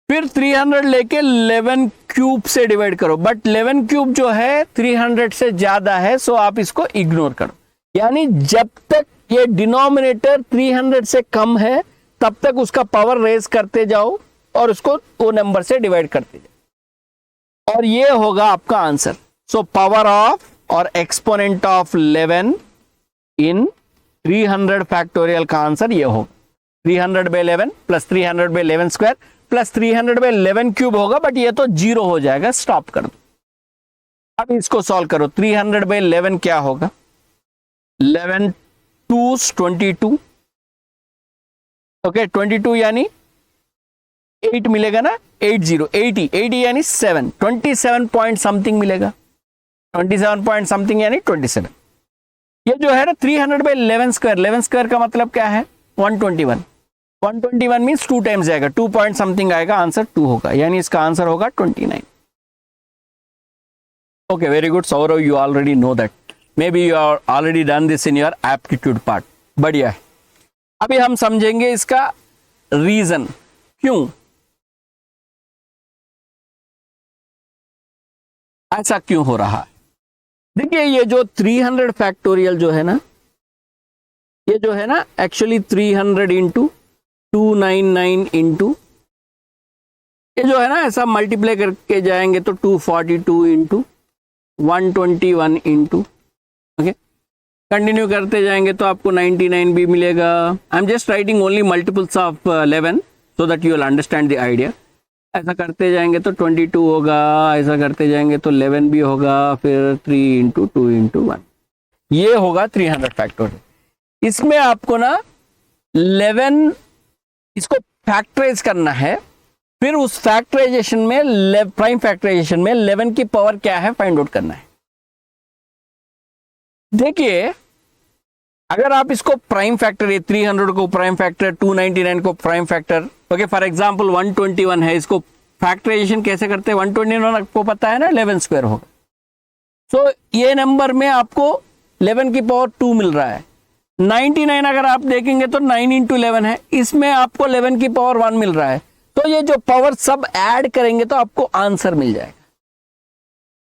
फिर 300 लेके 11 क्यूब से डिवाइड करो, बट 11 क्यूब जो है 300 से ज्यादा है, सो आप इसको इग्नोर करो। यानी जब तक ये डिनोमिनेटर 300 से कम है तब तक उसका पावर रेज करते जाओ और उसको वो नंबर से डिवाइड करते जाओ, और ये होगा आपका आंसर। सो पावर ऑफ और एक्सपोनेंट ऑफ 11 इन 300 फैक्टोरियल का आंसर ये होगा 300 by 11 plus 300 by 11 square plus 300 by 11 cube होगा, बट ये तो 0 हो जाएगा, स्टॉप कर दो। अब इसको सॉल्व करो, 300 बाई 11 क्या होगा, 11 2s 22, ओके 22 यानी 8 मिलेगा ना, 80 यानी 7, 27 पॉइंट समथिंग मिलेगा, 27 पॉइंट समथिंग यानी 27। ये जो है ना 300 बाई 11 स्क्वायर, 11 स्क्वायर का मतलब क्या है 121, 121 मीन्स 2 टाइम्स जाएगा, 2 पॉइंट समथिंग आएगा, आंसर 2 होगा, यानी इसका आंसर होगा 29। Okay very good Saurav, you already know that, may be you are already done this in your aptitude part, बढ़िया है। अभी हम समझेंगे इसका रीजन, क्यों ऐसा क्यों हो रहा है। देखिए ये जो 300 फैक्टोरियल जो है ना, ये जो है ना एक्चुअली 300 इंटू 299 इंटू, ये जो है ना ऐसा मल्टीप्लाई करके जाएंगे तो 242 इंटू 121 इंटू ओके, कंटिन्यू करते जाएंगे तो आपको 99 भी मिलेगा. आई am just writing only multiples of 11 so that you will understand the idea. ऐसा करते जाएंगे तो 22 होगा, ऐसा करते जाएंगे तो 11 भी होगा, फिर 3 इंटू 2 इंटू 1, ये होगा 300 फैक्टोरियल. इसमें आपको ना 11 इसको फैक्टराइज करना है, फिर उस फैक्टराइजेशन में प्राइम फैक्टराइजेशन में 11 की पावर क्या है फाइंड आउट करना है. देखिए अगर आप इसको प्राइम फैक्टर, ये 300 को प्राइम फैक्टर, 299 को prime factor, okay for example 121 है, इसको फैक्टराइजेशन कैसे करते हैं, 121 आपको पता है ना 11 स्क्वायर होगा. सो ये नंबर में आपको 11 की पावर 2 मिल रहा है. 99 अगर आप देखेंगे तो 9 इंटू 11 है, इसमें आपको 11 की पावर 1 मिल रहा है. तो ये जो पावर सब ऐड करेंगे तो आपको आंसर मिल जाएगा.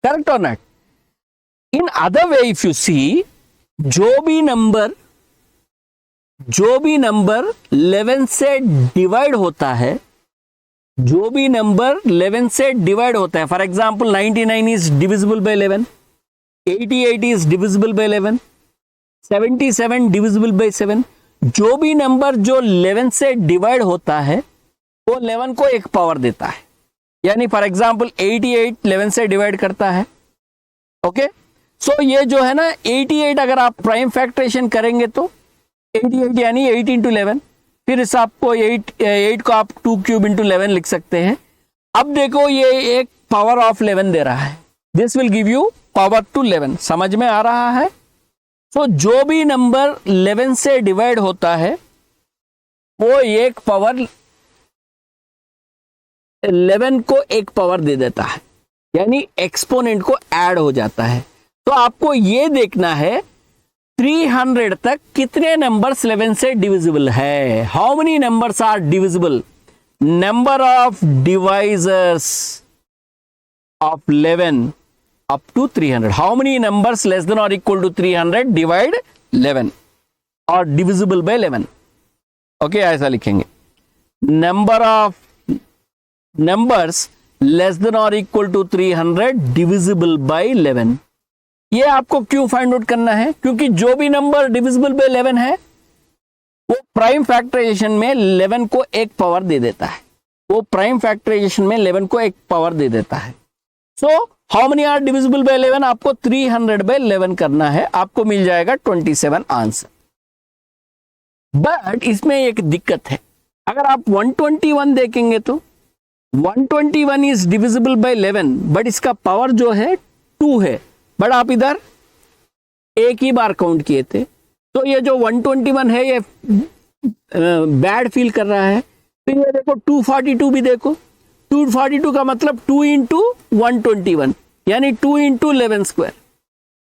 करेक्ट और not? In other way if you see, जो भी नंबर 11 से डिवाइड होता है, जो भी नंबर 11 से डिवाइड होता है, for example 99 is divisible by 11, 88 is divisible by 11, 77 divisible by 7. जो भी नंबर जो 11 से डिवाइड होता है वो 11 को एक पावर देता है. यानी फॉर एग्जांपल 88 11 से डिवाइड करता है. ओके, सो ये जो है ना 88 अगर आप प्राइम फैक्टरेशन करेंगे तो 88 यानी 8 इंटू 11, फिर इस आपको 8 को आप 2 क्यूब इंटू 11 लिख सकते हैं. अब देखो ये एक पावर ऑफ 11 दे रहा है, this will give you power to 11. समझ में आ रहा है? सो जो भी नंबर 11 से डिवाइड होता है वो एक पावर 11 को एक पावर दे देता है, यानी एक्सपोनेंट को ऐड हो जाता है. तो आपको ये देखना है 300 तक कितने नंबर्स 11 से डिविजिबल है. How many numbers are divisible? Number of divisors of 11 up to 300. How many numbers less than or equal to 300 divide 11 or divisible by 11? Okay, ऐसा लिखेंगे. Number of numbers less than or equal to 300 divisible by 11. ये आपको क्यों find out करना है? क्योंकि जो भी नंबर डिविजिबल बाय 11 है वो प्राइम फैक्टराइजेशन में 11 को एक पावर दे देता है. वो प्राइम फैक्टराइजेशन में 11 को एक पावर दे देता है. So how many are divisible by 11? आपको 300 बाय 11 करना है, आपको मिल जाएगा 27 आंसर. बट इसमें एक दिक्कत है, अगर आप 121 देखेंगे तो 121 इज डिविजिबल बाय 11, बट इसका पावर जो है 2 है, बट आप इधर एक ही बार काउंट किए थे, तो ये जो 121 है ये बैड फील कर रहा है. तो ये देखो 242 भी देखो, 242 का मतलब 2 इंटू 121 यानी 2 इंटू 11 स्क्वायर.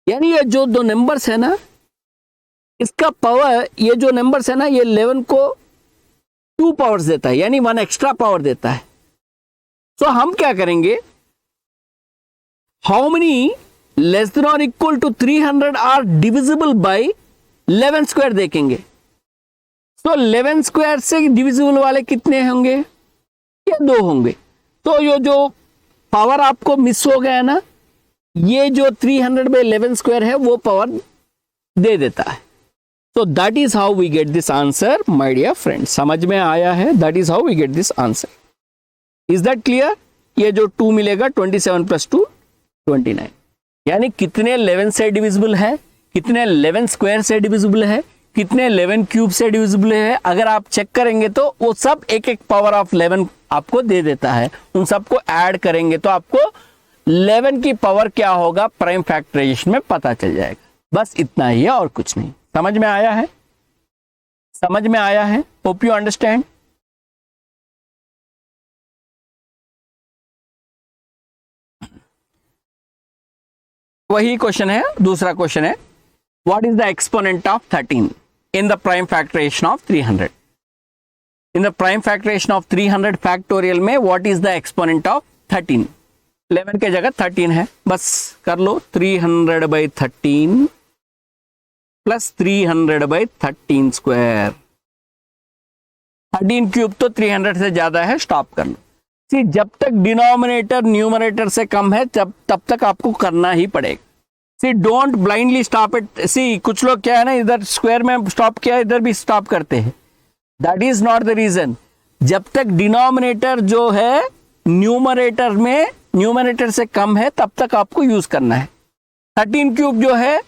यानी ये जो दो नंबर्स है ना, इसका पावर, ये जो नंबर्स है ना, ये 11 को 2 पावर्स देता है, यानी 1 एक्स्ट्रा पावर देता है. तो हम क्या करेंगे, हाउ मेनी लेस देन और equal to 300 are divisible by 11 square देखेंगे. तो 11 स्क्वायर से डिविजिबल वाले कितने होंगे? ये 2 होंगे. तो ये जो पावर आपको मिस हो गया ना, ये जो 300 बाय 11 स्क्वायर है वो पावर दे देता है. तो that is how we get this answer my dear friends. समझ में आया है? That is how we get this answer. Is that clear? ये जो 2 मिलेगा 27 प्लस 2 29, यानी कितने 11 से डिविजिबल है, कितने 11 स्क्वायर से डिविजिबल है, कितने 11 क्यूब से डिविजिबल है. अगर आप चेक करेंगे तो वो सब एक एक पावर ऑफ 11 आपको दे देता है. उन सबको ऐड करेंगे तो आपको 11 की पावर क्या होगा प्राइम फैक्टराइजेशन में पता चल जाएगा. बस इतना ही है और कुछ नहीं. समझ में आया है? समझ में आया है? Hope you understand. वही क्वेश्चन है, दूसरा क्वेश्चन है, what is the exponent of 13 in the prime factorization of 300? In the prime factorization of 300 factorial में what is the exponent of 13? 11 के जगह 13 है, बस कर लो 300 by 13 plus 300 by 13 square. 13 cube तो 300 से ज्यादा है, स्टॉप कर लो. सी, जब तक डिनोमिनेटर न्यूमरेटर से कम है तब तक आपको करना ही पड़ेगा. सी डोंट ब्लाइंडली स्टॉप इट। सी कुछ लोग क्या है ना, इधर स्क्वायर में स्टॉप किया इधर भी स्टॉप करते हैं, that is not the reason. जब तक डिनोमिनेटर जो है न्यूमरेटर में न्यूमरेटर से कम है तब तक आपको यूज करना है। 13 क्यूब जो है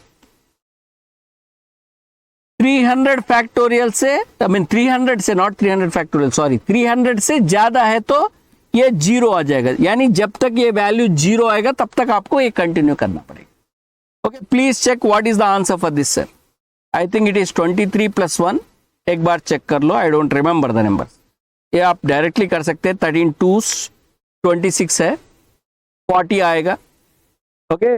300 फैक्टोरियल से, आई मीन 300 से, नॉट 300 फैक्टोरियल, सॉरी 300 से ज्यादा है तो ये जीरो आ जाएगा, यानी जब तक ये वैल्यू जीरो आएगा तब तक आपको ये कंटिन्यू करना पड़ेगा। Okay, please check what is the answer for this sir. I think it is 23 + 1। एक बार चेक कर लो, I don't remember the numbers. ये आप डायरेक्टली कर सकते हैं। 13 2s 26 है, 40 आएगा। ओके,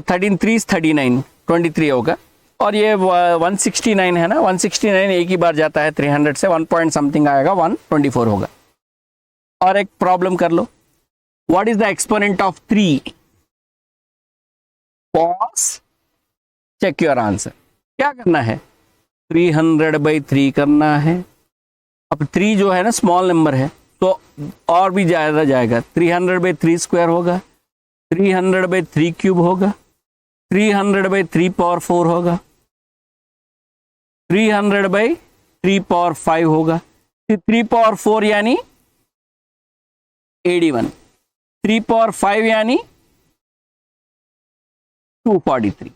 13 3s 39, 23 होगा। और ये 169 है ना, 169 एक ही बार जाता है 300 से, 1 पॉइंट समथिंग आएगा, 124 होगा। और एक प्रॉब्लम कर लो, what is the exponent of 3? Pause, check your answer. क्या करना है? 300/3 करना है। अब 3 जो है ना स्मॉल नंबर है तो और भी ज्यादा जाएगा, 300/3 स्क्वायर होगा, 300/3 क्यूब होगा, 300/3 पावर 4 होगा, 300/3 पावर 5 होगा, 3 पावर 4 यानी 81, 3 पावर 5 यानी 243।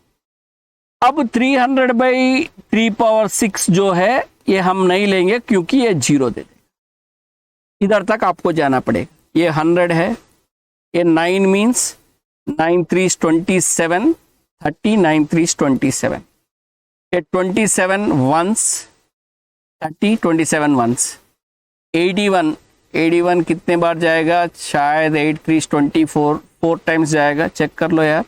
अब 300/3 पावर 6 जो है ये हम नहीं लेंगे क्योंकि ये जीरो दे देगा। इधर तक आपको जाना पड़ेगा। ये 100 है, ये 9 मीन्स 9 3 27, 30, 9 3 27, ये 27 वंस 30, 27 वंस 81, 81 कितने बार जाएगा? शायद 8 3 24, 4 टाइम्स जाएगा। चेक कर लो यार,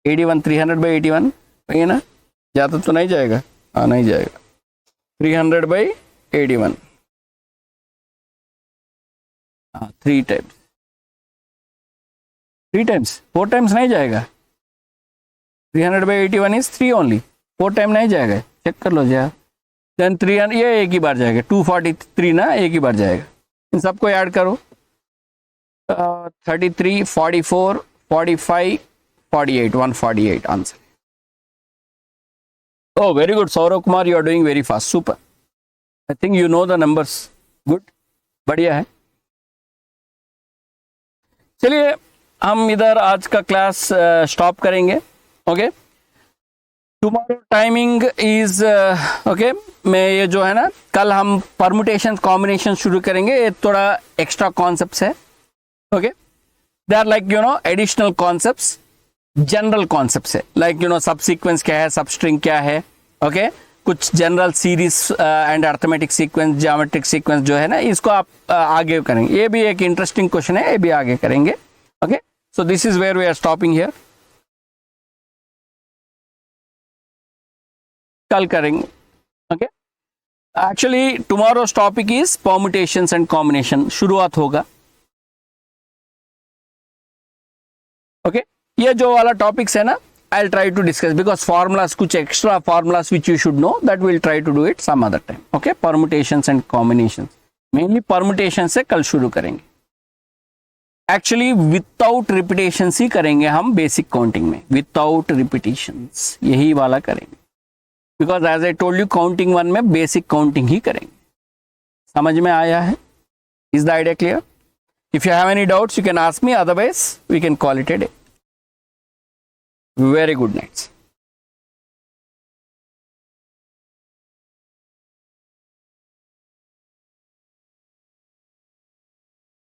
81 300/81 है ना, ज़्यादा तो नहीं जाएगा? हाँ नहीं जाएगा, 300/81, हाँ 3 टाइम्स, 3 टाइम्स, 4 टाइम्स नहीं जाएगा। 300/81 इज 3 ओनली, 4 टाइम नहीं जाएगा। चेक कर लो यार। देन 300, ये एक ही बार जाएगा, 243 ना, एक ही बार जाएगा। इन सबको ऐड करो, 33 44 45 48, 148 answer. Oh, very good, Saurav Kumar, you are doing very fast, super. I think you know the numbers, good, बढ़िया है। चलिए हम इधर आज का क्लास स्टॉप करेंगे। Okay, tomorrow timing is okay. मैं ये जो है ना, कल हम परमुटेशन कॉम्बिनेशन शुरू करेंगे। ये थोड़ा एक्स्ट्रा कॉन्सेप्ट्स है। Okay, they are like you know additional concepts, general concepts है, like you know subsequence क्या है, सब स्ट्रिंग क्या है। ओके, कुछ general series and arithmetic sequence, geometric sequence जो है ना, इसको आप आगे करेंगे। ये भी एक इंटरेस्टिंग क्वेश्चन है, ये भी आगे करेंगे। Okay, so this is where we are stopping here. कल करेंगे। Okay, actually tomorrow's topic is permutations and combination, शुरुआत होगा। ओके, ये जो वाला टॉपिक्स है ना, I will try to discuss because formulas, कुछ extra formulas which you should know, that will try to do it some other time. Okay, permutations and combinations, mainly permutation से कल शुरू करेंगे। एक्चुअली विदाउट रिपीटेशंस ही करेंगे हम basic counting में, without repetitions यही वाला करेंगे, because as I told you counting 1 में बेसिक काउंटिंग ही करेंगे। समझ में आया है? Is the idea clear? If you have any doubts you can ask me, otherwise we can call it a day. Very good nights.